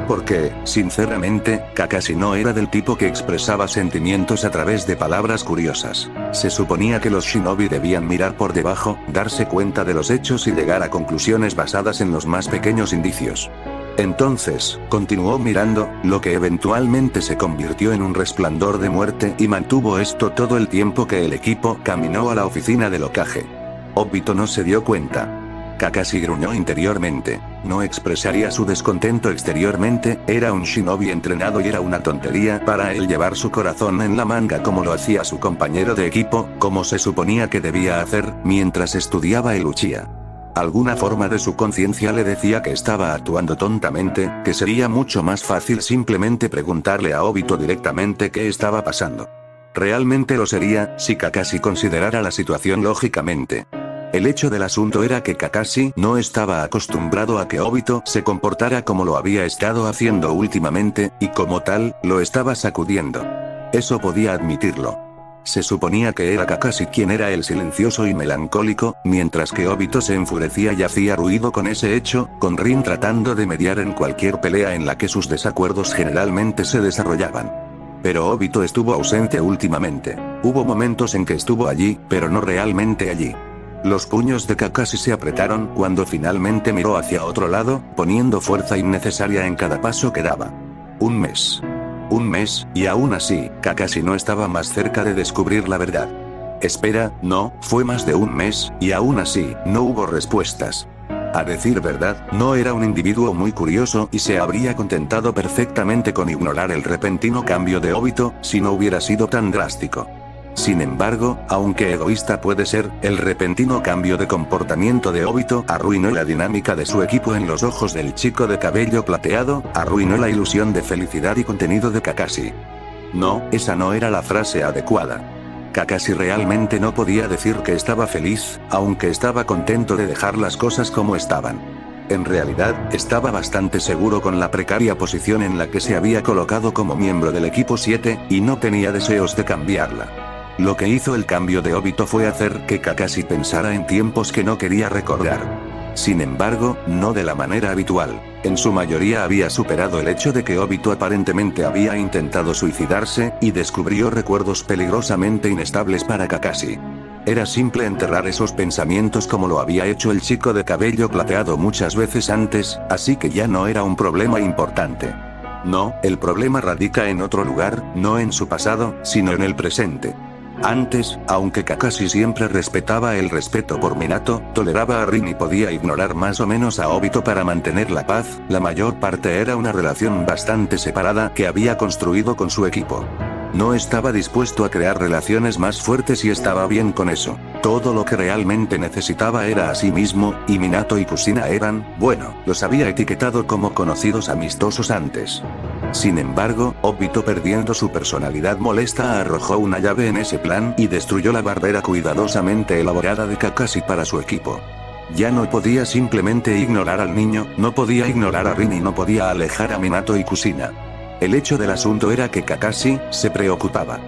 Porque, sinceramente, Kakashi no era del tipo que expresaba sentimientos a través de palabras curiosas. Se suponía que los shinobi debían mirar por debajo, darse cuenta de los hechos y llegar a conclusiones basadas en los más pequeños indicios. Entonces, continuó mirando, lo que eventualmente se convirtió en un resplandor de muerte y mantuvo esto todo el tiempo que el equipo caminó a la oficina del Hokage. Obito no se dio cuenta. Kakashi gruñó interiormente. No expresaría su descontento exteriormente, era un shinobi entrenado y era una tontería para él llevar su corazón en la manga como lo hacía su compañero de equipo, como se suponía que debía hacer, mientras estudiaba el Uchiha. Alguna forma de su conciencia le decía que estaba actuando tontamente, que sería mucho más fácil simplemente preguntarle a Obito directamente qué estaba pasando. Realmente lo sería, si Kakashi considerara la situación lógicamente. El hecho del asunto era que Kakashi no estaba acostumbrado a que Obito se comportara como lo había estado haciendo últimamente, y como tal, lo estaba sacudiendo. Eso podía admitirlo. Se suponía que era Kakashi quien era el silencioso y melancólico, mientras que Obito se enfurecía y hacía ruido con ese hecho, con Rin tratando de mediar en cualquier pelea en la que sus desacuerdos generalmente se desarrollaban. Pero Obito estuvo ausente últimamente. Hubo momentos en que estuvo allí, pero no realmente allí. Los puños de Kakashi se apretaron cuando finalmente miró hacia otro lado, poniendo fuerza innecesaria en cada paso que daba. Un mes, y aún así, Kakashi no estaba más cerca de descubrir la verdad. Espera, no, fue más de un mes, y aún así, no hubo respuestas. A decir verdad, no era un individuo muy curioso y se habría contentado perfectamente con ignorar el repentino cambio de Obito, si no hubiera sido tan drástico. Sin embargo, aunque egoísta puede ser, el repentino cambio de comportamiento de Obito arruinó la dinámica de su equipo en los ojos del chico de cabello plateado, arruinó la ilusión de felicidad y contenido de Kakashi. No, esa no era la frase adecuada. Kakashi realmente no podía decir que estaba feliz, aunque estaba contento de dejar las cosas como estaban. En realidad, estaba bastante seguro con la precaria posición en la que se había colocado como miembro del equipo 7, y no tenía deseos de cambiarla. Lo que hizo el cambio de Obito fue hacer que Kakashi pensara en tiempos que no quería recordar. Sin embargo, no de la manera habitual. En su mayoría había superado el hecho de que Obito aparentemente había intentado suicidarse, y descubrió recuerdos peligrosamente inestables para Kakashi. Era simple enterrar esos pensamientos como lo había hecho el chico de cabello plateado muchas veces antes, así que ya no era un problema importante. No, el problema radica en otro lugar, no en su pasado, sino en el presente. Antes, aunque Kakashi siempre respetaba el respeto por Minato, toleraba a Rin y podía ignorar más o menos a Obito para mantener la paz, la mayor parte era una relación bastante separada que había construido con su equipo. No estaba dispuesto a crear relaciones más fuertes y estaba bien con eso. Todo lo que realmente necesitaba era a sí mismo, y Minato y Kushina eran, bueno, los había etiquetado como conocidos amistosos antes. Sin embargo, Obito, perdiendo su personalidad molesta, arrojó una llave en ese plan y destruyó la barrera cuidadosamente elaborada de Kakashi para su equipo. Ya no podía simplemente ignorar al niño, no podía ignorar a Rin y no podía alejar a Minato y Kushina. El hecho del asunto era que Kakashi se preocupaba.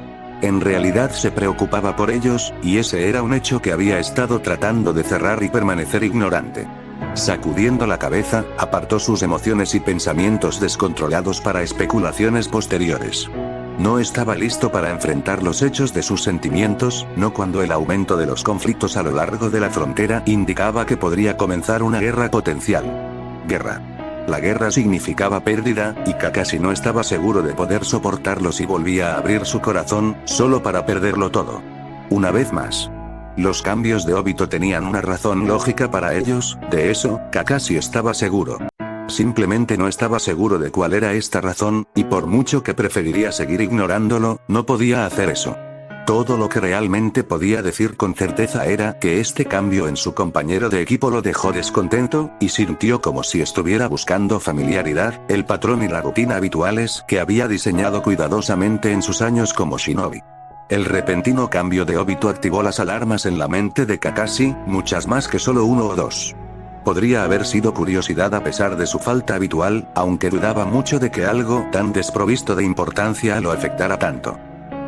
En realidad se preocupaba por ellos, y ese era un hecho que había estado tratando de cerrar y permanecer ignorante. Sacudiendo la cabeza, apartó sus emociones y pensamientos descontrolados para especulaciones posteriores. No estaba listo para enfrentar los hechos de sus sentimientos, no cuando el aumento de los conflictos a lo largo de la frontera indicaba que podría comenzar una guerra potencial. Guerra. La guerra significaba pérdida, y Kakashi no estaba seguro de poder soportarlo si volvía a abrir su corazón, solo para perderlo todo. Una vez más. Los cambios de Obito tenían una razón lógica para ellos, de eso, Kakashi estaba seguro. Simplemente no estaba seguro de cuál era esta razón, y por mucho que preferiría seguir ignorándolo, no podía hacer eso. Todo lo que realmente podía decir con certeza era que este cambio en su compañero de equipo lo dejó descontento, y sintió como si estuviera buscando familiaridad, el patrón y la rutina habituales que había diseñado cuidadosamente en sus años como shinobi. El repentino cambio de Obito activó las alarmas en la mente de Kakashi, muchas más que solo uno o dos. Podría haber sido curiosidad a pesar de su falta habitual, aunque dudaba mucho de que algo tan desprovisto de importancia lo afectara tanto.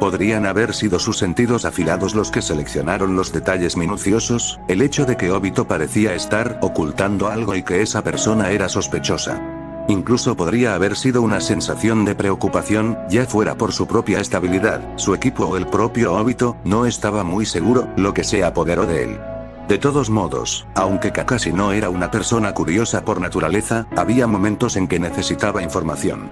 Podrían haber sido sus sentidos afilados los que seleccionaron los detalles minuciosos, el hecho de que Obito parecía estar ocultando algo y que esa persona era sospechosa. Incluso podría haber sido una sensación de preocupación, ya fuera por su propia estabilidad, su equipo o el propio Obito, no estaba muy seguro, lo que se apoderó de él. De todos modos, aunque Kakashi no era una persona curiosa por naturaleza, había momentos en que necesitaba información.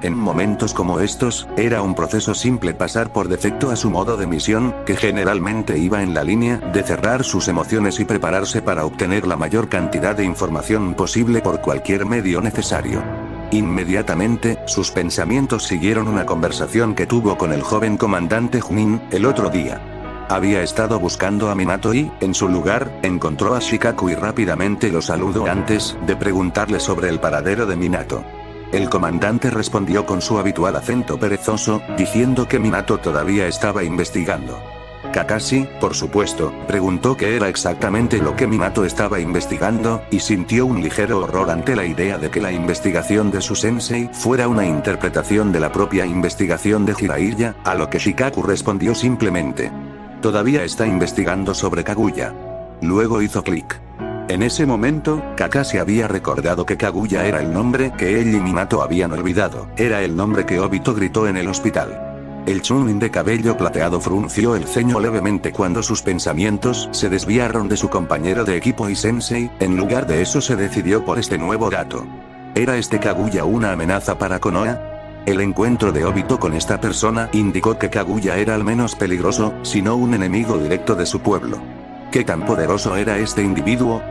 En momentos como estos, era un proceso simple pasar por defecto a su modo de misión, que generalmente iba en la línea de cerrar sus emociones y prepararse para obtener la mayor cantidad de información posible por cualquier medio necesario. Inmediatamente, sus pensamientos siguieron una conversación que tuvo con el joven comandante Junin, el otro día. Había estado buscando a Minato y, en su lugar, encontró a Shikaku y rápidamente lo saludó antes de preguntarle sobre el paradero de Minato. El comandante respondió con su habitual acento perezoso, diciendo que Minato todavía estaba investigando. Kakashi, por supuesto, preguntó qué era exactamente lo que Minato estaba investigando, y sintió un ligero horror ante la idea de que la investigación de su sensei fuera una interpretación de la propia investigación de Jiraiya, a lo que Shikaku respondió simplemente: todavía está investigando sobre Kaguya. Luego hizo clic. En ese momento, Kakashi había recordado que Kaguya era el nombre que él y Minato habían olvidado, era el nombre que Obito gritó en el hospital. El Chunin de cabello plateado frunció el ceño levemente cuando sus pensamientos se desviaron de su compañero de equipo y sensei, en lugar de eso se decidió por este nuevo dato. ¿Era este Kaguya una amenaza para Konoha? El encuentro de Obito con esta persona indicó que Kaguya era al menos peligroso, si no un enemigo directo de su pueblo. ¿Qué tan poderoso era este individuo?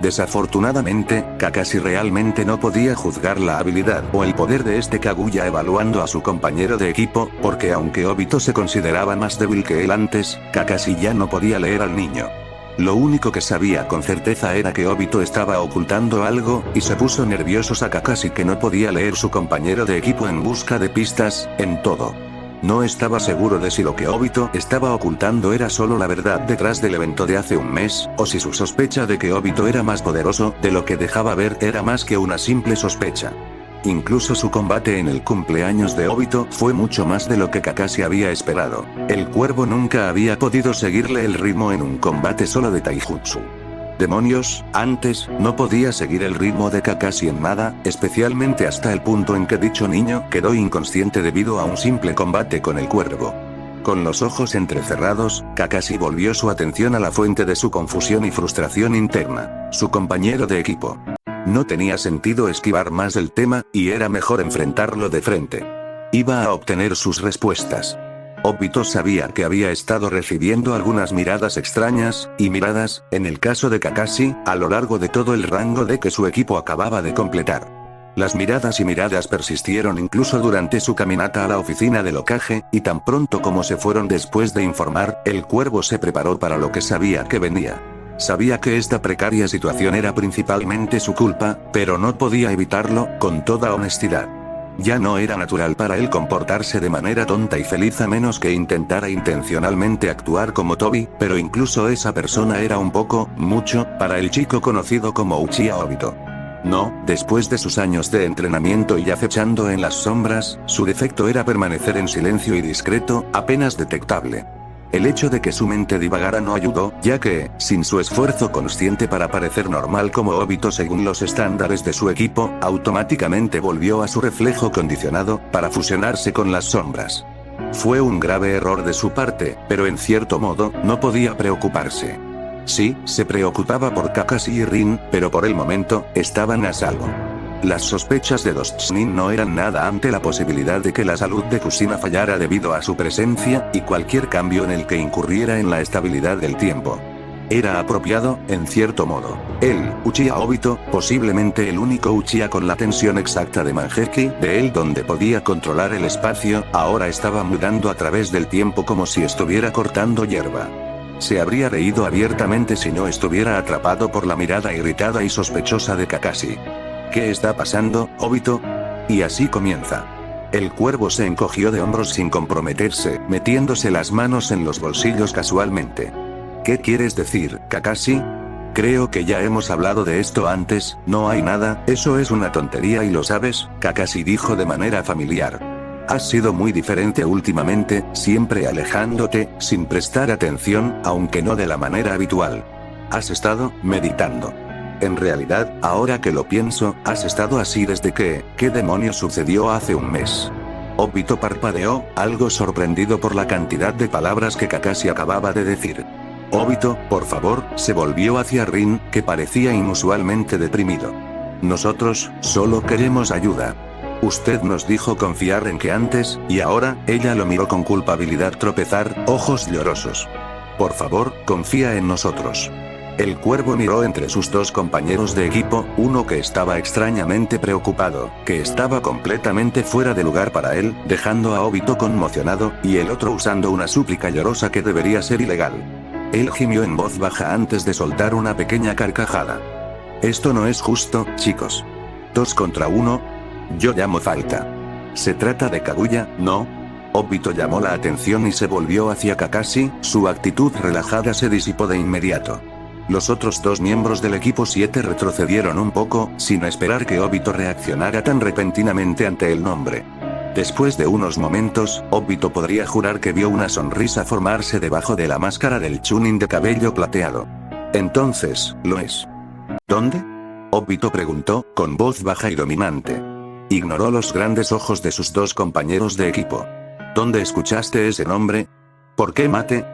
Desafortunadamente, Kakashi realmente no podía juzgar la habilidad o el poder de este Kaguya evaluando a su compañero de equipo, porque aunque Obito se consideraba más débil que él antes, Kakashi ya no podía leer al niño. Lo único que sabía con certeza era que Obito estaba ocultando algo, y se puso nervioso a Kakashi que no podía leer su compañero de equipo en busca de pistas, en todo. No estaba seguro de si lo que Obito estaba ocultando era solo la verdad detrás del evento de hace un mes, o si su sospecha de que Obito era más poderoso de lo que dejaba ver era más que una simple sospecha. Incluso su combate en el cumpleaños de Obito fue mucho más de lo que Kakashi había esperado. El cuervo nunca había podido seguirle el ritmo en un combate solo de taijutsu. Demonios, antes, no podía seguir el ritmo de Kakashi en nada, especialmente hasta el punto en que dicho niño quedó inconsciente debido a un simple combate con el cuervo. Con los ojos entrecerrados, Kakashi volvió su atención a la fuente de su confusión y frustración interna, su compañero de equipo. No tenía sentido esquivar más el tema, y era mejor enfrentarlo de frente. Iba a obtener sus respuestas. Obito sabía que había estado recibiendo algunas miradas extrañas, y miradas, en el caso de Kakashi, a lo largo de todo el rango de que su equipo acababa de completar. Las miradas y miradas persistieron incluso durante su caminata a la oficina del Hokage, y tan pronto como se fueron después de informar, el cuervo se preparó para lo que sabía que venía. Sabía que esta precaria situación era principalmente su culpa, pero no podía evitarlo, con toda honestidad. Ya no era natural para él comportarse de manera tonta y feliz a menos que intentara intencionalmente actuar como Tobi, pero incluso esa persona era un poco, mucho, para el chico conocido como Uchiha Obito. No, después de sus años de entrenamiento y acechando en las sombras, su defecto era permanecer en silencio y discreto, apenas detectable. El hecho de que su mente divagara no ayudó, ya que, sin su esfuerzo consciente para parecer normal como Obito según los estándares de su equipo, automáticamente volvió a su reflejo condicionado, para fusionarse con las sombras. Fue un grave error de su parte, pero en cierto modo, no podía preocuparse. Sí, se preocupaba por Kakashi y Rin, pero por el momento, estaban a salvo. Las sospechas de los Chunin no eran nada ante la posibilidad de que la salud de Kushina fallara debido a su presencia, y cualquier cambio en el que incurriera en la estabilidad del tiempo. Era apropiado, en cierto modo. Él, Uchiha Obito, posiblemente el único Uchiha con la tensión exacta de Mangekyou, de él donde podía controlar el espacio, ahora estaba mudando a través del tiempo como si estuviera cortando hierba. Se habría reído abiertamente si no estuviera atrapado por la mirada irritada y sospechosa de Kakashi. ¿Qué está pasando, Obito? Y así comienza. El cuervo se encogió de hombros sin comprometerse, metiéndose las manos en los bolsillos casualmente. ¿Qué quieres decir, Kakashi? Creo que ya hemos hablado de esto antes, no hay nada, eso es una tontería y lo sabes, Kakashi dijo de manera familiar. Has sido muy diferente últimamente, siempre alejándote, sin prestar atención, aunque no de la manera habitual. Has estado meditando. En realidad, ahora que lo pienso, has estado así desde que, ¿qué demonios sucedió hace un mes? Obito parpadeó, algo sorprendido por la cantidad de palabras que Kakashi acababa de decir. Obito, por favor, se volvió hacia Rin, que parecía inusualmente deprimido. Nosotros, solo queremos ayuda. Usted nos dijo confiar en que antes, y ahora, ella lo miró con culpabilidad tropezar, ojos llorosos. Por favor, confía en nosotros. El cuervo miró entre sus dos compañeros de equipo, uno que estaba extrañamente preocupado, que estaba completamente fuera de lugar para él, dejando a Obito conmocionado, y el otro usando una súplica llorosa que debería ser ilegal. Él gimió en voz baja antes de soltar una pequeña carcajada. Esto no es justo, chicos. 2 contra 1. Yo llamo falta. ¿Se trata de Kaguya, no? Obito llamó la atención y se volvió hacia Kakashi, su actitud relajada se disipó de inmediato. Los otros 2 miembros del equipo 7 retrocedieron un poco, sin esperar que Obito reaccionara tan repentinamente ante el nombre. Después de unos momentos, Obito podría jurar que vio una sonrisa formarse debajo de la máscara del Chunin de cabello plateado. Entonces, ¿lo es? ¿Dónde? Obito preguntó, con voz baja y dominante. Ignoró los grandes ojos de sus 2 compañeros de equipo. ¿Dónde escuchaste ese nombre? ¿Por qué mate?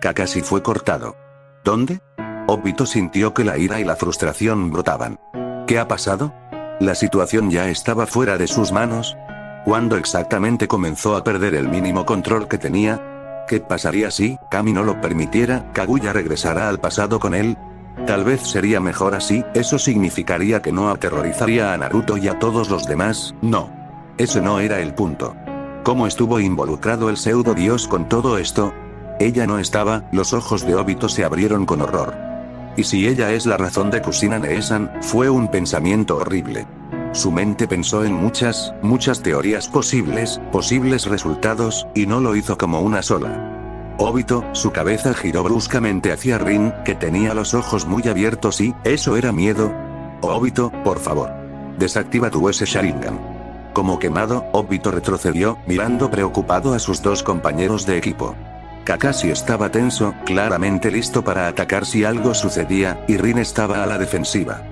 Kakashi fue cortado. ¿Dónde? Obito sintió que la ira y la frustración brotaban. ¿Qué ha pasado? ¿La situación ya estaba fuera de sus manos? ¿Cuándo exactamente comenzó a perder el mínimo control que tenía? ¿Qué pasaría si Kami no lo permitiera? ¿Kaguya regresará al pasado con él? Tal vez sería mejor así, eso significaría que no aterrorizaría a Naruto y a todos los demás, no. Ese no era el punto. ¿Cómo estuvo involucrado el pseudo dios con todo esto? Ella no estaba, los ojos de Obito se abrieron con horror. Y si ella es la razón de Kushina Neesan, fue un pensamiento horrible. Su mente pensó en muchas teorías posibles resultados, y no lo hizo como una sola. Obito, su cabeza giró bruscamente hacia Rin, que tenía los ojos muy abiertos y, ¿eso era miedo? Obito, por favor. Desactiva tu ese Sharingan. Como quemado, Obito retrocedió, mirando preocupado a sus 2 compañeros de equipo. Kakashi estaba tenso, claramente listo para atacar si algo sucedía, y Rin estaba a la defensiva.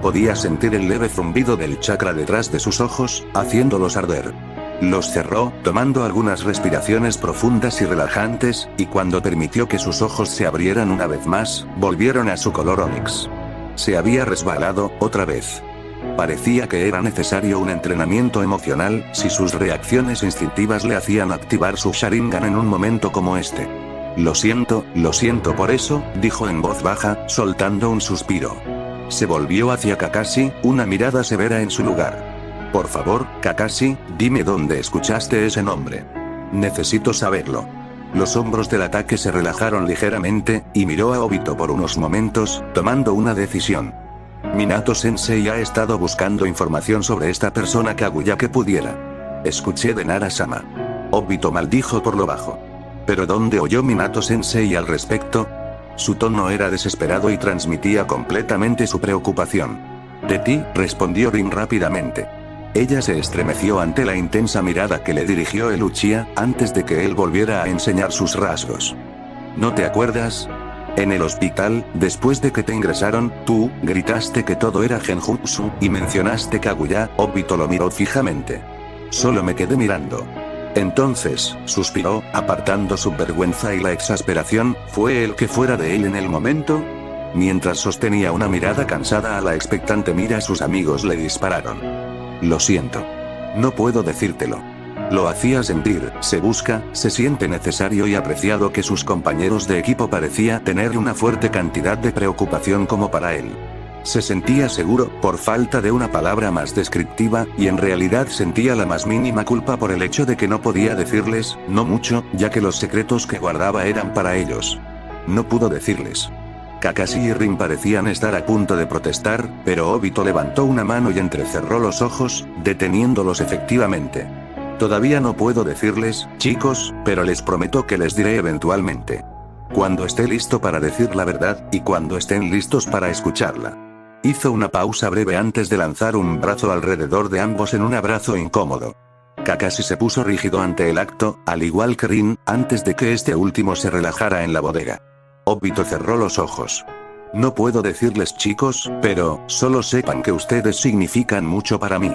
Podía sentir el leve zumbido del chakra detrás de sus ojos, haciéndolos arder. Los cerró, tomando algunas respiraciones profundas y relajantes, y cuando permitió que sus ojos se abrieran una vez más, volvieron a su color onix. Se había resbalado, otra vez. Parecía que era necesario un entrenamiento emocional, si sus reacciones instintivas le hacían activar su Sharingan en un momento como este. Lo siento por eso, dijo en voz baja, soltando un suspiro. Se volvió hacia Kakashi, una mirada severa en su lugar. Por favor, Kakashi, dime dónde escuchaste ese nombre. Necesito saberlo. Los hombros del ataque se relajaron ligeramente, y miró a Obito por unos momentos, tomando una decisión. Minato-sensei ha estado buscando información sobre esta persona Kaguya que pudiera. Escuché de Nara-sama. Obito maldijo por lo bajo. ¿Pero dónde oyó Minato-sensei al respecto? Su tono era desesperado y transmitía completamente su preocupación. De ti, respondió Rin rápidamente. Ella se estremeció ante la intensa mirada que le dirigió el Uchiha, antes de que él volviera a enseñar sus rasgos. ¿No te acuerdas? En el hospital, después de que te ingresaron, tú, gritaste que todo era genjutsu, y mencionaste Kaguya. Obito lo miró fijamente. Solo me quedé mirando. Entonces, suspiró, apartando su vergüenza y la exasperación, ¿fue el que fuera de él en el momento? Mientras sostenía una mirada cansada a la expectante mira, sus amigos le dispararon. Lo siento. No puedo decírtelo. Lo hacía sentir, se siente necesario y apreciado que sus compañeros de equipo parecía tener una fuerte cantidad de preocupación como para él. Se sentía seguro, por falta de una palabra más descriptiva, y en realidad sentía la más mínima culpa por el hecho de que no podía decirles, no mucho, ya que los secretos que guardaba eran para ellos. No pudo decirles. Kakashi y Rin parecían estar a punto de protestar, pero Obito levantó una mano y entrecerró los ojos, deteniéndolos efectivamente. Todavía no puedo decirles, chicos, pero les prometo que les diré eventualmente. Cuando esté listo para decir la verdad, y cuando estén listos para escucharla. Hizo una pausa breve antes de lanzar un brazo alrededor de ambos en un abrazo incómodo. Kakashi se puso rígido ante el acto, al igual que Rin, antes de que este último se relajara en la bodega. Obito cerró los ojos. No puedo decirles chicos, pero, solo sepan que ustedes significan mucho para mí.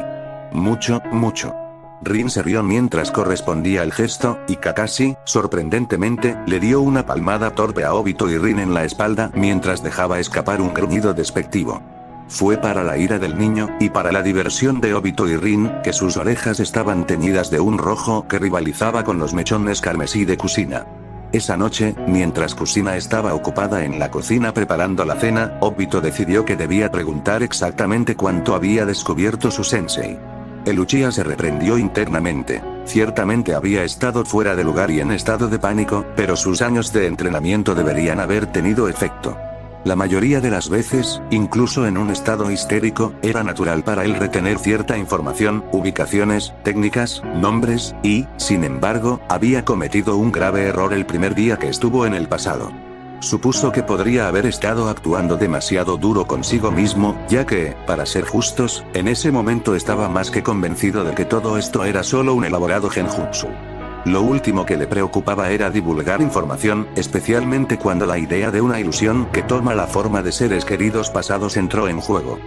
Mucho, mucho. Rin se rió mientras correspondía el gesto, y Kakashi, sorprendentemente, le dio una palmada torpe a Obito y Rin en la espalda mientras dejaba escapar un gruñido despectivo. Fue para la ira del niño, y para la diversión de Obito y Rin, que sus orejas estaban teñidas de un rojo que rivalizaba con los mechones carmesí de Kushina. Esa noche, mientras Kushina estaba ocupada en la cocina preparando la cena, Obito decidió que debía preguntar exactamente cuánto había descubierto su sensei. El Uchiha se reprendió internamente. Ciertamente había estado fuera de lugar y en estado de pánico, pero sus años de entrenamiento deberían haber tenido efecto. La mayoría de las veces, incluso en un estado histérico, era natural para él retener cierta información, ubicaciones, técnicas, nombres, y, sin embargo, había cometido un grave error el primer día que estuvo en el pasado. Supuso que podría haber estado actuando demasiado duro consigo mismo, ya que, para ser justos, en ese momento estaba más que convencido de que todo esto era solo un elaborado genjutsu. Lo último que le preocupaba era divulgar información, especialmente cuando la idea de una ilusión que toma la forma de seres queridos pasados entró en juego.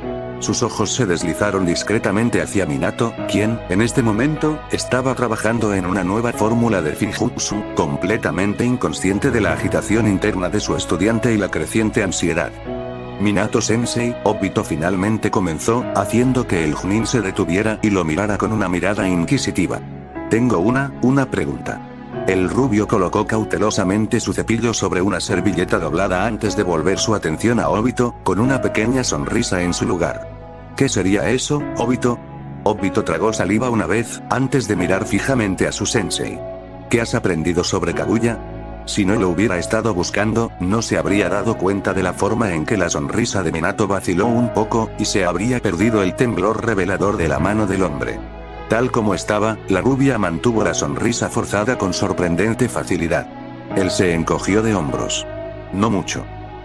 Sus ojos se deslizaron discretamente hacia Minato, quien, en este momento, estaba trabajando en una nueva fórmula de Finjutsu, completamente inconsciente de la agitación interna de su estudiante y la creciente ansiedad. Minato-sensei, Obito finalmente comenzó, haciendo que el Junin se detuviera y lo mirara con una mirada inquisitiva. Tengo una pregunta. El rubio colocó cautelosamente su cepillo sobre una servilleta doblada antes de volver su atención a Obito, con una pequeña sonrisa en su lugar. ¿Qué sería eso, Obito? Obito tragó saliva una vez, antes de mirar fijamente a su sensei. ¿Qué has aprendido sobre Kaguya? Si no lo hubiera estado buscando, no se habría dado cuenta de la forma en que la sonrisa de Minato vaciló un poco, y se habría perdido el temblor revelador de la mano del hombre. Tal como estaba, la rubia mantuvo la sonrisa forzada con sorprendente facilidad. Él se encogió de hombros. No mucho.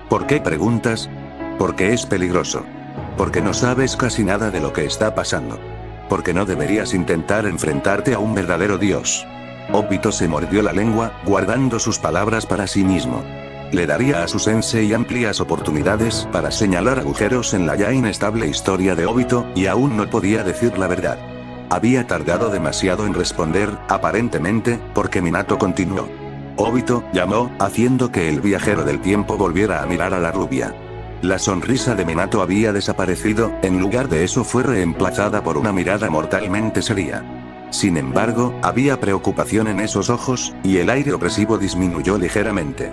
¿Por qué preguntas? Porque es peligroso. Porque no sabes casi nada de lo que está pasando. Porque no deberías intentar enfrentarte a un verdadero dios. Obito se mordió la lengua, guardando sus palabras para sí mismo. Le daría a su sensei amplias oportunidades para señalar agujeros en la ya inestable historia de Obito, y aún no podía decir la verdad. Había tardado demasiado en responder, aparentemente, porque Minato continuó. Obito llamó, haciendo que el viajero del tiempo volviera a mirar a la rubia. La sonrisa de Minato había desaparecido, en lugar de eso fue reemplazada por una mirada mortalmente seria. Sin embargo, había preocupación en esos ojos, y el aire opresivo disminuyó ligeramente.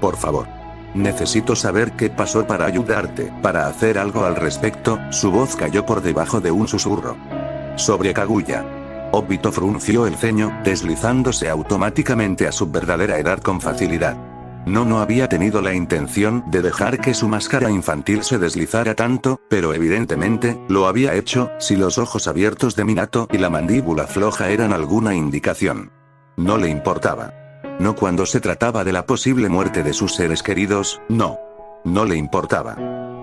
Por favor. Necesito saber qué pasó para ayudarte, para hacer algo al respecto. Su voz cayó por debajo de un susurro. Sobre Kaguya. Obito frunció el ceño, deslizándose automáticamente a su verdadera edad con facilidad. No había tenido la intención de dejar que su máscara infantil se deslizara tanto, pero evidentemente, lo había hecho, si los ojos abiertos de Minato y la mandíbula floja eran alguna indicación. No le importaba. No cuando se trataba de la posible muerte de sus seres queridos, no. No le importaba.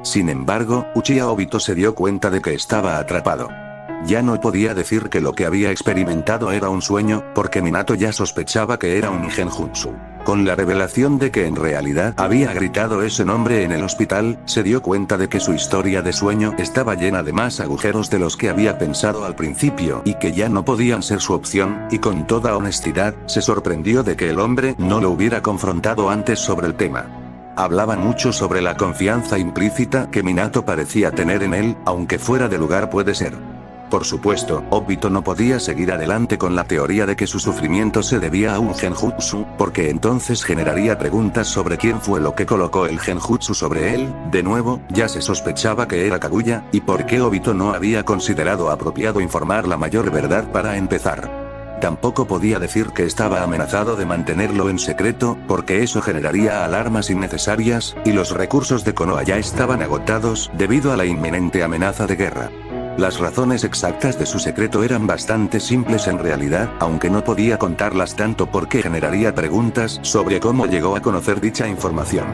Sin embargo, Uchiha Obito se dio cuenta de que estaba atrapado. Ya no podía decir que lo que había experimentado era un sueño, porque Minato ya sospechaba que era un genjutsu. Con la revelación de que en realidad había gritado ese nombre en el hospital, se dio cuenta de que su historia de sueño estaba llena de más agujeros de los que había pensado al principio y que ya no podían ser su opción, y con toda honestidad, se sorprendió de que el hombre no lo hubiera confrontado antes sobre el tema. Hablaban mucho sobre la confianza implícita que Minato parecía tener en él, aunque fuera de lugar puede ser. Por supuesto, Obito no podía seguir adelante con la teoría de que su sufrimiento se debía a un genjutsu, porque entonces generaría preguntas sobre quién fue lo que colocó el genjutsu sobre él. De nuevo, ya se sospechaba que era Kaguya, y por qué Obito no había considerado apropiado informar la mayor verdad para empezar. Tampoco podía decir que estaba amenazado de mantenerlo en secreto, porque eso generaría alarmas innecesarias, y los recursos de Konoha ya estaban agotados debido a la inminente amenaza de guerra. Las razones exactas de su secreto eran bastante simples en realidad, aunque no podía contarlas tanto porque generaría preguntas sobre cómo llegó a conocer dicha información.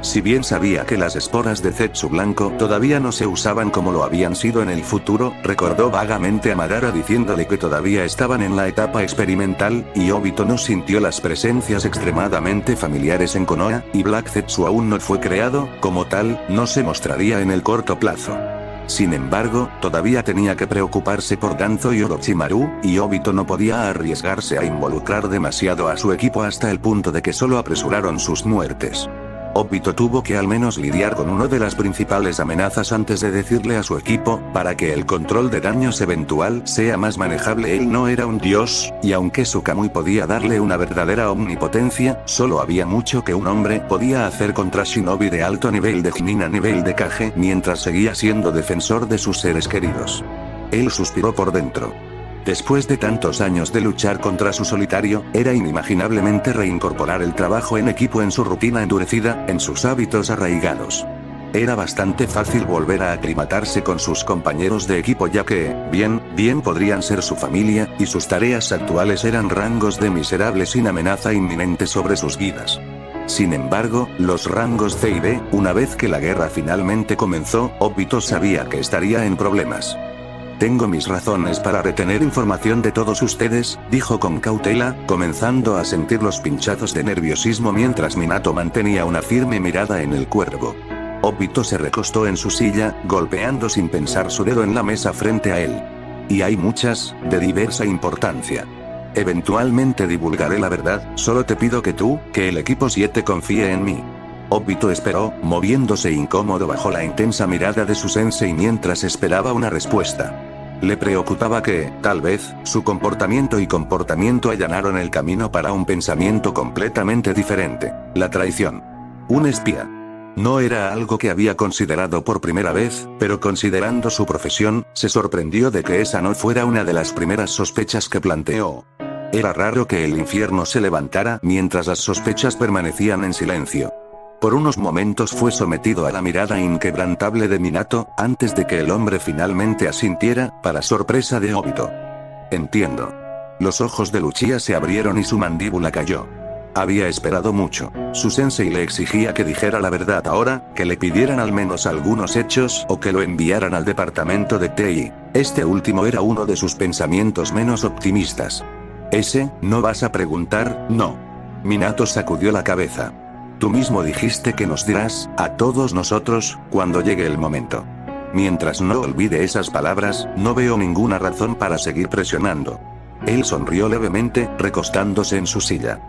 Si bien sabía que las esporas de Zetsu blanco todavía no se usaban como lo habían sido en el futuro, recordó vagamente a Madara diciéndole que todavía estaban en la etapa experimental, y Obito no sintió las presencias extremadamente familiares en Konoha, y Black Zetsu aún no fue creado, como tal, no se mostraría en el corto plazo. Sin embargo, todavía tenía que preocuparse por Danzo y Orochimaru, y Obito no podía arriesgarse a involucrar demasiado a su equipo hasta el punto de que solo apresuraron sus muertes. Obito tuvo que al menos lidiar con una de las principales amenazas antes de decirle a su equipo, para que el control de daños eventual sea más manejable. Él no era un dios, y aunque su Kamui podía darle una verdadera omnipotencia, solo había mucho que un hombre podía hacer contra shinobi de alto nivel de Chunin a nivel de Kage mientras seguía siendo defensor de sus seres queridos. Él suspiró por dentro. Después de tantos años de luchar contra su solitario, era inimaginablemente reincorporar el trabajo en equipo en su rutina endurecida, en sus hábitos arraigados. Era bastante fácil volver a aclimatarse con sus compañeros de equipo ya que, bien podrían ser su familia, y sus tareas actuales eran rangos de miserable sin amenaza inminente sobre sus vidas. Sin embargo, los rangos C y B, una vez que la guerra finalmente comenzó, Obito sabía que estaría en problemas. Tengo mis razones para retener información de todos ustedes, dijo con cautela, comenzando a sentir los pinchazos de nerviosismo mientras Minato mantenía una firme mirada en el cuervo. Obito se recostó en su silla, golpeando sin pensar su dedo en la mesa frente a él. Y hay muchas, de diversa importancia. Eventualmente divulgaré la verdad, solo te pido que el equipo 7 confíe en mí. Obito esperó, moviéndose incómodo bajo la intensa mirada de su sensei mientras esperaba una respuesta. Le preocupaba que, tal vez, su comportamiento y comportamiento allanaron el camino para un pensamiento completamente diferente: la traición. Un espía. No era algo que había considerado por primera vez, pero considerando su profesión, se sorprendió de que esa no fuera una de las primeras sospechas que planteó. Era raro que el infierno se levantara mientras las sospechas permanecían en silencio. Por unos momentos fue sometido a la mirada inquebrantable de Minato, antes de que el hombre finalmente asintiera, para sorpresa de Obito. Entiendo. Los ojos de Luchia se abrieron y su mandíbula cayó. Había esperado mucho. Su sensei le exigía que dijera la verdad ahora, que le pidieran al menos algunos hechos o que lo enviaran al departamento de TI. Este último era uno de sus pensamientos menos optimistas. ¿No vas a preguntar? No. Minato sacudió la cabeza. Tú mismo dijiste que nos dirás, a todos nosotros, cuando llegue el momento. Mientras no olvide esas palabras, no veo ninguna razón para seguir presionando. Él sonrió levemente, recostándose en su silla.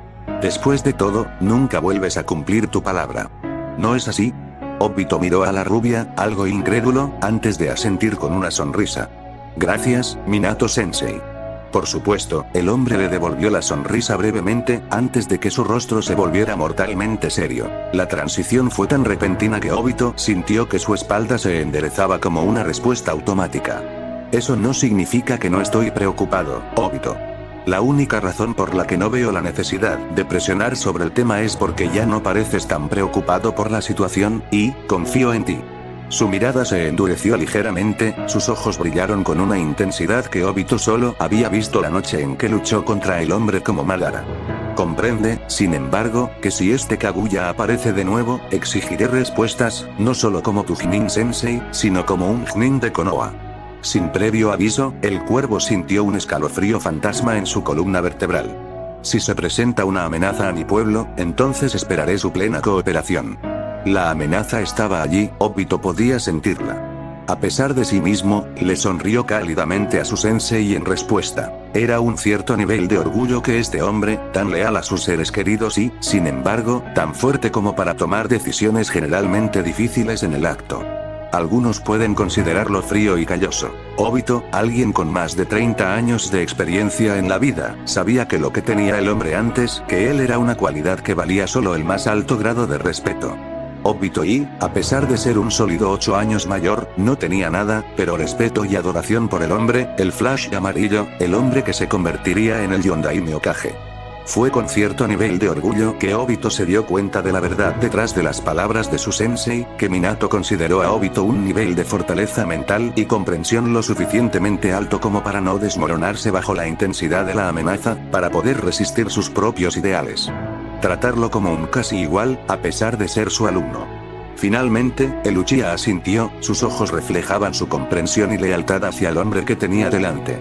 Después de todo, nunca vuelves a cumplir tu palabra. ¿No es así? Obito miró a la rubia, algo incrédulo, antes de asentir con una sonrisa. Gracias, Minato-sensei. Por supuesto, el hombre le devolvió la sonrisa brevemente, antes de que su rostro se volviera mortalmente serio. La transición fue tan repentina que Obito sintió que su espalda se enderezaba como una respuesta automática. Eso no significa que no estoy preocupado, Obito. La única razón por la que no veo la necesidad de presionar sobre el tema es porque ya no pareces tan preocupado por la situación, y confío en ti. Su mirada se endureció ligeramente, sus ojos brillaron con una intensidad que Obito solo había visto la noche en que luchó contra el hombre como Madara. Comprende, sin embargo, que si este Kaguya aparece de nuevo, exigiré respuestas, no solo como tu Chunin-sensei, sino como un Chunin de Konoha. Sin previo aviso, el cuervo sintió un escalofrío fantasma en su columna vertebral. Si se presenta una amenaza a mi pueblo, entonces esperaré su plena cooperación. La amenaza estaba allí, Obito podía sentirla. A pesar de sí mismo, le sonrió cálidamente a su sensei en respuesta. Era un cierto nivel de orgullo que este hombre, tan leal a sus seres queridos y, sin embargo, tan fuerte como para tomar decisiones generalmente difíciles en el acto. Algunos pueden considerarlo frío y calloso. Obito, alguien con más de 30 años de experiencia en la vida, sabía que lo que tenía el hombre antes que él era una cualidad que valía solo el más alto grado de respeto. Obito a pesar de ser un sólido 8 años mayor, no tenía nada, pero respeto y adoración por el hombre, el Flash amarillo, el hombre que se convertiría en el Yondaime Hokage. Fue con cierto nivel de orgullo que Obito se dio cuenta de la verdad detrás de las palabras de su sensei, que Minato consideró a Obito un nivel de fortaleza mental y comprensión lo suficientemente alto como para no desmoronarse bajo la intensidad de la amenaza, para poder resistir sus propios ideales. Tratarlo como un casi igual, a pesar de ser su alumno. Finalmente, el Uchiha asintió, sus ojos reflejaban su comprensión y lealtad hacia el hombre que tenía delante.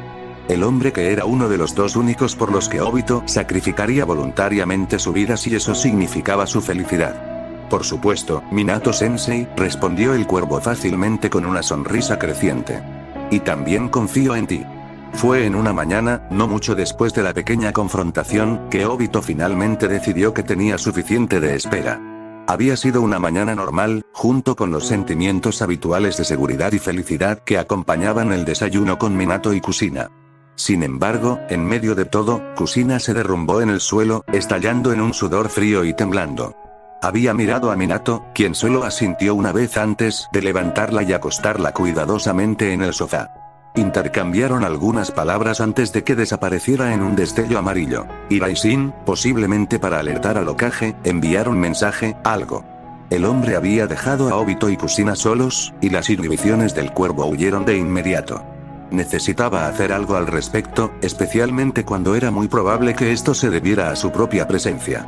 El hombre que era uno de los dos únicos por los que Obito sacrificaría voluntariamente su vida si eso significaba su felicidad. Por supuesto, Minato-sensei, respondió el cuervo fácilmente con una sonrisa creciente. Y también confío en ti. Fue en una mañana, no mucho después de la pequeña confrontación, que Obito finalmente decidió que tenía suficiente de espera. Había sido una mañana normal, junto con los sentimientos habituales de seguridad y felicidad que acompañaban el desayuno con Minato y Kushina. Sin embargo, en medio de todo, Kushina se derrumbó en el suelo, estallando en un sudor frío y temblando. Había mirado a Minato, quien solo asintió una vez antes de levantarla y acostarla cuidadosamente en el sofá. Intercambiaron algunas palabras antes de que desapareciera en un destello amarillo. Y Raisin, posiblemente para alertar al Hokage, enviar un mensaje, algo. El hombre había dejado a Obito y Kushina solos, y las inhibiciones del cuervo huyeron de inmediato. Necesitaba hacer algo al respecto, especialmente cuando era muy probable que esto se debiera a su propia presencia.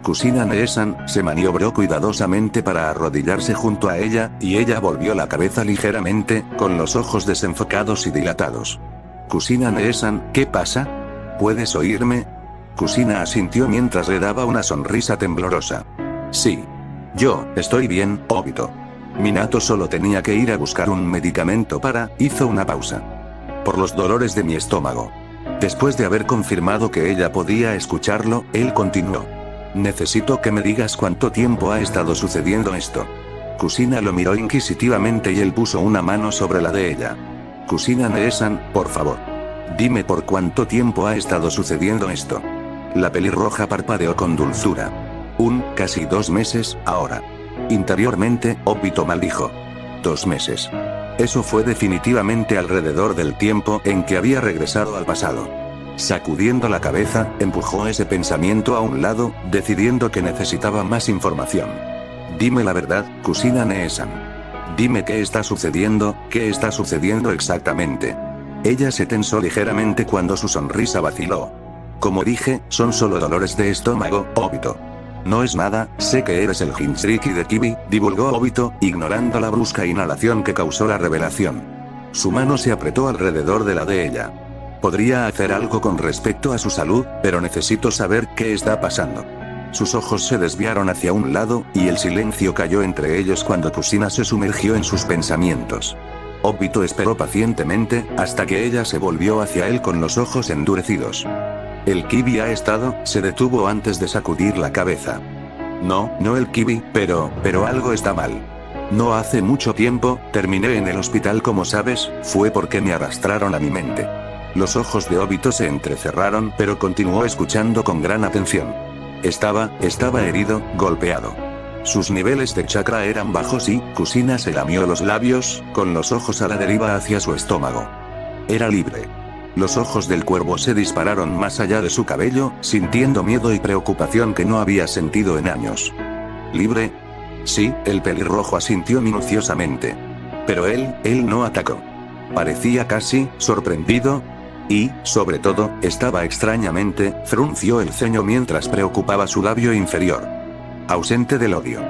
Kushina Neesan se maniobró cuidadosamente para arrodillarse junto a ella, y ella volvió la cabeza ligeramente, con los ojos desenfocados y dilatados. Kushina Neesan, ¿qué pasa? ¿Puedes oírme? Kushina asintió mientras le daba una sonrisa temblorosa. Sí. Yo, estoy bien, Obito. Minato solo tenía que ir a buscar un medicamento hizo una pausa. Por los dolores de mi estómago. Después de haber confirmado que ella podía escucharlo, él continuó. Necesito que me digas cuánto tiempo ha estado sucediendo esto. Kushina lo miró inquisitivamente y él puso una mano sobre la de ella. Kushina Neesan, por favor. Dime por cuánto tiempo ha estado sucediendo esto. La pelirroja parpadeó con dulzura. Casi 2 meses, ahora. Interiormente, Obito maldijo. 2 meses. Eso fue definitivamente alrededor del tiempo en que había regresado al pasado. Sacudiendo la cabeza, empujó ese pensamiento a un lado, decidiendo que necesitaba más información. Dime la verdad, Kushina Neesan. Dime qué está sucediendo exactamente. Ella se tensó ligeramente cuando su sonrisa vaciló. Como dije, son solo dolores de estómago, Obito. No es nada, sé que eres el Jinchuriki de Kibi, divulgó Obito, ignorando la brusca inhalación que causó la revelación. Su mano se apretó alrededor de la de ella. Podría hacer algo con respecto a su salud, pero necesito saber qué está pasando. Sus ojos se desviaron hacia un lado, y el silencio cayó entre ellos cuando Kushina se sumergió en sus pensamientos. Obito esperó pacientemente, hasta que ella se volvió hacia él con los ojos endurecidos. El Kibi se detuvo antes de sacudir la cabeza. No el Kibi, pero algo está mal. No hace mucho tiempo, terminé en el hospital como sabes, fue porque me arrastraron a mi mente. Los ojos de Obito se entrecerraron, pero continuó escuchando con gran atención. Estaba herido, golpeado. Sus niveles de chakra eran bajos y, Kushina se lamió los labios, con los ojos a la deriva hacia su estómago. Era libre. Los ojos del cuervo se dispararon más allá de su cabello, sintiendo miedo y preocupación que no había sentido en años. ¿Libre? Sí, el pelirrojo asintió minuciosamente. Pero él no atacó. Parecía casi sorprendido. Y, sobre todo, estaba extrañamente, frunció el ceño mientras preocupaba su labio inferior. Ausente del odio.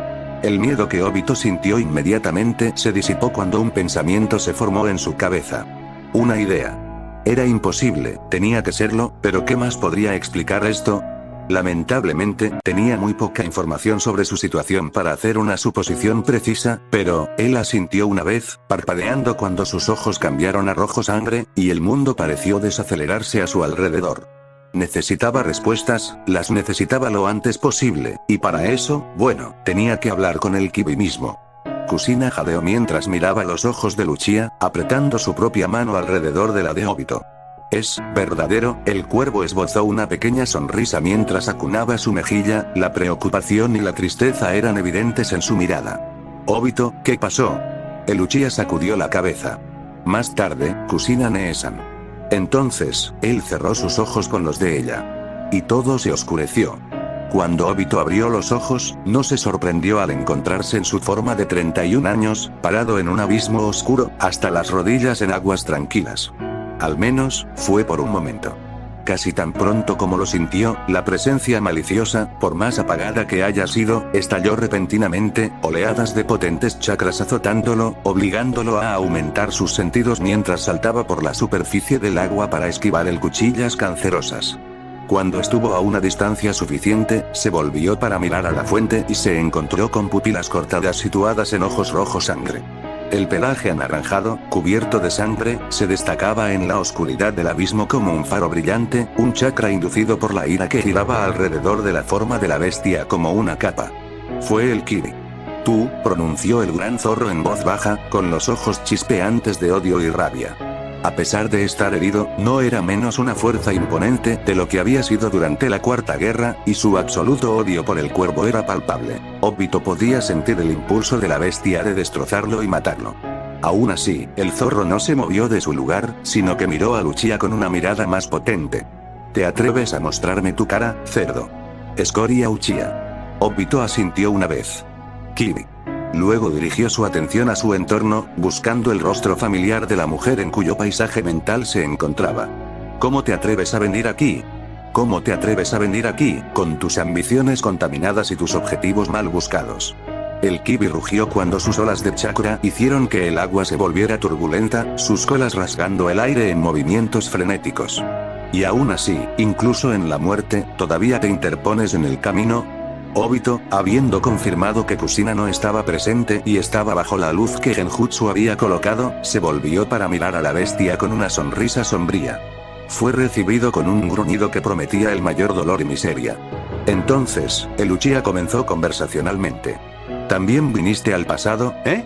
El miedo que Obito sintió inmediatamente se disipó cuando un pensamiento se formó en su cabeza. Una idea. Era imposible, tenía que serlo, pero ¿qué más podría explicar esto? Lamentablemente, tenía muy poca información sobre su situación para hacer una suposición precisa, pero, él asintió una vez, parpadeando cuando sus ojos cambiaron a rojo sangre, y el mundo pareció desacelerarse a su alrededor. Necesitaba respuestas, las necesitaba lo antes posible, y para eso, bueno, tenía que hablar con el Kibi mismo. Kushina jadeó mientras miraba los ojos de Uchiha, apretando su propia mano alrededor de la de Obito. Es verdadero, el cuervo esbozó una pequeña sonrisa mientras acunaba su mejilla, la preocupación y la tristeza eran evidentes en su mirada. Obito, ¿qué pasó? El Uchiha sacudió la cabeza. Más tarde, Kushina Neesan. Entonces, él cerró sus ojos con los de ella. y todo se oscureció. Cuando Obito abrió los ojos, no se sorprendió al encontrarse en su forma de 31 años, parado en un abismo oscuro, hasta las rodillas en aguas tranquilas. Al menos, fue por un momento. Casi tan pronto como lo sintió, la presencia maliciosa, por más apagada que haya sido, estalló repentinamente, oleadas de potentes chakras azotándolo, obligándolo a aumentar sus sentidos mientras saltaba por la superficie del agua para esquivar el cuchillas cancerosas. Cuando estuvo a una distancia suficiente, se volvió para mirar a la fuente y se encontró con pupilas cortadas situadas en ojos rojos sangre. El pelaje anaranjado, cubierto de sangre, se destacaba en la oscuridad del abismo como un faro brillante, un chakra inducido por la ira que giraba alrededor de la forma de la bestia como una capa. Fue el Kibi. Tú, pronunció el gran zorro en voz baja, con los ojos chispeantes de odio y rabia. A pesar de estar herido, no era menos una fuerza imponente de lo que había sido durante la Cuarta Guerra, y su absoluto odio por el cuervo era palpable. Obito podía sentir el impulso de la bestia de destrozarlo y matarlo. Aún así, el zorro no se movió de su lugar, sino que miró a Uchiha con una mirada más potente. ¿Te atreves a mostrarme tu cara, cerdo? Escoria Uchiha. Obito asintió una vez. Kibi. Luego dirigió su atención a su entorno, buscando el rostro familiar de la mujer en cuyo paisaje mental se encontraba. ¿Cómo te atreves a venir aquí? ¿Cómo te atreves a venir aquí, con tus ambiciones contaminadas y tus objetivos mal buscados? El Kibi rugió cuando sus olas de chakra hicieron que el agua se volviera turbulenta, sus colas rasgando el aire en movimientos frenéticos. Y aún así, incluso en la muerte, ¿todavía te interpones en el camino? Obito, habiendo confirmado que Kushina no estaba presente y estaba bajo la luz que Genjutsu había colocado, se volvió para mirar a la bestia con una sonrisa sombría. Fue recibido con un gruñido que prometía el mayor dolor y miseria. Entonces, el Uchiha comenzó conversacionalmente. ¿También viniste al pasado, eh?